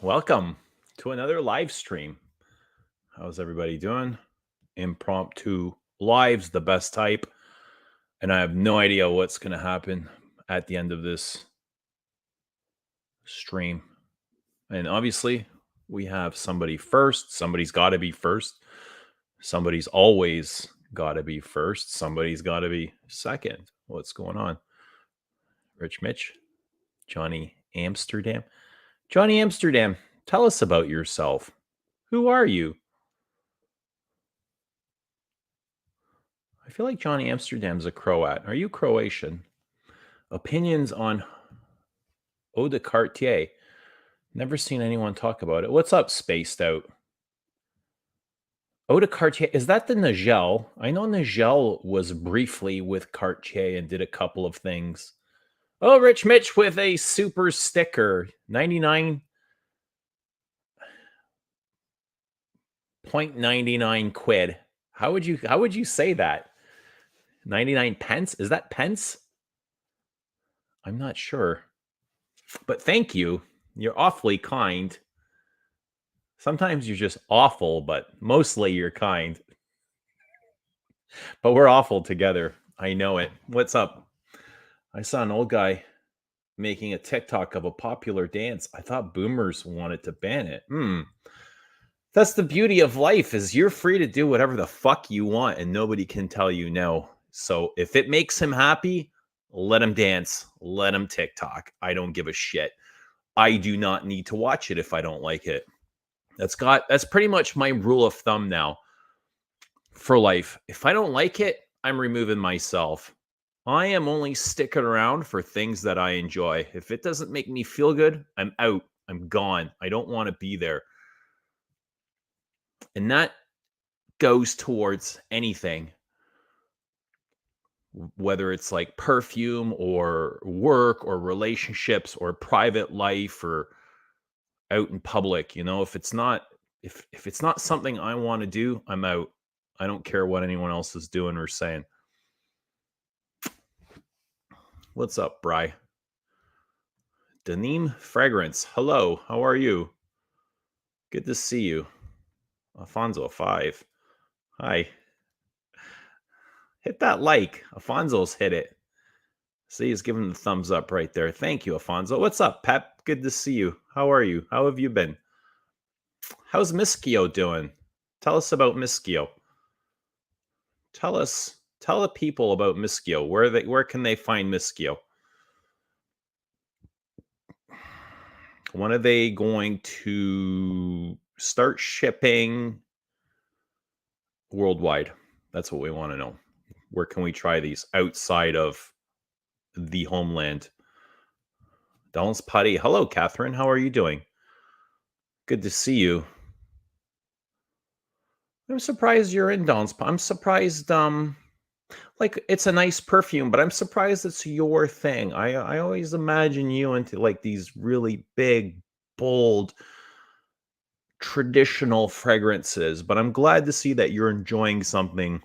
Welcome to another live stream. How's everybody doing? Impromptu lives, the best type. And I have no idea what's going to happen at the end of this stream. And obviously, we have somebody first. Somebody's got to be first. Somebody's always got to be first. Somebody's got to be second. What's going on? Rich Mitch, Johnny Amsterdam. Johnny Amsterdam, tell us about yourself. Who are you? I feel like Johnny Amsterdam's a Croat. Are you Croatian? Opinions on Eau de Cartier. Never seen anyone talk about it. What's up, Spaced Out? Eau de Cartier, is that the Nagel? I know Nagel was briefly with Cartier and did a couple of things. Oh, Rich Mitch with a super sticker. 99.99 quid. How would you say that? 99 pence? Is that pence? I'm not sure. But thank you. You're awfully kind. Sometimes you're just awful, but mostly you're kind. But we're awful together. I know it. What's up? I saw an old guy making a TikTok of a popular dance. I thought boomers wanted to ban it. That's the beauty of life is you're free to do whatever the fuck you want and nobody can tell you no. So if it makes him happy, let him dance. Let him TikTok. I don't give a shit. I do not need to watch it if I don't like it. That's pretty much my rule of thumb now for life. If I don't like it, I'm removing myself. I am only sticking around for things that I enjoy. If it doesn't make me feel good, I'm out. I'm gone. I don't want to be there. And that goes towards anything, whether it's like perfume or work or relationships or private life or out in public. If it's not something I want to do, I'm out. I don't care what anyone else is doing or saying. What's up, Bry? Denim Fragrance. Hello, how are you? Good to see you. Alfonso 5. Hi. Hit that like. Alfonso's hit it. See, he's giving the thumbs up right there. Thank you, Alfonso. What's up, Pep? Good to see you. How are you? How have you been? How's Miskio doing? Tell us about Miskio. Tell the people about Miskio. Where can they find Miskio? When are they going to start shipping worldwide? That's what we want to know. Where can we try these outside of the homeland? Dallas Putty. Hello, Catherine. How are you doing? Good to see you. I'm surprised you're in Don's. I'm surprised. Like it's a nice perfume, but I'm surprised it's your thing. I always imagine you into like these really big, bold, traditional fragrances. But I'm glad to see that you're enjoying something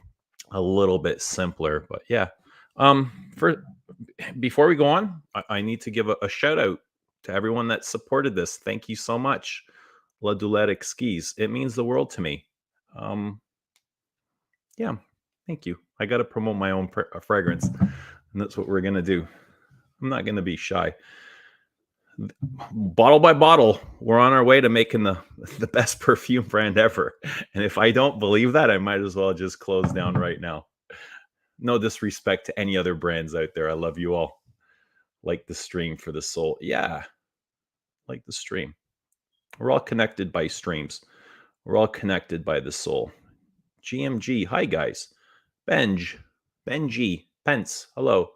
a little bit simpler. But yeah, for before we go on, I need to give a shout out to everyone that supported this. Thank you so much, La Doulette Skis. It means the world to me. Yeah, thank you. I got to promote my own fragrance, and that's what we're gonna do. I'm not gonna be shy. Bottle by bottle, we're on our way to making the best perfume brand ever. And if I don't believe that, I might as well just close down right now. No disrespect to any other brands out there. I love you all. Like the stream for the soul. Yeah, like the stream. We're all connected by streams. We're all connected by the soul. GMG. Hi, guys. Benji. Pence. Hello.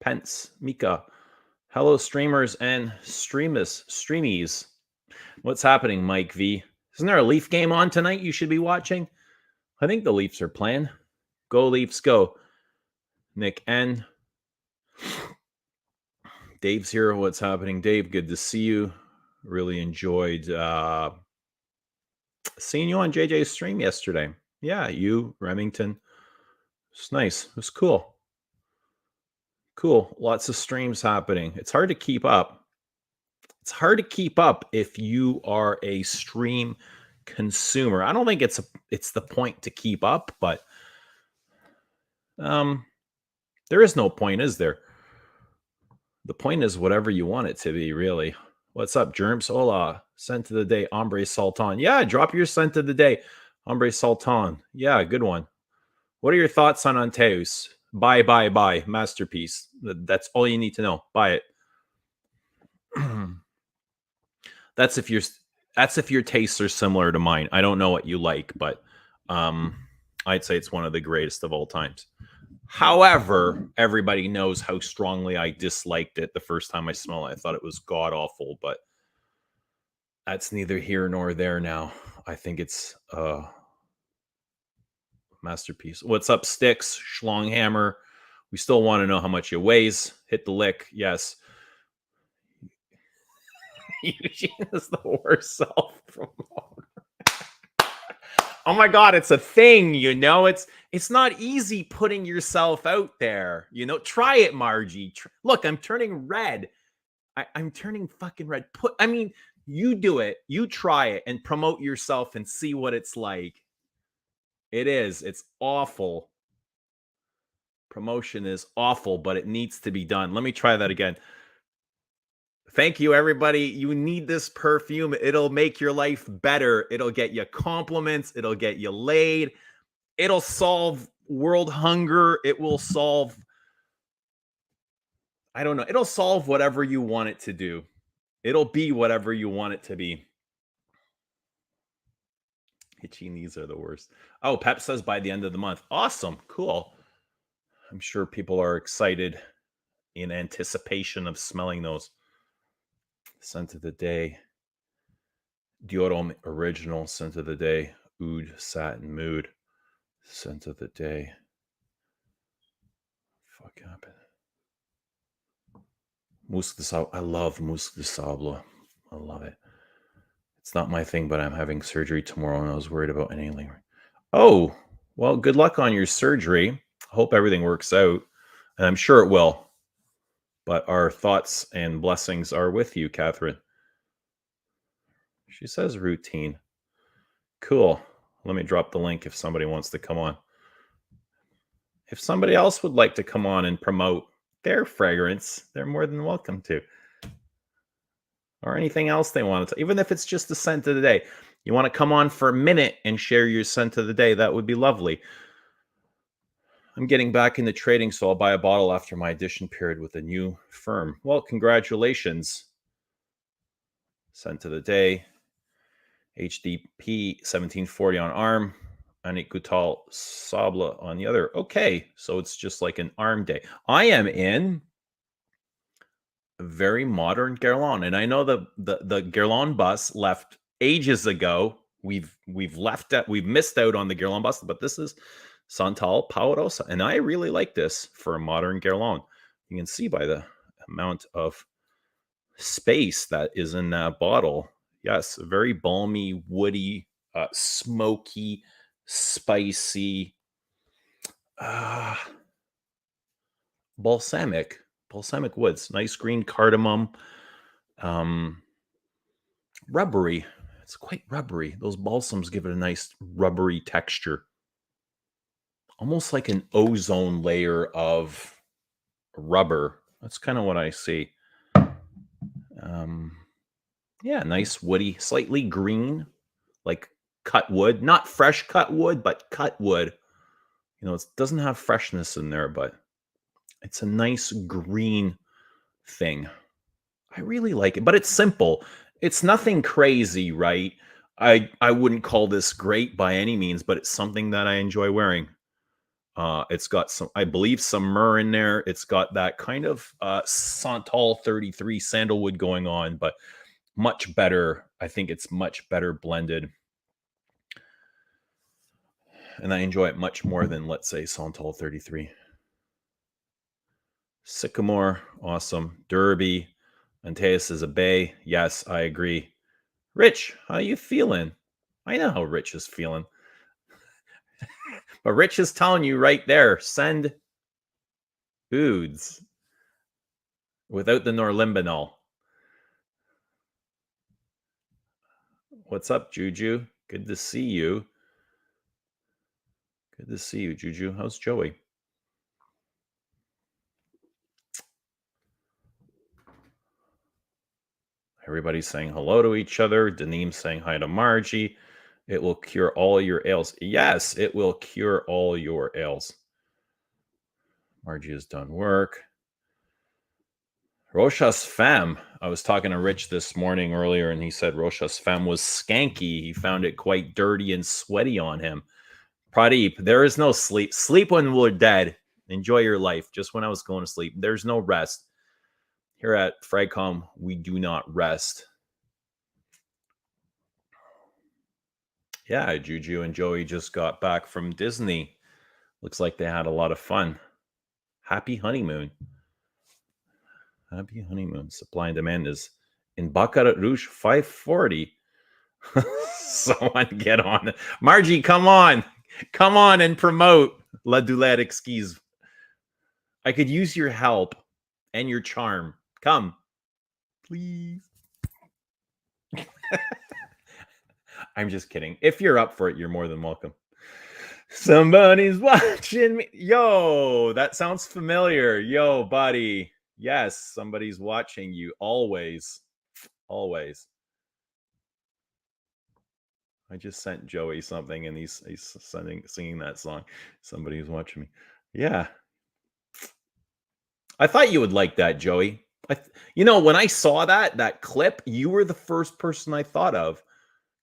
Pence. Mika. Hello, streamers and streamies. What's happening, Mike V? Isn't there a Leaf game on tonight you should be watching? I think the Leafs are playing. Go Leafs, go. Nick N. Dave's here. What's happening, Dave? Good to see you. Really enjoyed seeing you on JJ's stream yesterday. Yeah, you, Remington. It's nice. It was cool. Cool. Lots of streams happening. It's hard to keep up. It's hard to keep up if you are a stream consumer. I don't think it's the point to keep up, but um there is no point, is there? The point is whatever you want it to be, really. What's up, Germs? Hola. Scent of the day, Hombre Sultan. Yeah, drop your scent of the day, Hombre Sultan. Yeah, good one. What are your thoughts on Antaeus? Buy. Masterpiece. That's all you need to know. Buy it. that's if your that's if your tastes are similar to mine. I don't know what you like, but um, I'd say it's one of the greatest of all times. However, everybody knows how strongly I disliked it the first time I smelled it. I thought it was god awful, but that's neither here nor there now. I think it's a masterpiece. What's up, Sticks? Schlonghammer. We still want to know how much it weighs. Hit the lick. Yes. Eugene is the worst self promoter. Oh my god, it's a thing, it's not easy putting yourself out there. Try it, Margie. Look, I'm turning red. I'm turning fucking red. You do it. You try it and promote yourself and see what it's like. It's awful. Promotion is awful, but it needs to be done. Let me try that again. Thank you, everybody. You need this perfume. It'll make your life better. It'll get you compliments. It'll get you laid. It'll solve world hunger. It will solve, I don't know. It'll solve whatever you want it to do. It'll be whatever you want it to be. Hitchinis are the worst. Oh, Pep says by the end of the month. Awesome. Cool. I'm sure people are excited in anticipation of smelling those. Scent of the day. Dior original scent of the day. Oud satin mood. Scent of the day. Fuck happened. Musc de Sable. I love Musc de Sable. I love it. It's not my thing, but I'm having surgery tomorrow and I was worried about any lingering. Oh, well, good luck on your surgery. Hope everything works out. And I'm sure it will. But our thoughts and blessings are with you, Catherine. She says routine. Cool. Let me drop the link if somebody wants to come on. If somebody else would like to come on and promote their fragrance, they're more than welcome to. Or anything else they want to, even if it's just the scent of the day. You want to come on for a minute and share your scent of the day, that would be lovely. I'm getting back into trading, so I'll buy a bottle after my addition period with a new firm. Well, congratulations. Scent of the day. HDP 1740 on arm. Anik Goutal Sable on the other. Okay, so it's just like an arm day. I am in a very modern Guerlain, and I know the Guerlain bus left ages ago. We've missed out on the Guerlain bus, but this is Santal Paurosa, and I really like this for a modern Guerlain. You can see by the amount of space that is in that bottle. Yes, very balmy, woody, smoky, spicy, balsamic woods. Nice green cardamom, rubbery. It's quite rubbery. Those balsams give it a nice rubbery texture, almost like an ozone layer of rubber. That's kind of what I see. Yeah, nice woody, slightly green, like cut wood. Not fresh cut wood, but cut wood. It doesn't have freshness in there, but it's a nice green thing. I really like it, but it's simple. It's nothing crazy, right? I wouldn't call this great by any means, but it's something that I enjoy wearing. It's got some, I believe, some myrrh in there. It's got that kind of Santal 33 sandalwood going on, but much better. I think it's much better blended. And I enjoy it much more than, let's say, Santal 33. Sycamore, awesome. Derby, Antaeus is a bay. Yes, I agree. Rich, how you feeling? I know how Rich is feeling. But Rich is telling you right there, send ouds without the norlimbinol. What's up, Juju? Good to see you. Good to see you, Juju. How's Joey? Everybody's saying hello to each other. Daneem saying hi to Margie. It will cure all your ails. Yes, it will cure all your ails. Margie has done work. Rochas Femme. I was talking to Rich this morning earlier, and he said Rochas Femme was skanky. He found it quite dirty and sweaty on him. Pradeep, there is no sleep. Sleep when we're dead. Enjoy your life. Just when I was going to sleep. There's no rest. Here at Fragcom, we do not rest. Yeah, Juju and Joey just got back from Disney. Looks like they had a lot of fun. Happy honeymoon. Happy honeymoon. Supply and demand is in Baccarat Rouge 540. Someone get on. Margie, come on. Come on and promote La Doulette Exquise. I could use your help and your charm. Come. Please. I'm just kidding. If you're up for it, you're more than welcome. Somebody's watching me. Yo, that sounds familiar. Yo, buddy. Yes, somebody's watching you always. Always. I just sent Joey something and he's singing that song. Somebody's watching me. Yeah. I thought you would like that, Joey. When I saw that clip, you were the first person I thought of.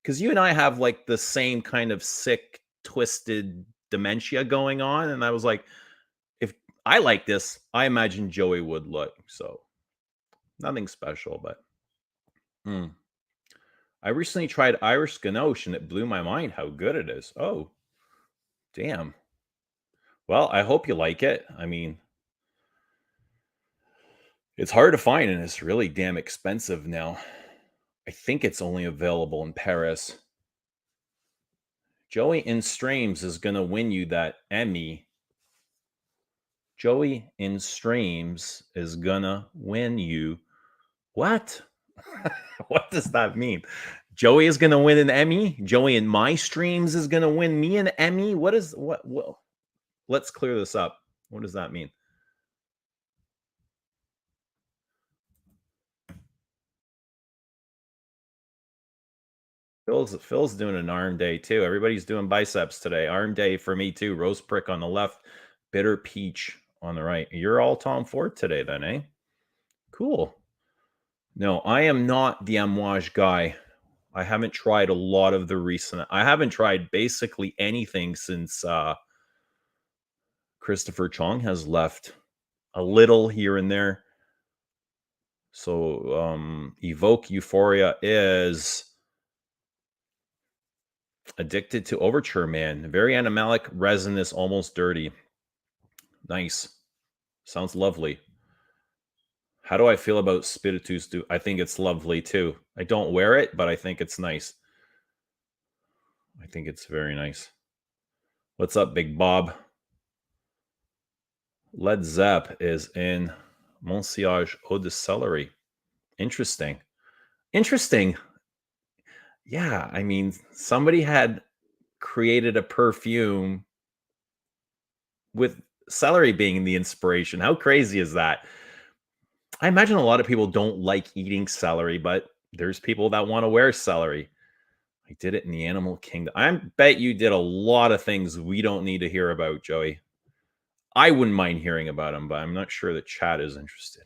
Because you and I have like the same kind of sick, twisted dementia going on. And I was like, if I like this, I imagine Joey would look. So nothing special, but I recently tried Irish Ganoche and it blew my mind how good it is. Oh, damn. Well, I hope you like it. I mean, it's hard to find and it's really damn expensive now. I think it's only available in Paris. Joey in Streams is going to win you that Emmy. Joey in Streams is going to win you. What? What does that mean? Joey is going to win an Emmy? Joey in my streams is going to win me an Emmy? What? Let's clear this up. What does that mean? Phil's doing an arm day too. Everybody's doing biceps today. Arm day for me too. Rose prick on the left, bitter peach on the right. You're all Tom Ford today then, eh? Cool. No, I am not the Amouage guy. I haven't tried a lot of the recent. I haven't tried basically anything since Christopher Chong has left. A little here and there. So Evoke Euphoria is Addicted to Overture, man. Very animalic, resinous, almost dirty. Nice. Sounds lovely. How do I feel about Spiritus? I think it's lovely too. I don't wear it, but I think it's nice. I think it's very nice. What's up, Big Bob? Led Zepp is in Monsiage Eau de Celery. Interesting. Interesting. Yeah, I mean, somebody had created a perfume with celery being the inspiration. How crazy is that? I imagine a lot of people don't like eating celery, but there's people that want to wear celery. I did it in the animal kingdom. I bet you did a lot of things we don't need to hear about, Joey. I wouldn't mind hearing about them, but I'm not sure that Chad is interested.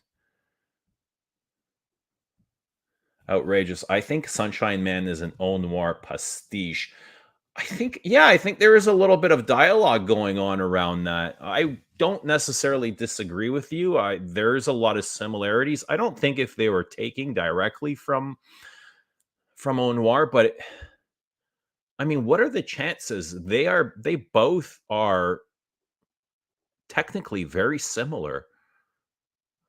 Outrageous. I think Sunshine Man is an Eau Noir pastiche. I think there is a little bit of dialogue going on around that. I don't necessarily disagree with you. There's a lot of similarities. I don't think if they were taking directly from Eau Noir, but I mean, what are the chances? They both are technically very similar.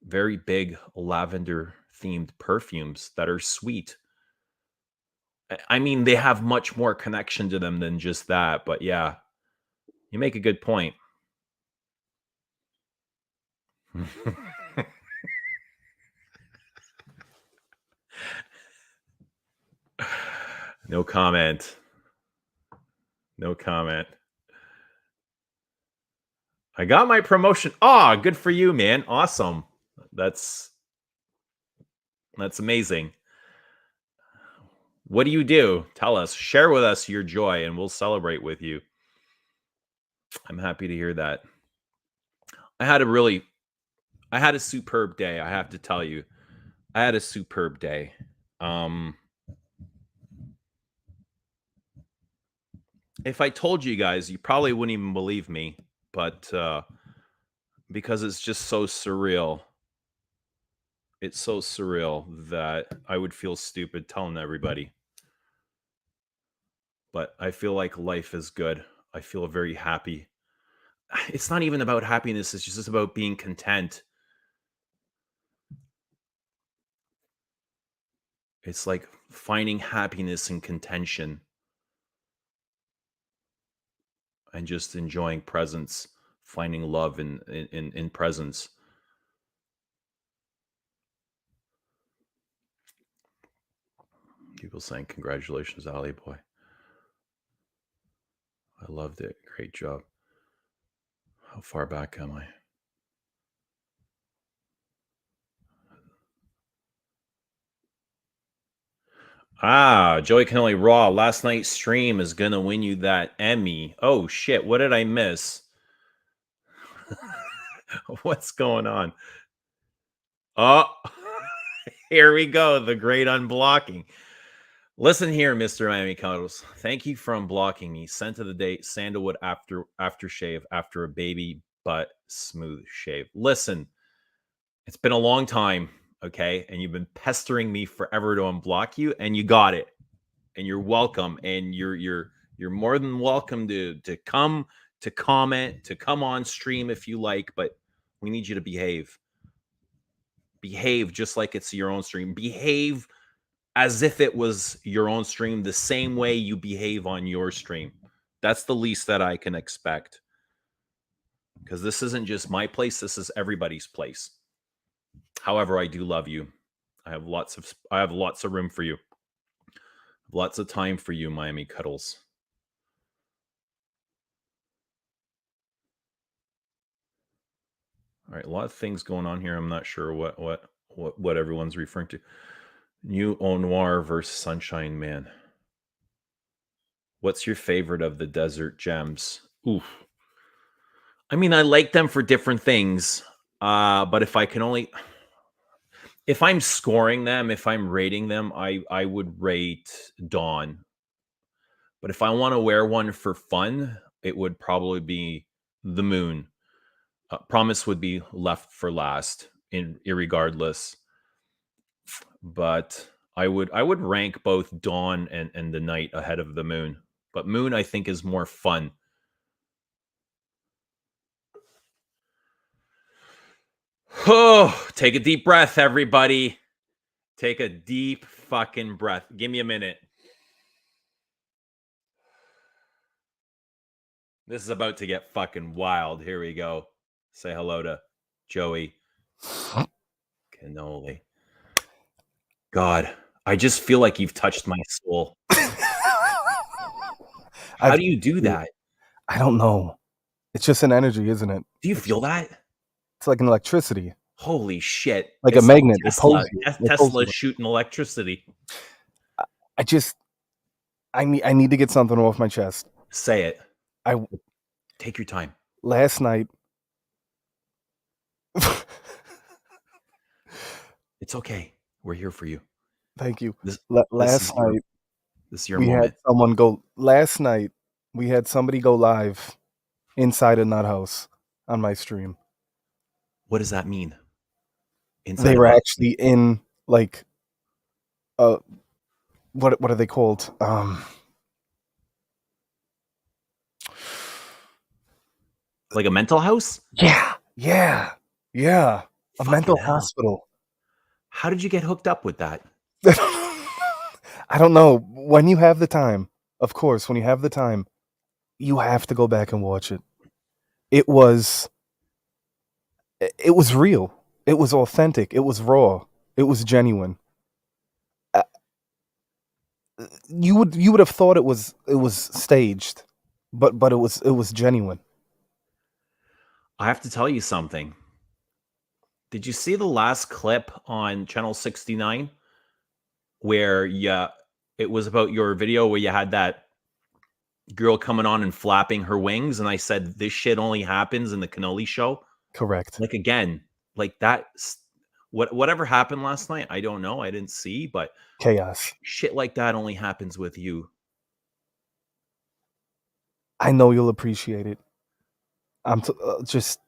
Very big lavender themed perfumes that are sweet. I mean, they have much more connection to them than just that, but yeah, you make a good point. No comment. No comment. I got my promotion. Ah, good for you, man. Awesome. That's amazing. What do you do? Tell us. Share with us your joy and we'll celebrate with you. I'm happy to hear that. I had a superb day, I have to tell you. I had a superb day. If I told you guys, you probably wouldn't even believe me, but because it's just so surreal. It's so surreal that I would feel stupid telling everybody. But I feel like life is good. I feel very happy. It's not even about happiness, it's just about being content. It's like finding happiness and contention and just enjoying presence, finding love in presence. People saying, congratulations, Ali boy. I loved it. Great job. How far back am I? Ah, Joey Canelli Raw. Last night's stream is gonna win you that Emmy. Oh shit, what did I miss? What's going on? Oh, here we go. The great unblocking. Listen here, Mr. Miami Cuddles. Thank you for unblocking me. Scent of the day, sandalwood aftershave after a baby butt smooth shave. Listen, it's been a long time, okay? And you've been pestering me forever to unblock you, and you got it. And you're welcome. And you're more than welcome to come, to comment, to come on stream if you like, but we need you to behave. Behave just like it's your own stream. Behave as if it was your own stream, the same way you behave on your stream. That's the least that I can expect. Because this isn't just my place, this is everybody's place. However, I do love you. I have lots of room for you. Lots of time for you, Miami Cuddles. All right, a lot of things going on here. I'm not sure what everyone's referring to. New Noir versus Sunshine Man. What's your favorite of the Desert Gems? Oof. I mean, I like them for different things. But if I'm scoring them, if I'm rating them, I would rate Dawn. But if I want to wear one for fun, it would probably be the Moon. Promise would be left for last, irregardless. But I would rank both Dawn and the Night ahead of the Moon. But Moon, I think, is more fun. Oh, take a deep breath, everybody. Take a deep fucking breath. Give me a minute. This is about to get fucking wild. Here we go. Say hello to Joey Cannoli. God, I just feel like you've touched my soul. How do you do that? I don't know. It's just an energy, isn't it? Do you feel that? It's like an electricity. Holy shit. Like it's a magnet. Tesla. Tesla's shooting electricity. I need to get something off my chest. Say it. Take your time. Last night. It's okay. We're here for you. Thank you. Last night. This is your moment. Last night, we had somebody go live inside a nut house on my stream. What does that mean? They were actually in like what are they called? Like a mental house? Yeah. A mental hospital. How did you get hooked up with that? I don't know. When you have the time, of course, when you have the time, you have to go back and watch it. It was real. It was authentic. It was raw. It was genuine. You would have thought it was staged, but it was genuine. I have to tell you something. Did you see the last clip on Channel 69 where it was about your video where you had that girl coming on and flapping her wings, and I said this shit only happens in the Cannoli show? Correct. Like, again, like that whatever happened last night, I don't know. I didn't see, but Chaos. shit like that only happens with you. I know you'll appreciate it. I'm just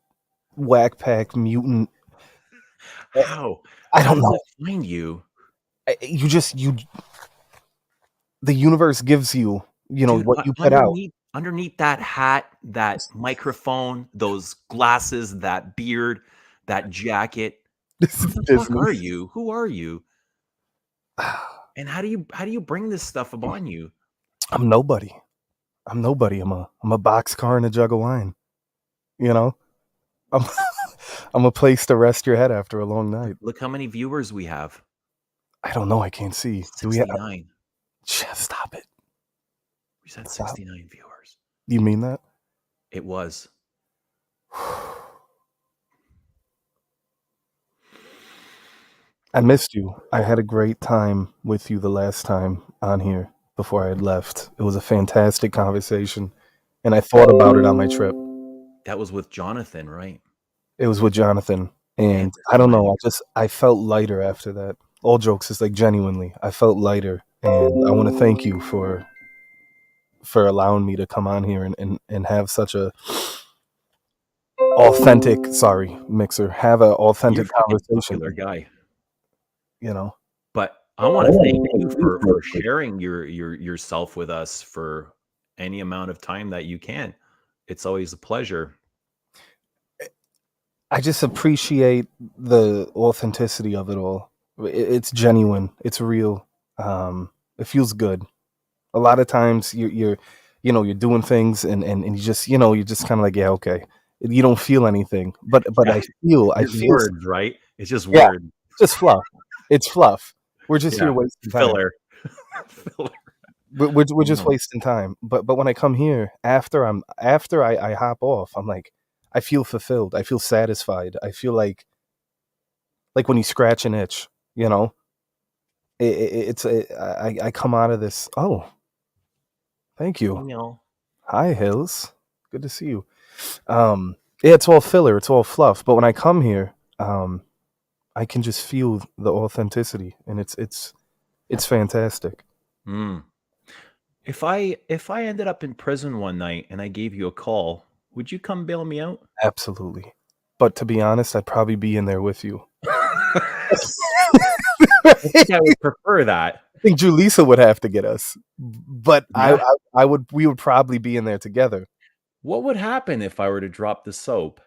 whack pack mutant. How? I How don't does know. it find you? The universe gives you, Dude, what you put out. underneath that hat, that microphone, those glasses, that beard, that jacket, This who is the fuck Disney. are you? Who are you? And how do you bring this stuff upon you? I'm nobody. I'm nobody. I'm a boxcar and a jug of wine. You know, I'm I'm a place to rest your head after a long night. Look how many viewers we have. I don't know. I can't see. Do we have? 69. Stop it. We said Stop. 69 viewers. You mean that? It was. I missed you. I had a great time with you the last time on here before I had left. It was a fantastic conversation, and I thought about it on my trip. That was with Jonathan, right? It was with Jonathan, and this I don't know. time- I felt lighter after that. All jokes, is like genuinely, I felt lighter, and I want to thank you for allowing me to come on here and have such a authentic. Sorry, Mixer. Have an You're authentic a fucking conversation. popular guy. You know. But I want to thank you for sharing yourself with us for any amount of time that you can. It's always a pleasure. I just appreciate the authenticity of it all. It's genuine. It's real. It feels good. A lot of times you're doing things and you just you're just kind of like, yeah, okay. You don't feel anything, but I feel It's words, right? It's just Yeah. words. just fluff. It's fluff. We're just Yeah. here wasting time. Filler. Filler. We're just No. wasting time. But when I come here after I hop off, I'm like, I feel fulfilled. I feel satisfied. I feel like when you scratch an itch, I come out of this. Oh, thank you. You know, Hi, Hills. Good to see you. Yeah, it's all filler. It's all fluff. But when I come here, I can just feel the authenticity, and it's fantastic. mm. If I ended up in prison one night and I gave you a call, would you come bail me out? Absolutely. But to be honest, I'd probably be in there with you. I think I would prefer that. I think Julissa would have to get us, but Yeah. we would probably be in there together. What would happen if I were to drop the soap?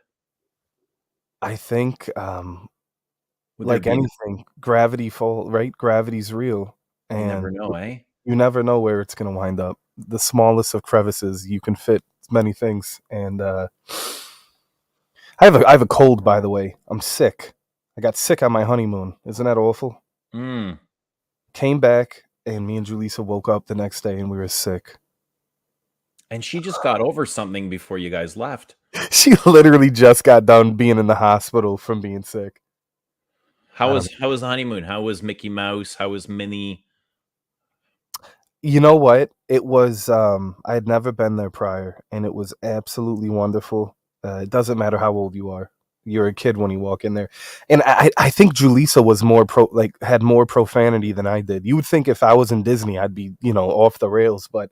I think, Would like there be anything, gravity right? Gravity's real, you and never know, eh? you never know where it's gonna wind up. The smallest of crevices, you can fit many things. And I have a cold, by the way. I'm sick. I got sick on my honeymoon. Isn't that awful? Mm. Came back, and me and Julissa woke up the next day, and we were sick. And she just got over something before you guys left. She literally just got done being in the hospital from being sick. How was the honeymoon? How was Mickey Mouse? How was Minnie? You know what? It was I had never been there prior, and it was absolutely wonderful. It doesn't matter how old you are. You're a kid when you walk in there. And I think Julissa was more had more profanity than I did. You would think if I was in Disney, I'd be, off the rails, but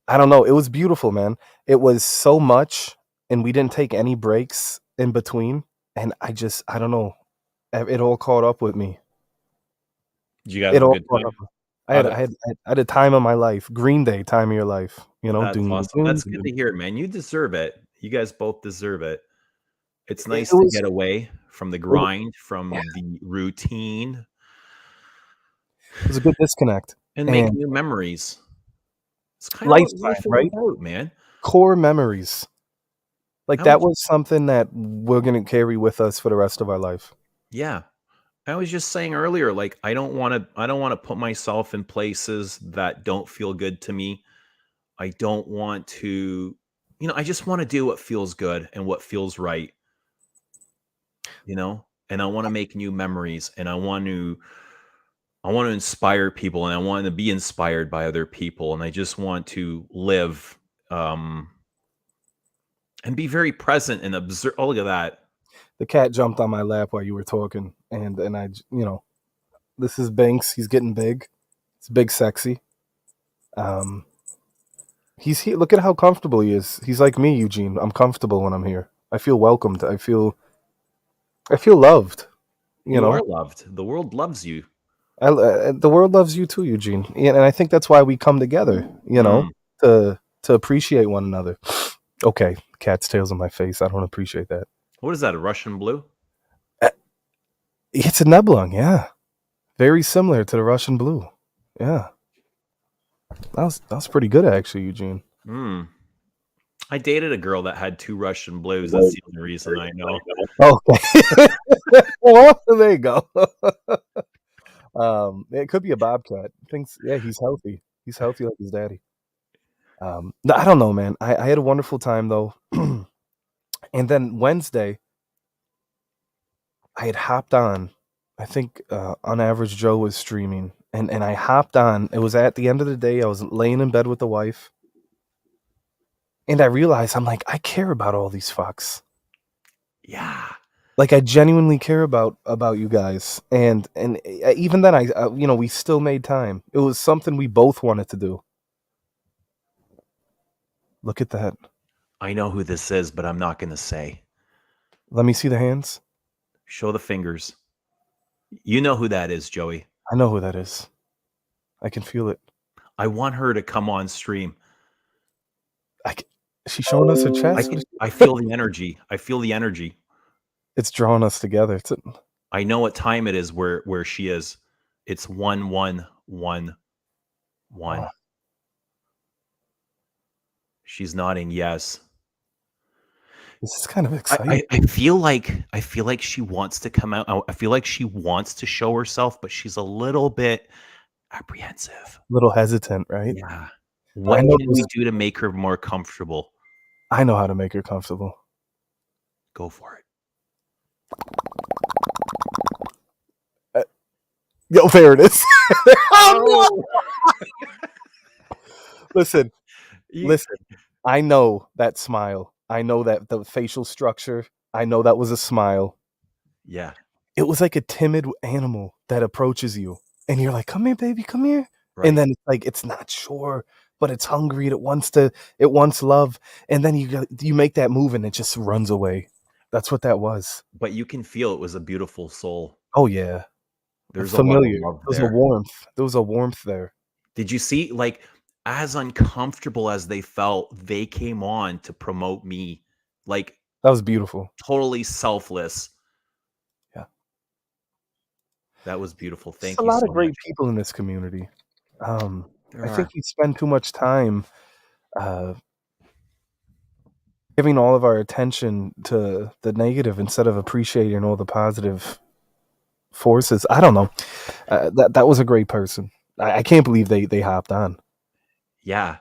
I don't know. It was beautiful, man. It was so much, and we didn't take any breaks in between. And I don't know. It all caught up with me. Did you guys have a good time? I had a time of my life. Green Day, time of your life. That's awesome. That's good to hear, man. You deserve it. You guys both deserve it. It's nice to get away from the grind, from the routine. It was a good disconnect. And make new memories. It's kind Lifetime, of what life is right? about, man. Core memories. Like that was something that we're going to carry with us for the rest of our life. Yeah. I was just saying earlier, like I don't want to put myself in places that don't feel good to me. I don't want to, I just want to do what feels good and what feels right, and I want to make new memories, and I want to inspire people, and I want to be inspired by other people, and I just want to live, um and be very present and observe. Oh, look at that. The cat jumped on my lap while you were talking, and this is Banks. He's getting big. It's big, sexy. Um, he's here. Look at how comfortable he is. He's like me, Eugene. I'm comfortable when I'm here. I feel welcomed. I feel loved. You You know, are loved. The world loves you. the world loves you too, Eugene. Yeah, and I think that's why we come together. Mm. To appreciate one another. Okay, cat's tails on my face. I don't appreciate that. What is that, a Russian blue? Uh, It's a Neblong, yeah. Very similar to the Russian blue. Yeah. That was pretty good actually, Eugene. Mm. I dated a girl that had 2 Russian blues. That's the only reason I know. Okay. Well, there you go. It could be a bobcat. Thinks, yeah, he's healthy. He's healthy like his daddy. No, I don't know, man. I had a wonderful time though. And then Wednesday, I had hopped on. I think on average Joe was streaming, and I hopped on. It was at the end of the day. I was laying in bed with the wife, and I realized I'm like, I care about all these fucks. Yeah. Like I genuinely care about you guys, and even then, we still made time. It was something we both wanted to do. Look at that. I know who this is, but I'm not gonna say. Let me see the hands. Show the fingers. You know who that is, Joey. I know who that is. I can feel it. I want her to come on stream. She's showing us her chest. I feel the energy. I feel the energy. It's drawing us together. I know what time it is where she is. It's 1111. Wow. She's nodding yes. This is kind of exciting. I feel like she wants to come out. I feel like she wants to show herself, but she's a little bit apprehensive. A little hesitant, right? Yeah. What can we do to make her more comfortable? I know how to make her comfortable. Go for it. Yo, there it is. Oh, no! Listen. I know that smile. I know that the facial structure. I know that was a smile. Yeah. It was like a timid animal that approaches you, and you're like, "Come here, baby, come here." Right. And then it's like it's not sure, but it's hungry. It wants love, and then you make that move, and it just runs away. That's what that was. But you can feel it was a beautiful soul. Oh yeah, there's familiar. A lot of love there was a warmth. There was a warmth there. Did you see, like, as uncomfortable as they felt, they came on to promote me. Like, that was beautiful. Totally selfless. Yeah. That was beautiful. Thank you. A lot of great people in this community. I think we spend too much time giving all of our attention to the negative instead of appreciating all the positive forces. I don't know. That was a great person. I can't believe they hopped on. Yeah.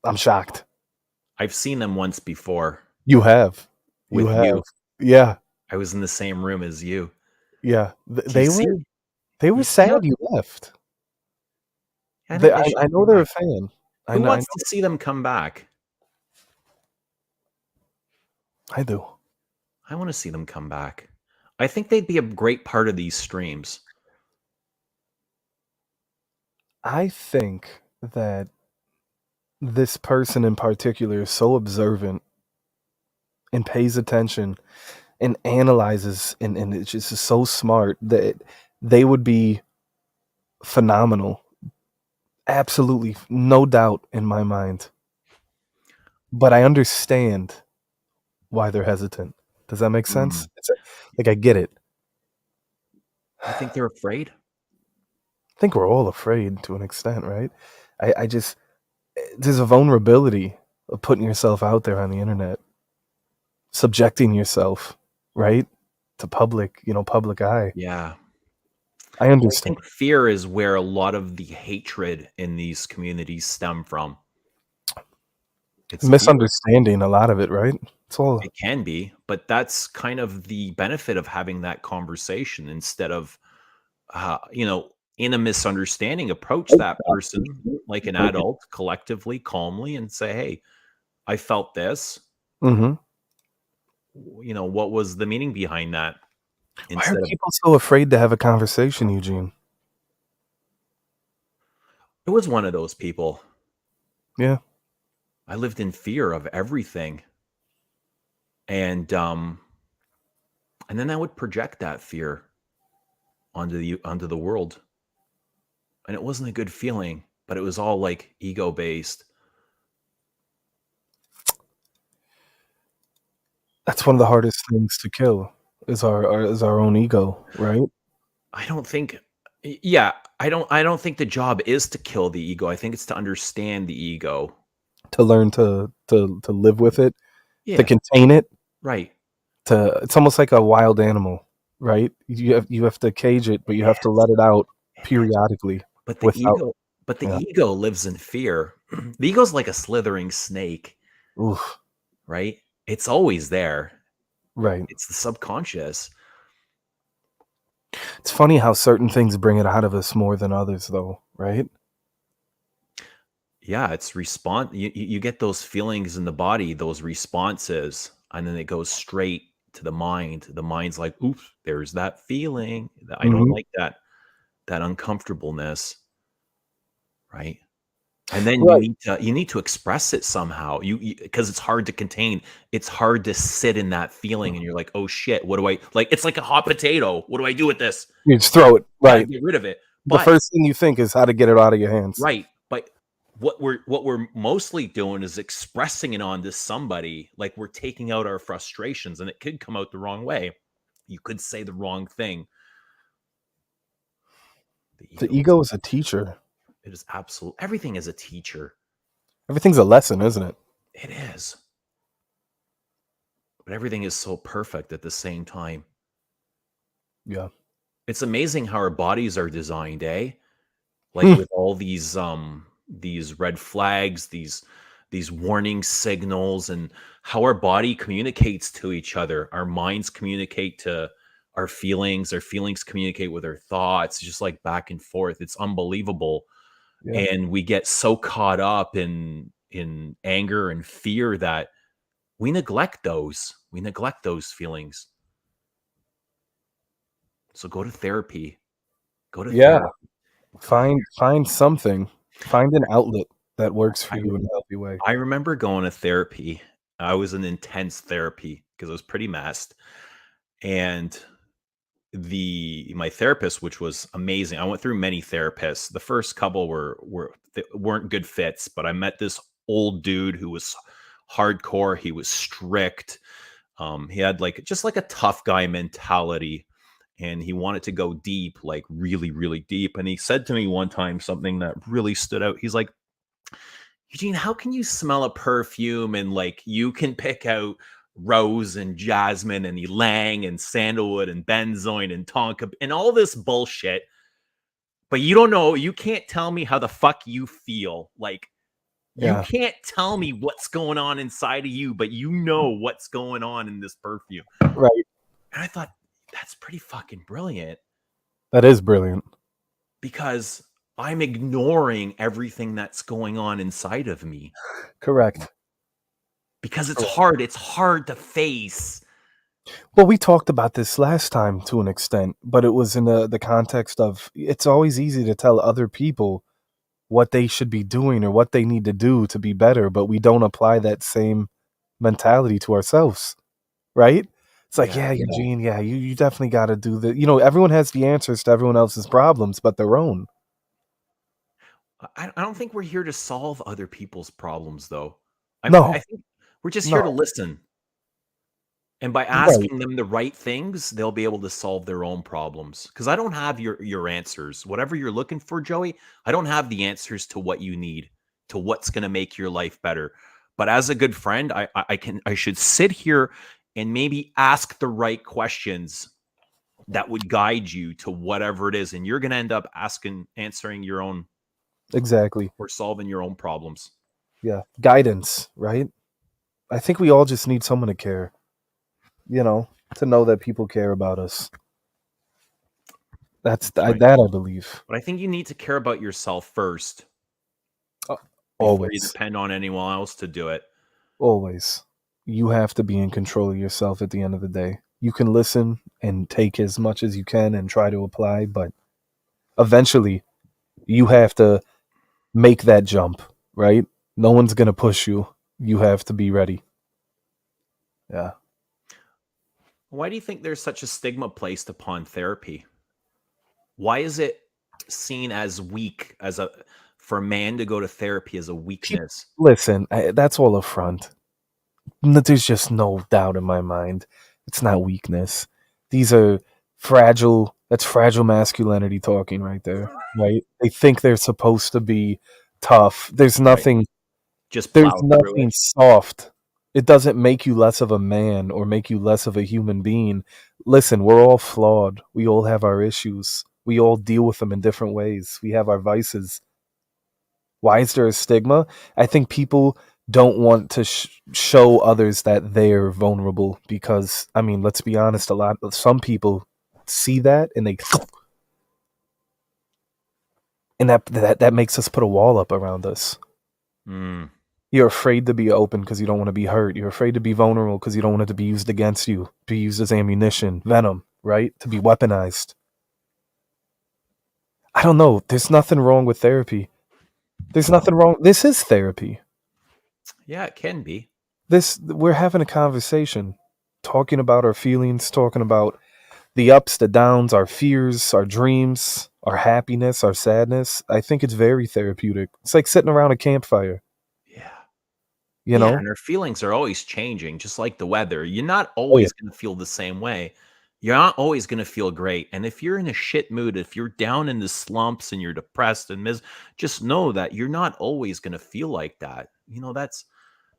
I'm shocked. I've seen them once before. You have. With you. Yeah. I was in the same room as you. Yeah. They were sad you left. I know they're a fan. Who wants to see them come back? I do. I want to see them come back. I think they'd be a great part of these streams. I think that this person in particular is so observant and pays attention and analyzes and it's just so smart that they would be phenomenal. Absolutely, no doubt in my mind. But I understand why they're hesitant. Does that make sense? Like, I get it. I think they're afraid. I think we're all afraid to an extent, right? I just, there's a vulnerability of putting yourself out there on the internet, subjecting yourself, right, to public eye. Yeah. I I understand. think fear is where a lot of the hatred in these communities stem from. It's fear. Misunderstanding a lot of it, right? It's all It can be, but that's kind of the benefit of having that conversation instead of, in a misunderstanding, approach that person like an adult, collectively, calmly, and say, "Hey, I felt this. Mhm. What was the meaning behind that?" Why are Instead of, people so afraid to have a conversation, Eugene? it was one of those people. Yeah. I lived in fear of everything, and then I would project that fear onto the world, and it wasn't a good feeling, but it was all like ego based. That's one of the hardest things to kill is our own ego, right? I don't think Yeah, I don't think the job is to kill the ego. I think it's to understand the ego. To learn to live with it, to Yeah, contain it, right. to it's almost like a wild animal, right? You have to cage it, but It you have to is. let it out It is. periodically But the without ego but the yeah. ego lives in fear. The ego's like a slithering snake, Oof. right? It's always there. Right. It's the subconscious. It's funny how certain things bring it out of us more than others though, right? Yeah, it's you get those feelings in the body, those responses, and then it goes straight to the mind. The mind's like, "Oops, there's that feeling. I don't Mhm. like that uncomfortableness." Right? And then you Right. need to you need to express it somehow. Because it's hard to contain. It's hard to sit in that feeling and you're like, "Oh shit, what do I like?" It's like a hot potato. What do I do with this? You just throw it, Gotta right. get rid of it. The But first thing you think is how to get it out of your hands. right, but what we're mostly doing is expressing it onto somebody, like we're taking out our frustrations, and it could come out the wrong way. You could say the wrong thing. The The ego is ego is a teacher. it is absolute everything is a teacher. Everything's a lesson, isn't it? It is. But everything is so perfect at the same time. Yeah. It's amazing how our bodies are designed, eh? Like Hmm. with all these red flags, these warning signals, and how our body communicates to each other. Our minds communicate to our feelings communicate with our thoughts, just like back and forth. It's unbelievable. Yeah. And we get so caught up in anger and fear that we neglect those. We neglect those feelings. So go to therapy. Go to Yeah. therapy. Go to Find something. Find an outlet that works for I you in a healthy way. I remember going to therapy. I was in intense therapy because I was pretty messed, and the my therapist, which was amazing. I went through many therapists. The first couple weren't good fits, but I met this old dude who was hardcore. He was strict. He had like just like a tough guy mentality, and he wanted to go deep, like really, really deep. And he said to me one time something that really stood out. He's like, Eugene, how can you smell a perfume and like you can pick out rose and jasmine and ylang and sandalwood and benzoin and tonka and all this bullshit, but you don't know, you can't tell me how the fuck you feel. Like you Yeah. can't tell me what's going on inside of you, but you know what's going on in this perfume. Right. And I thought that's pretty fucking brilliant That is brilliant. because I'm ignoring everything that's going on inside of me Correct. because it's Correct. hard. It's hard to face. Well, we talked about this last time to an extent, but it was in the context of it's always easy to tell other people what they should be doing or what they need to do to be better, but we don't apply that same mentality to ourselves, right? It's like, Yeah. yeah, Eugene, yeah, you definitely got to do the, everyone has the answers to everyone else's problems, but their own. I don't think we're here to solve other people's problems, though. I No, think we're just here to no, listen. And by right. asking them the right things, they'll be able to solve their own problems. Because I don't have your answers. Whatever you're looking for, Joey, I don't have the answers to what you need, to what's going to make your life better. But as a good friend, I should sit here and maybe ask the right questions that would guide you to whatever it is, and you're going to end up answering your own Exactly. or solving your own problems. Yeah. Guidance, right? I think we all just need someone to care, to know that people care about us. That's Right. that I believe. But I think you need to care about yourself first Uh, before you Always. depend on anyone else to do it. Always. You have to be in control of yourself at the end of the day. You can listen and take as much as you can and try to apply, but eventually you have to make that jump, right? No one's going to push you. You have to be ready. Yeah. Why do you think there's such a stigma placed upon therapy? Why is it seen as weak, for a man to go to therapy as a weakness? Listen, that's all a front. There's just no doubt in my mind. It's not weakness. These are that's fragile masculinity talking right there, right? They think they're supposed to be tough. Right. Just There's plow through it. nothing soft. It doesn't make you less of a man or make you less of a human being. Listen, we're all flawed. We all have our issues. We all deal with them in different ways. We have our vices. Why is there a stigma? I think people don't want to show others that they're vulnerable because, I mean, let's be honest, some people see that and that makes us put a wall up around us. Mm. You're afraid to be open because you don't want to be hurt. You're afraid to be vulnerable because you don't want it to be used against you, be used as ammunition, venom, right? To be weaponized. I don't know. There's nothing wrong with therapy. There's nothing wrong. This is therapy. Yeah, it can be. We're having a conversation, talking about our feelings, talking about the ups, the downs, our fears, our dreams, our happiness, our sadness. I think it's very therapeutic. It's like sitting around a campfire, Yeah. you Yeah, know? and our feelings are always changing, just like the weather. You're not Oh yeah. always going to feel the same way. You're not always going to feel great. And if you're in a shit mood, if you're down in the slumps and you're depressed and just know that you're not always going to feel like that. That's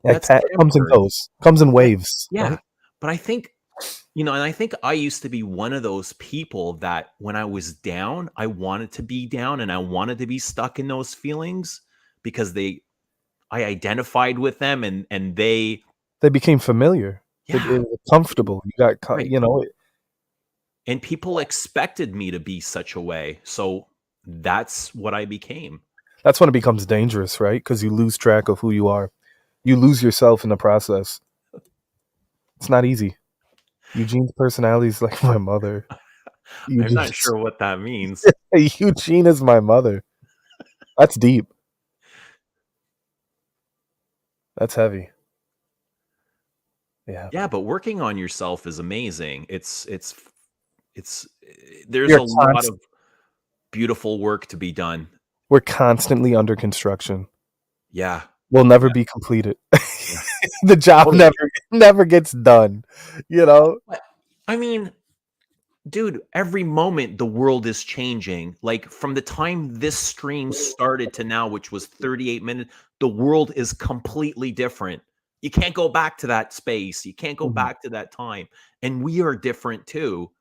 It comes and temporary. goes. Comes in Yeah. waves, Yeah. right? But and I think I used to be one of those people that when I was down, I wanted to be down and I wanted to be stuck in those feelings because I identified with them and they They became familiar. It yeah, was comfortable. You got, right. And people expected me to be such a way. So that's what I became. that's when it becomes dangerous, right? Because you lose track of who you are. You lose yourself in the process. It's not easy. Eugene's personality is like my mother. I'm not Eugene's, sure what that means. Eugene is my mother. That's deep. That's heavy. Yeah. Yeah, but working on yourself is amazing. It's there's You're a lot const- of beautiful work to be done. we're constantly under construction. Yeah. Will never be completed. Yeah. The job Totally. never gets done. You know? But, I mean, dude, every moment the world is changing. Like from the time this stream started to now, which was 38 minutes, the world is completely different. You can't go back to that space. You can't go Mhm. back to that time. And we are different too.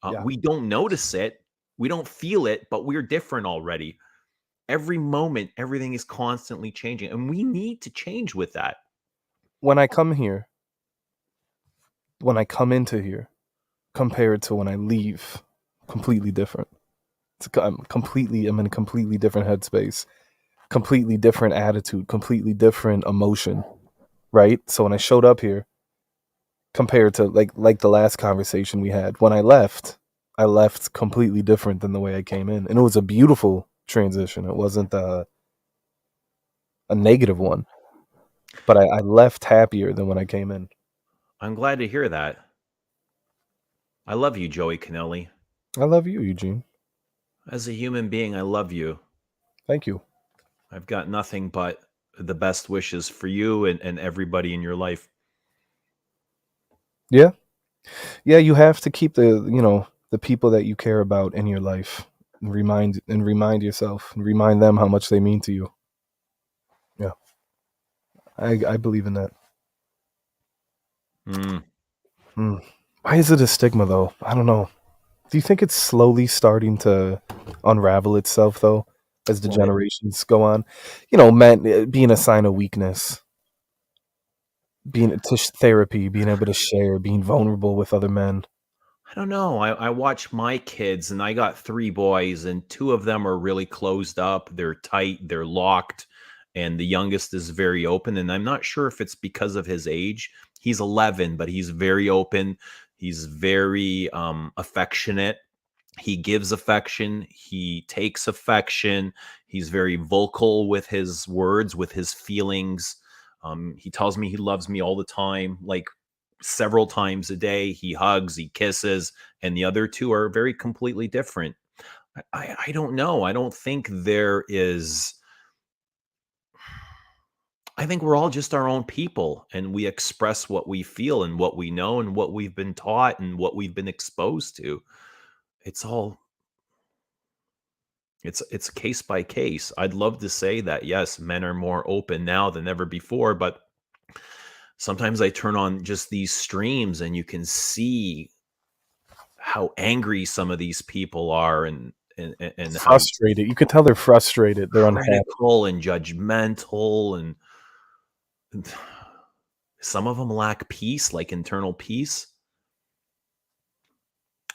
Yeah. We don't notice it. We don't feel it, but we're different already. Every moment, everything is constantly changing. And we need to change with that. When I come here, when I come into here, compared to when I leave, completely different. I'm in a completely different headspace, completely different attitude, completely different emotion, right? So when I showed up here, compared to like the last conversation we had, when I left completely different than the way I came in, and it was a beautiful transition. It wasn't a negative one, but I left happier than when I came in. I'm glad to hear that. I love you, Joey Canelli. I love you, Eugene. As a human being, I love you. Thank you. I've got nothing but the best wishes for you and everybody in your life. Yeah. Yeah, you have to keep the people that you care about in your life and remind yourself and remind them how much they mean to you. Yeah. I believe in that. Mm. Mm. Why is it a stigma though? I don't know. Do you think it's slowly starting to unravel itself, though, as the What? generations go on? You know, men being a sign of weakness, being therapy, being able to share, being vulnerable with other men. I don't know. I watch my kids, and I got 3 boys, and 2 of them are really closed up. They're tight, they're locked, and the youngest is very open, and I'm not sure if it's because of his age. He's 11, but he's very open. He's very, affectionate. He gives affection, he takes affection, he's very vocal with his words, with his feelings. He tells me he loves me all the time, like several times a day. He hugs, he kisses, and the other two are very completely different. I don't know. I don't think there is. I think we're all just our own people, and we express what we feel and what we know and what we've been taught and what we've been exposed to. It's all it's case by case. I'd love to say that yes, men are more open now than ever before, but sometimes I turn on just these streams and you can see how angry some of these people are and how Frustrated. You could tell they're frustrated. They're unhappy. critical and judgmental and some of them lack peace, like internal peace.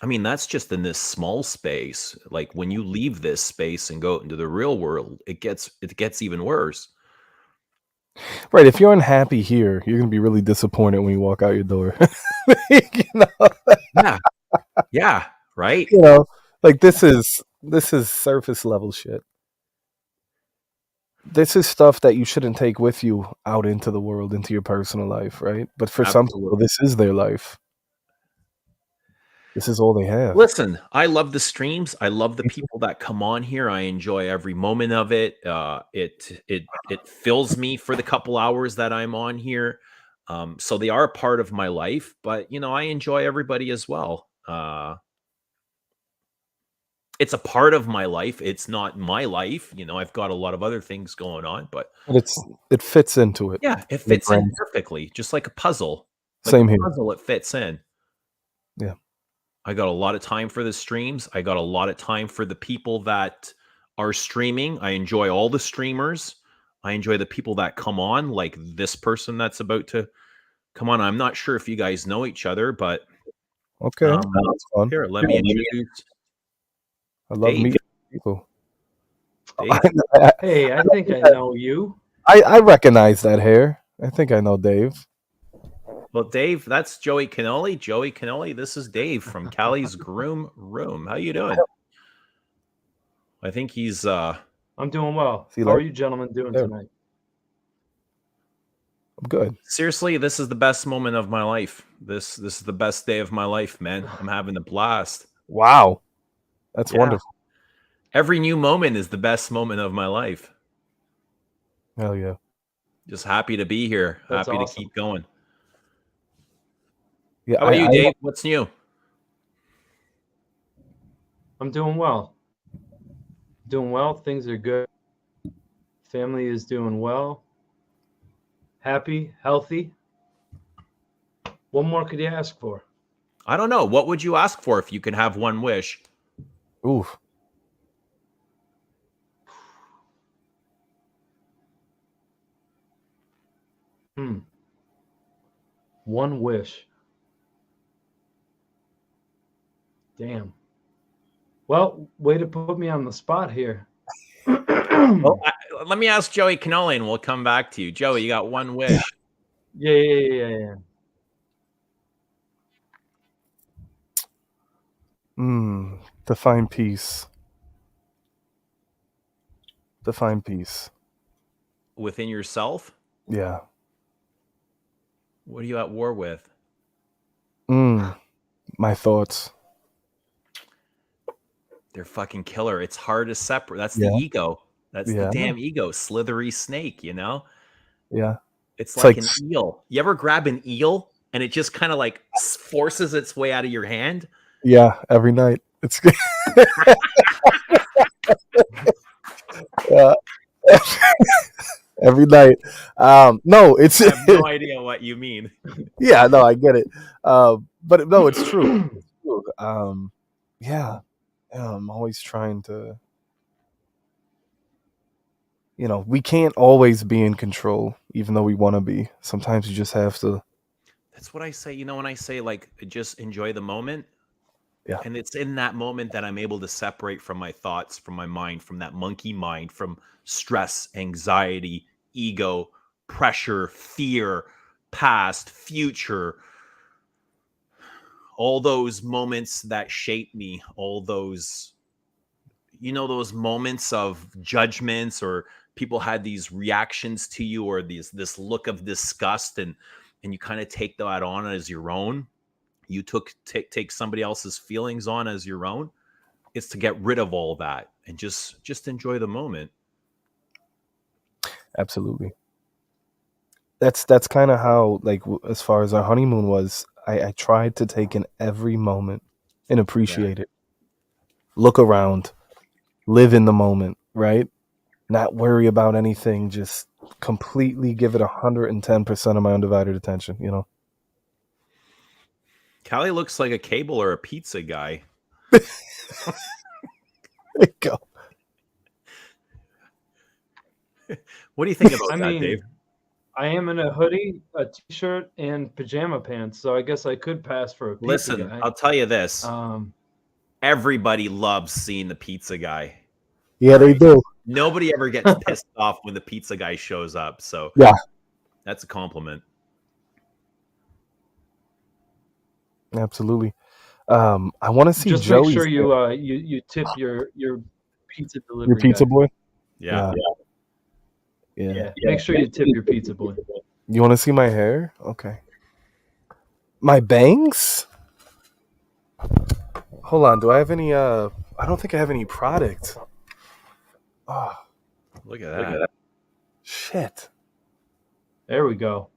I mean, that's just in this small space. Like when you leave this space and go out into the real world, it gets even worse. Right. If you're unhappy here, you're gonna be really disappointed when you walk out your door. you know, Yeah. Yeah, right? you know, like this is surface level shit. This is stuff that you shouldn't take with you out into the world, into your personal life, right? But for some people, Absolutely. this is their life. This is all they have. Listen, I love the streams. I love the people that come on here. I enjoy every moment of it. It fills me for the couple hours that I'm on here. So they are a part of my life, but I enjoy everybody as well. It's a part of my life. It's not my life. I've got a lot of other things going on, but But it fits into it. yeah, it The fits in brand. perfectly, just like a puzzle. Like a Same here. puzzle, it fits in. Yeah. I got a lot of time for the streams. I got a lot of time for the people that are streaming. I enjoy all the streamers. I enjoy the people that come on, like this person that's about to come on. I'm not sure if you guys know each other, but Okay. That's fun. here, let me introduce I love Dave. meeting people. Dave. Hey, I think I know you. I recognize that hair. I think I know Dave. Well, Dave, that's Joey Canoli. Joey Canoli, this is Dave from Callie's Groom Room. How you doing? I think he's I'm doing well. See, How are like- you gentlemen doing Yeah. tonight? I'm good. seriously, this is the best moment of my life. This is the best day of my life, man. I'm having a blast. Wow. That's Yeah. wonderful. Every new moment is the best moment of my life. Hell yeah. Just happy to be here. That's happy awesome. to keep going. Yeah. How about you, Dave? What's new? I'm doing well. Doing well. Things are good. Family is doing well. Happy, healthy. What more could you ask for? I don't know. What would you ask for if you could have one wish? Oof. One wish. Damn. Well, way to put me on the spot here. Well, let me ask Joey Canoli and we'll come back to you. Joey, you got one wish. Yeah. To find peace. To find peace. Within yourself? Yeah. What are you at war with? My thoughts. They're fucking killer. It's hard to separate. That's Yeah. the ego. That's Yeah. the damn ego. Slithery snake, Yeah. It's It's like like an eel. You ever grab an eel and it just kind of like forces its way out of your hand? Yeah, every night. It's good. Yeah. Every night. No, it's I have no idea what you mean. yeah, no, I get it. But no, it's true. It's true. Yeah. I'm always trying to, we can't always be in control, even though we want to be. Sometimes you just have to. That's what I say. When I say like just enjoy the moment, Yeah. and it's in that moment that I'm able to separate from my thoughts, from my mind, from that monkey mind, from stress, anxiety, ego, pressure, fear, past, future, all those moments that shape me, all those those moments of judgments, or people had these reactions to you, or this look of disgust, and you kind of take that on as your own. You take somebody else's feelings on as your own. It's to get rid of all that and just enjoy the moment. Absolutely. That's kind of how, like, as far as our honeymoon was, I tried to take in every moment and Yeah. appreciate it. Look around, live in the moment, right? Not worry about anything, just completely give it 110% of my undivided attention, Callie looks like a cable or a pizza guy. There you go. What do you think about I that, Dave? mean, I am in a hoodie, a t-shirt, and pajama pants, so I guess I could pass for a pizza Listen, guy. I'll tell you this. Um, Everybody loves seeing the pizza guy. Yeah, they Right. do. Nobody ever gets pissed off when the pizza guy shows up. So Yeah. that's a compliment. Absolutely. I want to see just make Joey's sure you tip your pizza your delivery pizza guy. boy. Yeah. Yeah. Yeah, make sure you tip your pizza boy. You want to see my hair? Okay. My bangs? Hold on. Do I have any? I don't think I have any product. Oh Look at that. shit. There we go.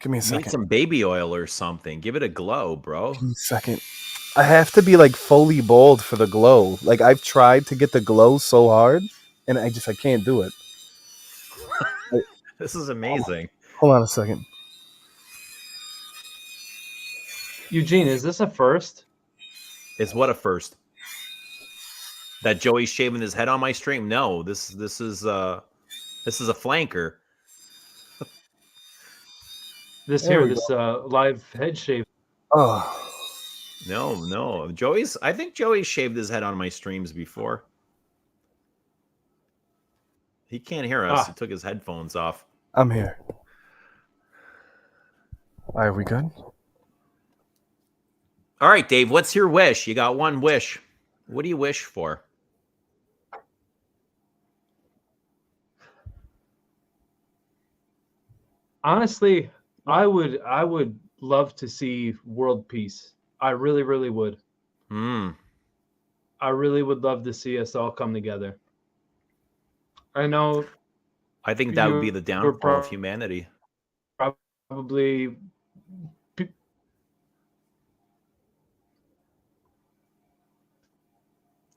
Give me a Need second. some baby oil or something. Give it a glow, bro. Give me a second. I have to be like fully bald for the glow. Like, I've tried to get the glow so hard, and I can't do it. This is amazing. Hold on a second. Eugene, is this a first? It's what a first. That Joey's shaving his head on my stream. No, this is a flanker. There we This live head shave. Oh, No. I think Joey shaved his head on my streams before. He can't hear us. He took his headphones off. I'm here. Are we good? All right, Dave, what's your wish? You got one wish. What do you wish for? Honestly, I would love to see world peace. I really, really would. I really would love to see us all come together. I know. I think that would be the downfall of humanity. Probably.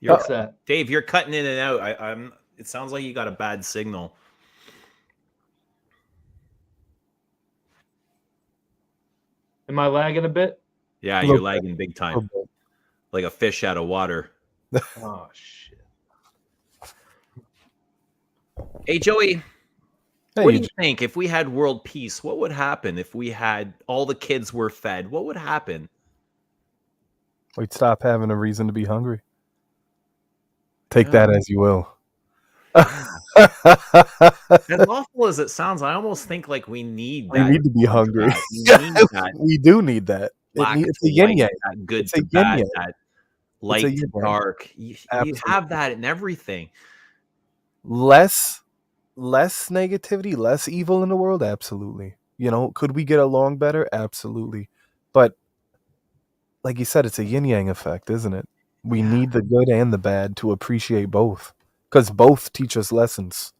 What's that? Dave, you're cutting in and out. It sounds like you got a bad signal. Am I lagging a bit? Yeah, you're lagging big time. Like a fish out of water. Oh, shit. Hey, Joey, what do you think? If we had world peace, what would happen if we had all the kids were fed? What would happen? We'd stop having a reason to be hungry. Take that as you will. As awful as it sounds, I almost think like we need that. We need to be hungry. We need that. We do need that. It's a yin yang. That good It's to a bad, yin-yang. that light to dark. You have that in everything. Less negativity, less evil in the world? Absolutely. Could we get along better? Absolutely. But like you said, it's a yin-yang effect, isn't it? We need the good and the bad to appreciate both, because both teach us lessons.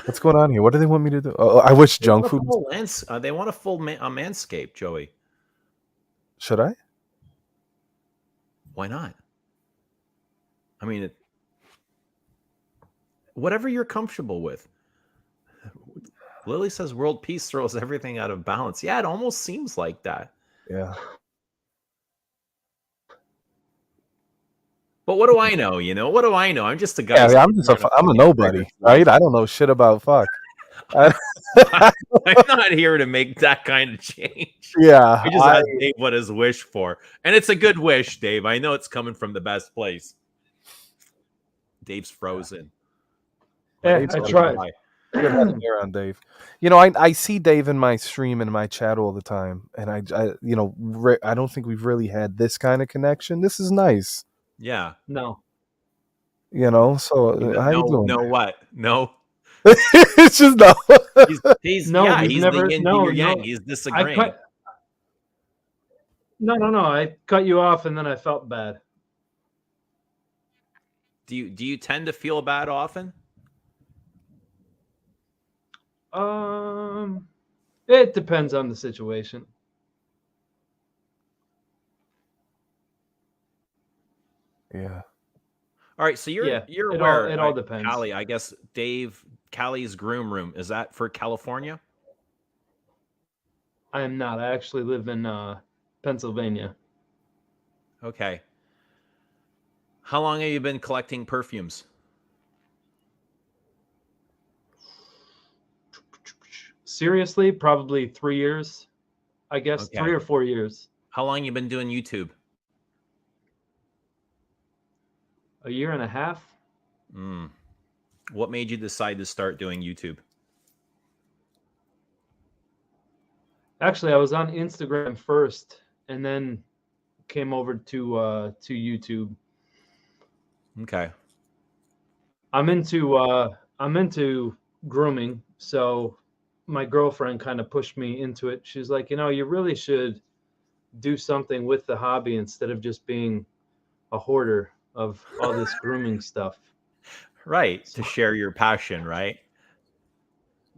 What's going on here? What do they want me to do? Oh, I wish junk food. They want a full manscape, Joey. Should I? Why not? I mean, whatever you're comfortable with. Lily says world peace throws everything out of balance. Yeah, it almost seems like that. Yeah. But what do I know? What do I know? I'm just a guy. Yeah, sitting I'm just here on I'm a fucking nobody, Fredericks right? Wish. I don't know shit about fuck. I'm not here to make that kind of change. Yeah, I just asked Dave what his wish for. And it's a good wish, Dave. I know it's coming from the best place. Dave's frozen. Yeah, I tried. Good having you on, Dave. I see Dave in my stream and my chat all the time, and I I don't think we've really had this kind of connection. This is nice. Yeah. No. So how you doing? No, what? No. It's just no. He's No, he's never. the yin to No, your yang. no. He's disagreeing. No. I cut you off, and then I felt bad. Do you tend to feel bad often? It depends on the situation. Yeah. All right, so you're it aware. all depends. Callie, I guess Callie's groom room, is that for California? I am not. I actually live in Pennsylvania. Okay. How long have you been collecting perfumes? Seriously, probably 3 years. I guess Okay. 3 or 4 years. How long you been doing YouTube? A year and a half. What made you decide to start doing YouTube? Actually, I was on Instagram first, and then came over to YouTube. Okay. I'm into grooming, so my girlfriend kind of pushed me into it. She's like, you really should do something with the hobby instead of just being a hoarder of all this grooming stuff. Right, to share your passion, right?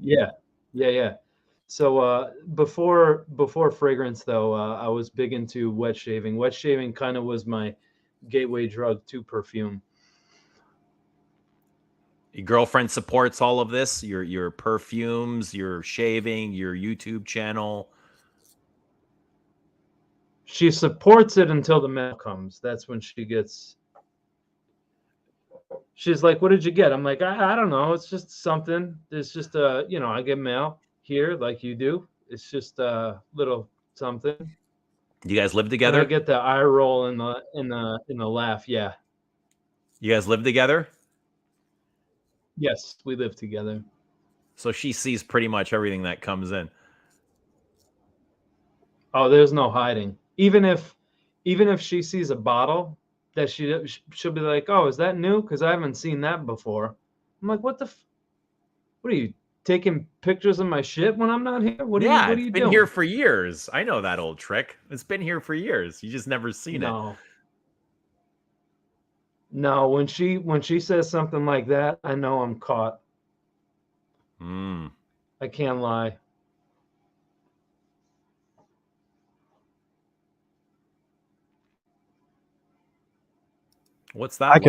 Yeah. So before fragrance, though, I was big into wet shaving. Wet shaving kind of was my gateway drug to perfume. Your girlfriend supports all of this, your perfumes, your shaving, your YouTube channel. She supports it until the mail comes. That's when she's like, "What did you get?" I'm like, I don't know. It's just something. It's just I get mail here like you do. It's just a little something. You guys live together? And I get the eye roll and the laugh. Yeah. You guys live together? Yes, we live together. So she sees pretty much everything that comes in. Oh, there's no hiding. Even if she sees a bottle that she'll be like, "Oh, is that new? Because I haven't seen that before." I'm like, "What are you taking pictures of my shit when I'm not here? What are you It's been doing?" here for years. I know that old trick. It's been here for years. You just never seen it. No, when she says something like that, I know I'm caught. I can't lie. What's that?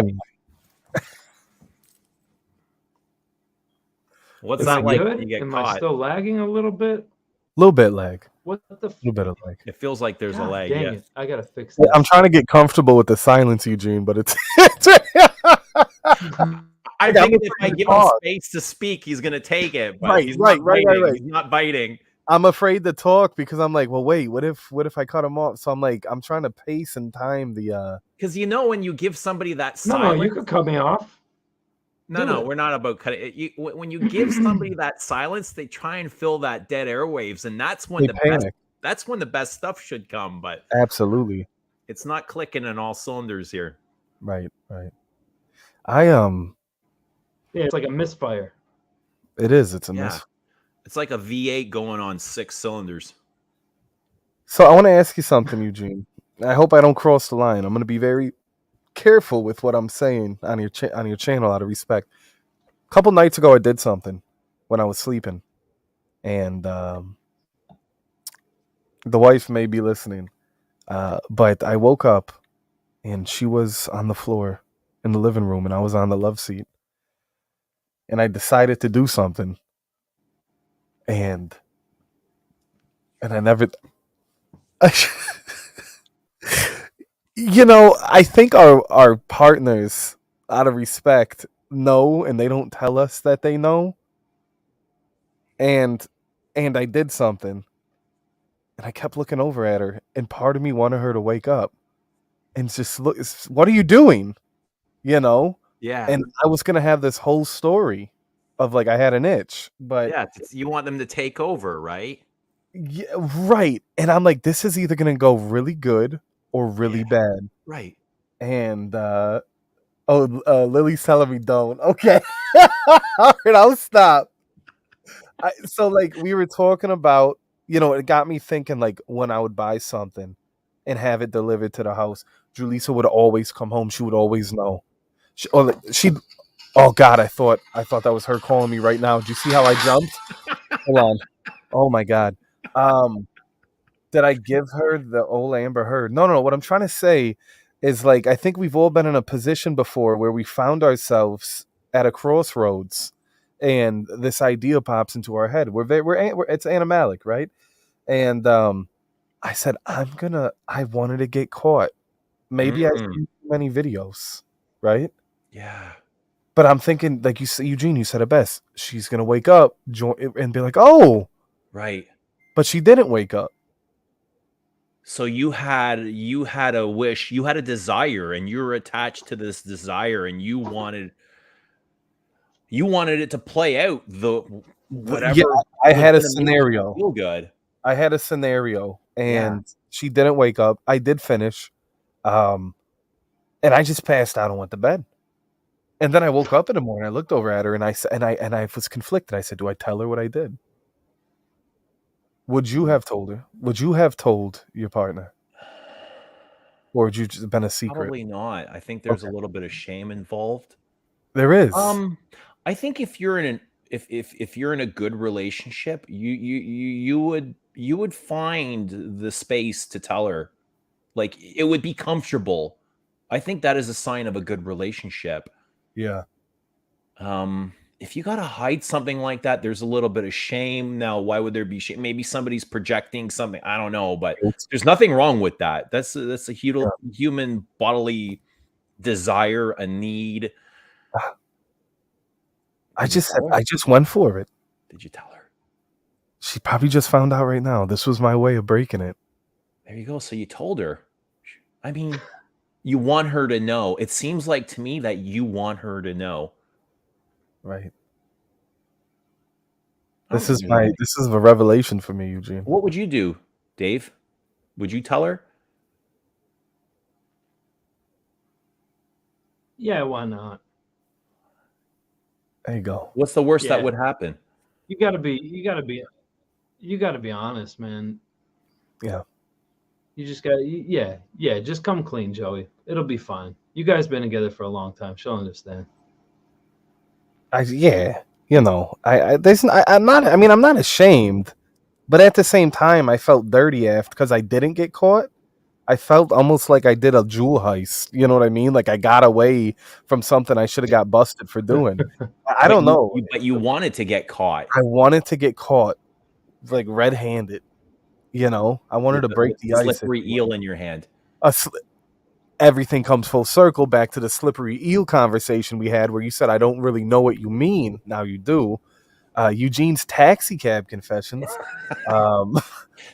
What's that like when you get Am caught? I still lagging a little bit? A little bit lag. What the? Little bit of lag. It feels like there's a lag. Dang Yeah. it! I gotta fix this. I'm trying to get comfortable with the silence, Eugene, but it's. I think if I give him space to speak, he's gonna take it. But he's not biting. He's not biting. I'm afraid to talk because I'm like, well, wait, what if I cut him off? So I'm trying to pace and time the. Because when you give somebody that silence, no, you could cut me off. No, we're not about cutting it. When you give somebody that silence, they try and fill that dead airwaves, and that's when that's when the best stuff should come. But absolutely, it's not clicking in all cylinders here. Right. Yeah, it's like a misfire. It is. It's a miss. It's like a V8 going on 6 cylinders. So I want to ask you something, Eugene. I hope I don't cross the line. I'm going to be very careful with what I'm saying on your channel out of respect. A couple nights ago, I did something when I was sleeping, and the wife may be listening, but I woke up and she was on the floor in the living room, and I was on the love seat, and I decided to do something. and I never. I think our partners, out of respect, know, and they don't tell us that they know. And I did something, and I kept looking over at her, and part of me wanted her to wake up and just look. What are you doing? Yeah. And I was gonna have this whole story of like I had an itch, but Yeah. You want them to take over, right? yeah, right. And I'm like, this is either gonna go really good or really Yeah. bad. Right. And Lily's telling me don't. Okay, all right, I'll stop. So like we were talking about, it got me thinking like when I would buy something and have it delivered to the house, Julissa would always come home. She would always know. She oh God, I thought that was her calling me right now. Did you see how I jumped? Hold on. Oh my God. Did I give her the old Amber Heard? No. What I'm trying to say is like I think we've all been in a position before where we found ourselves at a crossroads, and this idea pops into our head. It's animalic, right? And I said I wanted to get caught. Maybe I've seen too many videos, right? Yeah. But I'm thinking, like you said, Eugene, you said it best. She's gonna wake up, and be like, "Oh," Right. but she didn't wake up. So you had a wish, you had a desire, and you were attached to this desire, and you wanted it to play out whatever. Yeah, I was had a gonna make you scenario. feel good. I had a scenario, Yeah. and she didn't wake up. I did finish, and I just passed out and went to bed. And then I woke up in the morning. I looked over at her, and I was conflicted. I said, "Do I tell her what I did?" Would you have told her? Would you have told your partner, or would you just been a secret? Probably not. I think there's a Okay. little bit of shame involved. There is. I think if you're in an if you're in a good relationship, you would find the space to tell her. Like it would be comfortable. I think that is a sign of a good relationship. Yeah. If you gotta hide something like that, there's a little bit of shame. Now, why would there be shame? Maybe somebody's projecting something. I don't know, but there's nothing wrong with that. That's a human bodily desire, a need. I just went for it. Did you tell her? She probably just found out right now. This was my way of breaking it. There you go. So you told her. I mean, you want her to know. It seems like to me that you want her to know. Right. I don't This is know. a revelation for me, Eugene. What would you do, Dave? Would you tell her? Yeah, why not? There you go. What's the worst that Yeah. would happen? You gotta be honest, man. Yeah. You just gotta, yeah. Just come clean, Joey. It'll be fine. You guys been together for a long time. She'll understand. I'm not. I mean, I'm not ashamed, but at the same time, I felt dirty after because I didn't get caught. I felt almost like I did a jewel heist. You know what I mean? Like I got away from something I should have got busted for doing. I don't know. But you wanted to get caught. I wanted to get caught, like red-handed. I wanted to break the ice. Slippery eel in your hand. Everything comes full circle back to the slippery eel conversation we had, where you said I don't really know what you mean. Now you do. Eugene's taxi cab confessions. That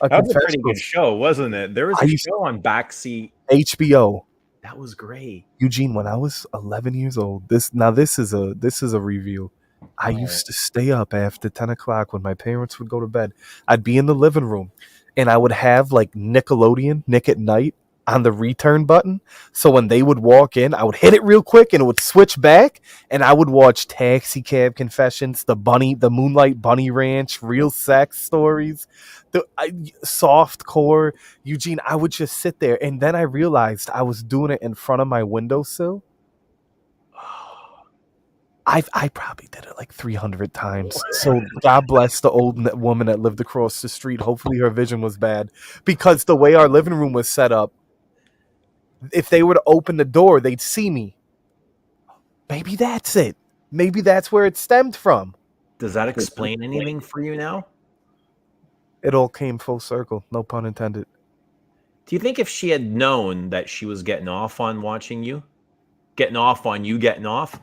was a pretty good show, wasn't it? There was a show on Backseat HBO. That was great. Eugene, when I was 11 years old, this is a review. I used to stay up after 10 o'clock when my parents would go to bed. I'd be in the living room, and I would have like Nickelodeon, Nick at Night, on the return button. So when they would walk in, I would hit it real quick and it would switch back, and I would watch Taxi Cab Confessions, the Moonlight Bunny Ranch, Real Sex Stories, soft core. Eugene, I would just sit there, and then I realized I was doing it in front of my windowsill. I probably did it like 300 times. So God bless the old woman that lived across the street. Hopefully her vision was bad, because the way our living room was set up, if they were to open the door, they'd see me. Maybe that's it. Maybe that's where it stemmed from. Does that explain anything for you now? It all came full circle. No pun intended. Do you think if she had known that she was getting off on watching you, getting off on you getting off?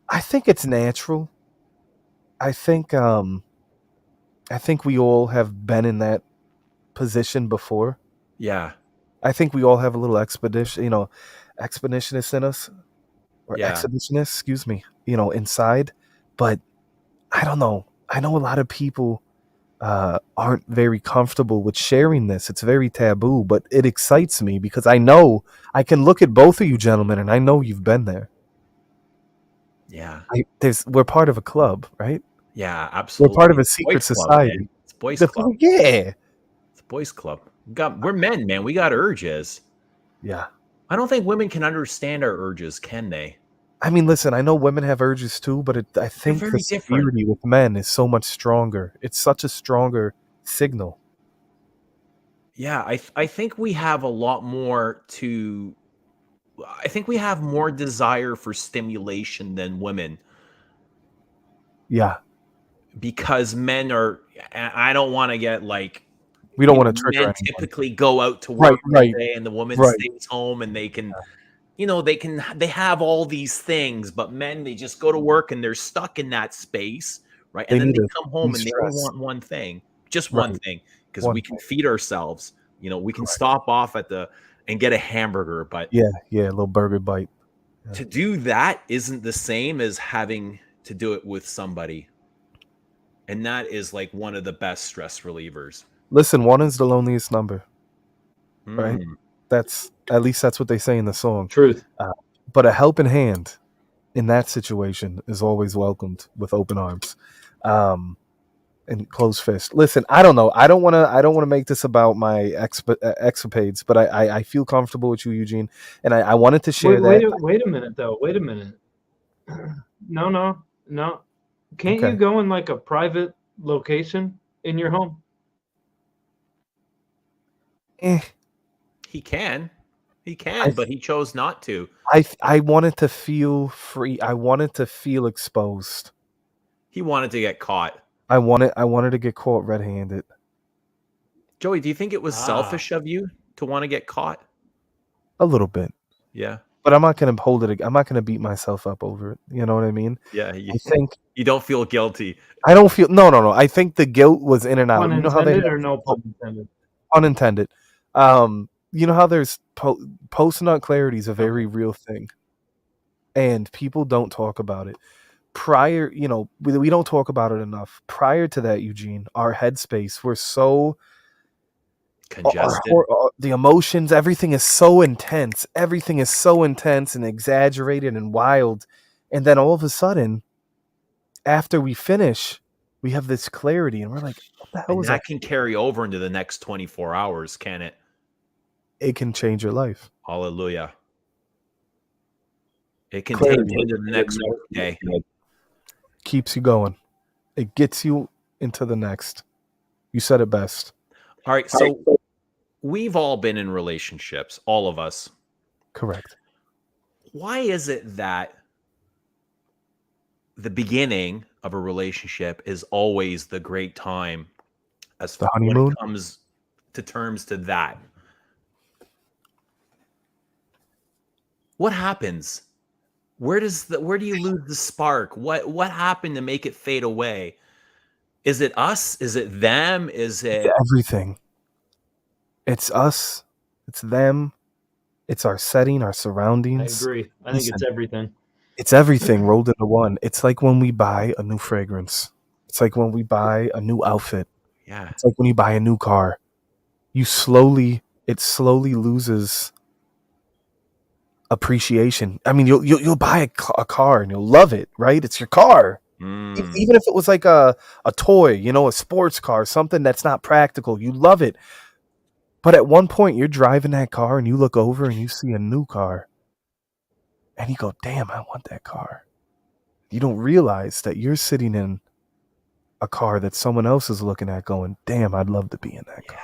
I think it's natural. I think we all have been in that position before. Yeah. I think we all have a little expeditionist in us, or Yeah. exhibitionist, excuse me, inside. But I don't know. I know a lot of people aren't very comfortable with sharing this. It's very taboo, but it excites me because I know I can look at both of you gentlemen and I know you've been there. Yeah. We're part of a club, right? Yeah, absolutely. We're part of a It's secret boys club, society. man. It's boys The- club. yeah. It's boys club. We're men, man. We got urges. Yeah. I don't think women can understand our urges, can they? I mean, listen, I know women have urges too, but I think very the different. security with men is so much stronger. It's such a stronger signal. Yeah, I think we have a lot more to. I think we have more desire for stimulation than women Yeah. because men are. I don't want to get like. We don't want to trigger Men anyone. typically go out to work Right. all day, and the woman Right. stays home, and they can. They have all these things, but men, they just go to work and they're stuck in that space, right? And They then need they to come home and they only de-stress. want one thing, just one Right. thing, because One we can feed ourselves. We can stop off and get a hamburger, but Yeah, a little burger bite. to do that isn't the same as having to do it with somebody. And that is like one of the best stress relievers. Listen, one is the loneliest number. Right. Mm. At least that's what they say in the song. Truth. But a helping hand in that situation is always welcomed with open arms, and closed fist. Listen, I don't know. I don't want to make this about my escapades, but I feel comfortable with you, Eugene, and I wanted to share that. Wait a minute, though. Wait a minute. No. Can't Okay. you go in like a private location in your home? He can, but he chose not to. I wanted to feel free. I wanted to feel exposed. He wanted to get caught. I wanted to get caught red-handed. Joey, do you think it was selfish of you to want to get caught? A little bit. Yeah. But I'm not going to hold it. I'm not going to beat myself up over it. You know what I mean? Yeah. I think you don't feel guilty. I don't feel. No. I think the guilt was in and out. Pun You know how intended they or no pun intended? unintended. You know how there's post-nut clarity is a very real thing, and people don't talk about it. Prior, we don't talk about it enough. Prior to that, Eugene, our headspace, we're so congested. The emotions, everything is so intense. Everything is so intense and exaggerated and wild. And then all of a sudden, after we finish, we have this clarity, and we're like, what the hell And is that can carry over into the next 24 hours, can it? It can change your life. Hallelujah. It can Clarity. take you into the next day. Keeps you going. It gets you into the next. You said it best. All right. So we've all been in relationships, all of us. Correct. Why is it that the beginning of a relationship is always the great time as The when honeymoon? it comes to terms to that? What happens? Where do you lose the spark? What happened to make it fade away? Is it us? Is it them? Is it Everything. It's us. It's them. It's our setting, our I surroundings. agree. I think it's everything. It's everything rolled into one. It's like when we buy a new fragrance. It's like when we buy a new outfit. Yeah. It's like when you buy a new car. It slowly loses appreciation. I mean, you'll buy a car and you'll love it, right? It's your car. Even if it was like a toy, a sports car, something that's not practical, you love it. But at one point, you're driving that car and you look over and you see a new car. And you go, damn, I want that car. You don't realize that you're sitting in a car that someone else is looking at going, damn, I'd love to be in that car.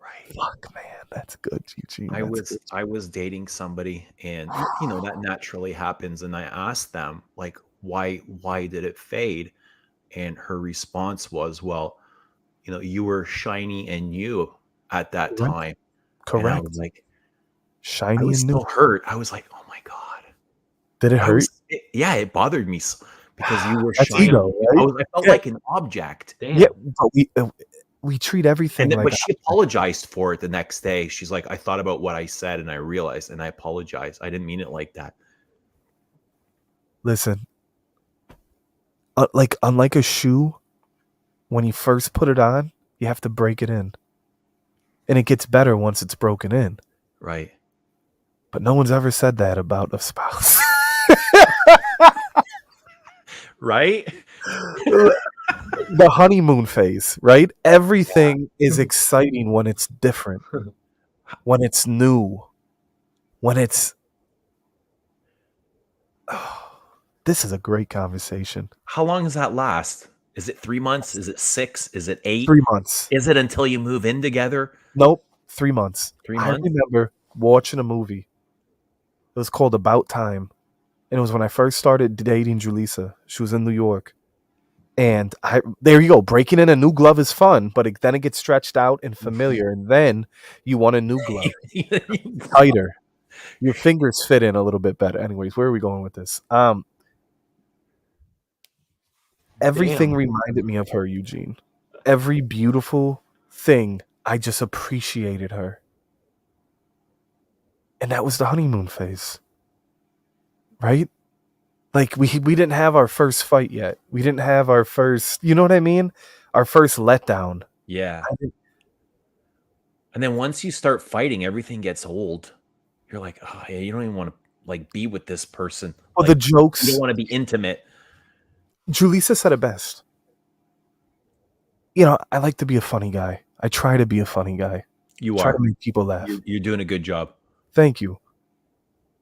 Right. Fuck, man, that's good, Eugene. I was dating somebody, and that naturally happens. And I asked them, like, why did it fade? And her response was, well, you were shiny and new at that Correct. time. And I Correct. was like, I Shiny was and new. so hurt. I was like, oh my God. Did it hurt? It bothered me because you were That's shiny. ego, right? I felt Yeah. like an object. Damn. Yeah, but we treat everything like But she apologized for it the next day. She's like, I thought about what I said and I realized and I apologized. I didn't mean it like that. Listen, like unlike a shoe, when you first put it on, you have to break it in. And it gets better once it's broken in. Right. But no one's ever said that about a spouse. Right? The honeymoon phase, right? Everything is exciting when it's different, when it's new, when it's... This is a great conversation. How long does that last? Is it 3 months? Is it 6? Is it 8? 3 months. Is it until you move in together? Nope, 3 months. 3 I months? remember watching a movie. It was called About Time. And it was when I first started dating Julissa. She was in New York. And there you go. Breaking in a new glove is fun, but then it gets stretched out and familiar. And then you want a new glove. Tighter. Your fingers fit in a little bit better. Anyways, where are we going with this? Everything reminded me of her, Eugene. Every beautiful thing, I just appreciated her. And that was the honeymoon phase. Right? Like we didn't have our first fight yet. We didn't have our first, you know what I mean? Our first letdown. Yeah. And then once you start fighting, everything gets old. You're like, oh yeah, you don't even want to like be with this person. Well, like, the jokes. You don't want to be intimate. Julissa said it best. I like to be a funny guy. I try to be a funny guy. You Try are. to make people laugh. You're doing a good job. Thank you.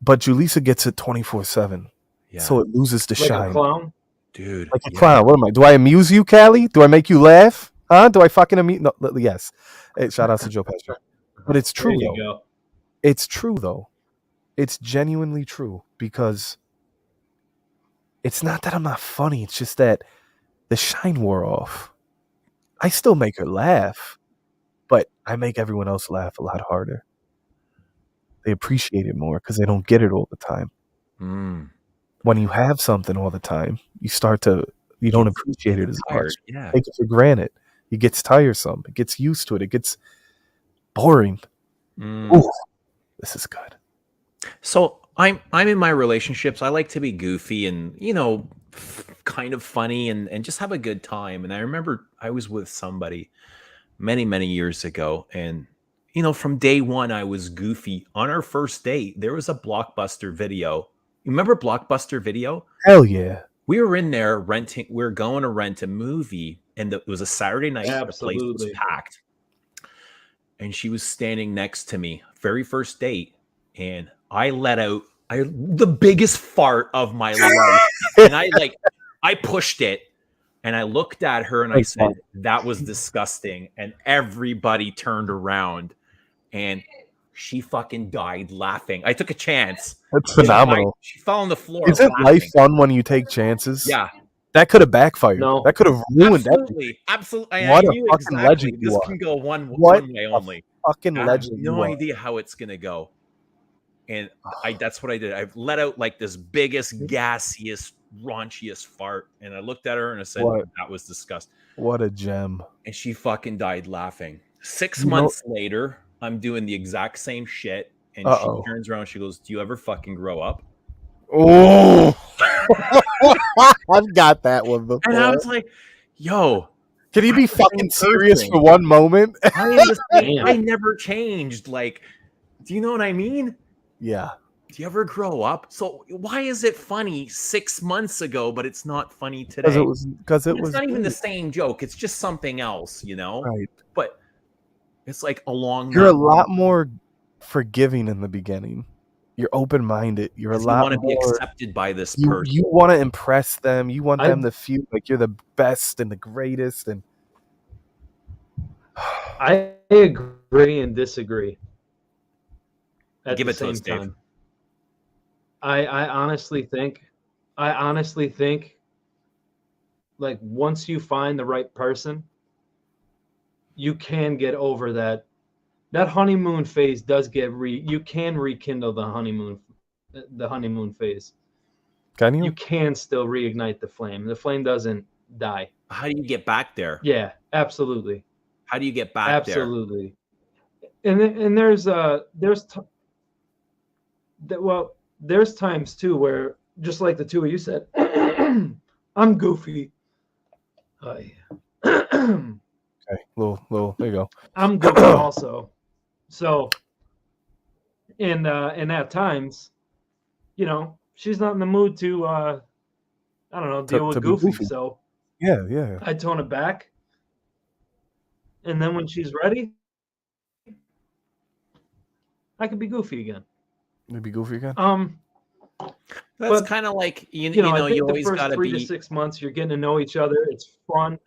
But Julissa gets it 24/7. Yeah. So it loses the Like shine. a clown? Dude. Like a clown. What am I? Do I amuse you, Callie? Do I make you laugh? Huh? Do I fucking amuse? No, yes. Hey, shout out to Joe Pesci. But it's true, There you though. go. It's true, though. It's genuinely true because it's not that I'm not funny. It's just that the shine wore off. I still make her laugh, but I make everyone else laugh a lot harder. They appreciate it more because they don't get it all the time. When you have something all the time, you don't appreciate it as much. Yeah. Take it for granted. It gets tiresome. It gets used to it. It gets boring. Ooh, this is good. So I'm in my relationships. I like to be goofy and kind of funny and just have a good time. And I remember I was with somebody many years ago, and from day one I was goofy. On our first date, there was a Blockbuster Video. You remember Blockbuster Video? Hell yeah. We were in there renting. We were going to rent a movie, and it was a Saturday night. Absolutely. The place was packed, and she was standing next to me. Very first date, and I let out the biggest fart of my life, and I pushed it, and I looked at her, and I said, "That was disgusting," and everybody turned around, and she fucking died laughing. I took a chance. That's phenomenal. She fell on the floor. Isn't life fun when you take chances? Yeah. That could have backfired. No. That could have ruined everything. Absolutely. What I a knew fucking exactly. legend This you can go one What way a only. Fucking I have legend. no you are. idea how it's gonna go. And that's what I did. I let out like this biggest, gassiest, raunchiest fart. And I looked at her and I said, What? that was disgusting. What a gem. And she fucking died laughing. 6 You know- months later, I'm doing the exact same shit. And Uh-oh. she turns around and she goes, do you ever fucking grow up? Oh, I've got that one before. And I was like, yo, Can you be I'm the fucking same serious person. for one moment? I am the same. Damn. I never changed. Like, do you know what I mean? Yeah. Do you ever grow up? So why is it funny 6 months ago, but it's not funny today? Because it It's was not even the deep. same joke. It's just something else, Right. But it's like along. You're a lot more forgiving in the beginning. You're open-minded. You're a You lot want to be more. accepted by this You person. want to impress them. You want I- them to feel like you're the best and the greatest. And I agree and disagree. At Give the it to same us, Dave. time. I honestly think like once you find the right person, you can get over that. That honeymoon phase does get you can rekindle the honeymoon phase. Can you? You can still reignite the flame. The flame doesn't die. How do you get back there? Yeah, absolutely. How do you get back there? Absolutely. And there's there's times too where, just like the two of you said, I'm goofy. Okay, little. There you go. I'm goofy also. So, and at times, you know, she's not in the mood to, I don't know, deal with goofy. So, yeah, I tone it back, and then when she's ready, I can be goofy again. Maybe goofy again. That's kind of like you know I think you the always first got to 3 be to 6 months you're getting to know each other. It's fun.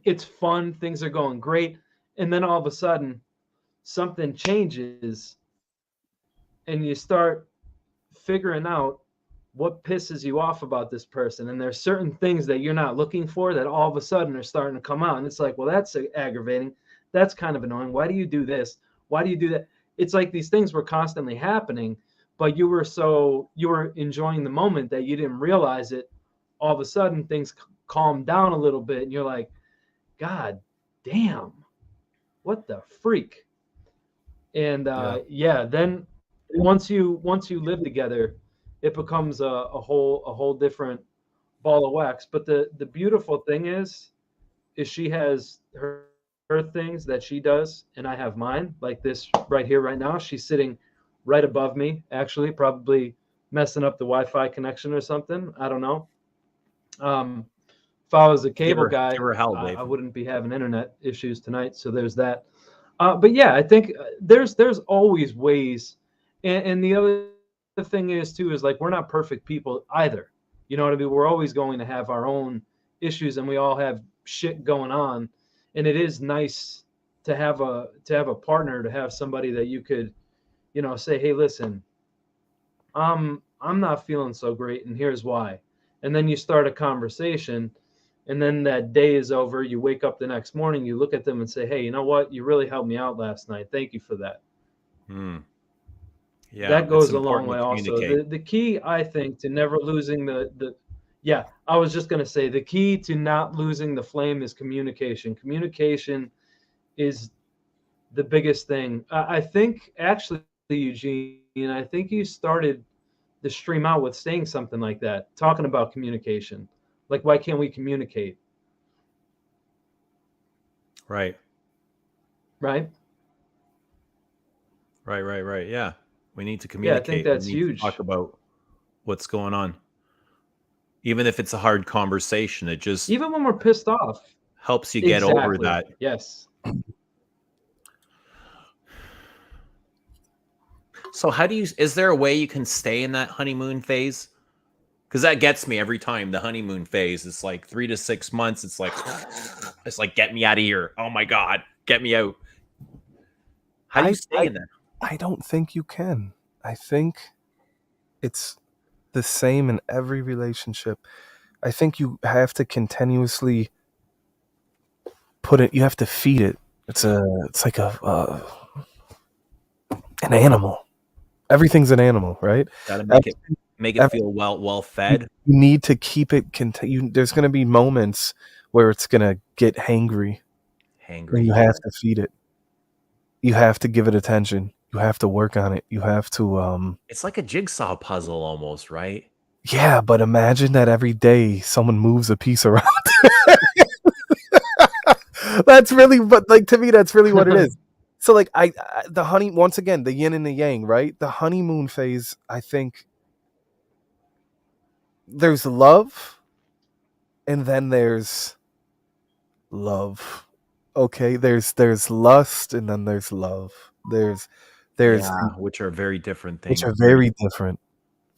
It's fun. Things are going great, and then all of a sudden, something changes, and you start figuring out what pisses you off about this person. And there's certain things that you're not looking for that all of a sudden are starting to come out, and it's like, well, that's aggravating. That's kind of annoying. Why do you do this? Why do you do that? It's like these things were constantly happening, but you were enjoying the moment that you didn't realize it. All of a sudden, things calm down a little bit, and you're like, God damn, what the freak? And then once you live together, it becomes a whole different ball of wax. But the beautiful thing is she has her things that she does, and I have mine, like this right here right now. She's sitting right above me, actually, probably messing up the Wi-Fi connection or something. I don't know. If I was a cable guy, I wouldn't be having internet issues tonight. So there's that. But yeah, I think there's always ways. And the other thing is too, is like, we're not perfect people either. You know what I mean? We're always going to have our own issues, and we all have shit going on. And it is nice to have a partner, to have somebody that you could, you know, say, hey, listen, I'm not feeling so great, and here's why. And then you start a conversation, and then that day is over. You wake up the next morning, you look at them and say, hey, you know what? You really helped me out last night. Thank you for that. Yeah, that goes a long way also. The key, I think, to never losing I was just going to say, the key to not losing the flame is communication. Communication is the biggest thing. I think, actually, Eugene, I think you started the stream out with saying something like that, talking about communication. Like, why can't we communicate? Right. Yeah. We need to communicate. Yeah, I think that's huge. Talk about what's going on. Even if it's a hard conversation, it just, even when we're pissed off, helps you get over that. Yes. So is there a way you can stay in that honeymoon phase? Because that gets me every time. The honeymoon phase is like 3 to 6 months. It's like, get me out of here. Oh my God, get me out. How do you stay in that? I don't think you can. I think it's the same in every relationship. I think you have to continuously you have to feed it. It's like an animal. Everything's an animal, right? Gotta make it feel well fed. You need to keep it there's going to be moments where it's going to get hangry. And you have to feed it. You have to give it attention. You have to work on it. You have to it's like a jigsaw puzzle almost, right? Yeah, but imagine that every day someone moves a piece around. But like, to me, that's really what it is. So like, once again, the yin and the yang, right? The honeymoon phase, I think there's love, and then there's love. Okay, there's lust, and then there's love. There's which are very different things. Which are very different.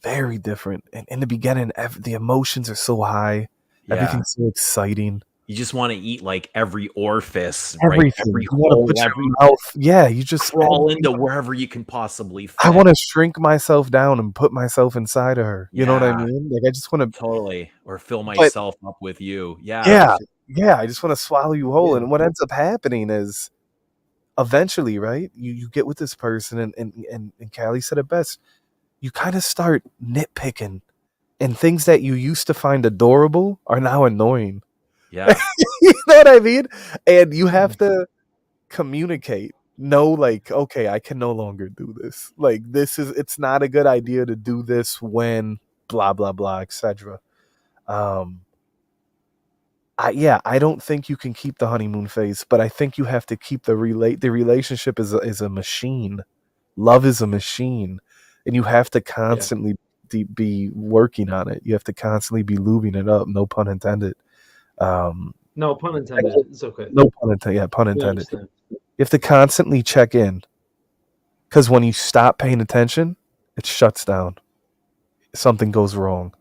Very different. And in the beginning, the emotions are so high. Yeah. Everything's so exciting. You just want to eat like every orifice, everything. Right? You want to put your mouth. Yeah, you just crawl into wherever you can possibly fit. I want to shrink myself down and put myself inside of her. You know what I mean? Like, I just want to totally, or fill myself up with you. Yeah. Yeah. Yeah, I just want to swallow you whole. Yeah. And what ends up happening is eventually, right? You get with this person, and Callie said it best. You kind of start nitpicking, and things that you used to find adorable are now annoying. Yeah. You know what I mean? And you have to communicate. No, like, okay, I can no longer do this. Like, it's not a good idea to do this when blah blah blah, etc. Um, I don't think you can keep the honeymoon phase, but I think you have to keep the relationship is a machine. Love is a machine, and you have to constantly be working on it. You have to constantly be lubing it up. No pun intended. No pun intended. It's okay. No pun intended. Yeah, pun We intended. understand. You have to constantly check in, because when you stop paying attention, it shuts down. Something goes wrong.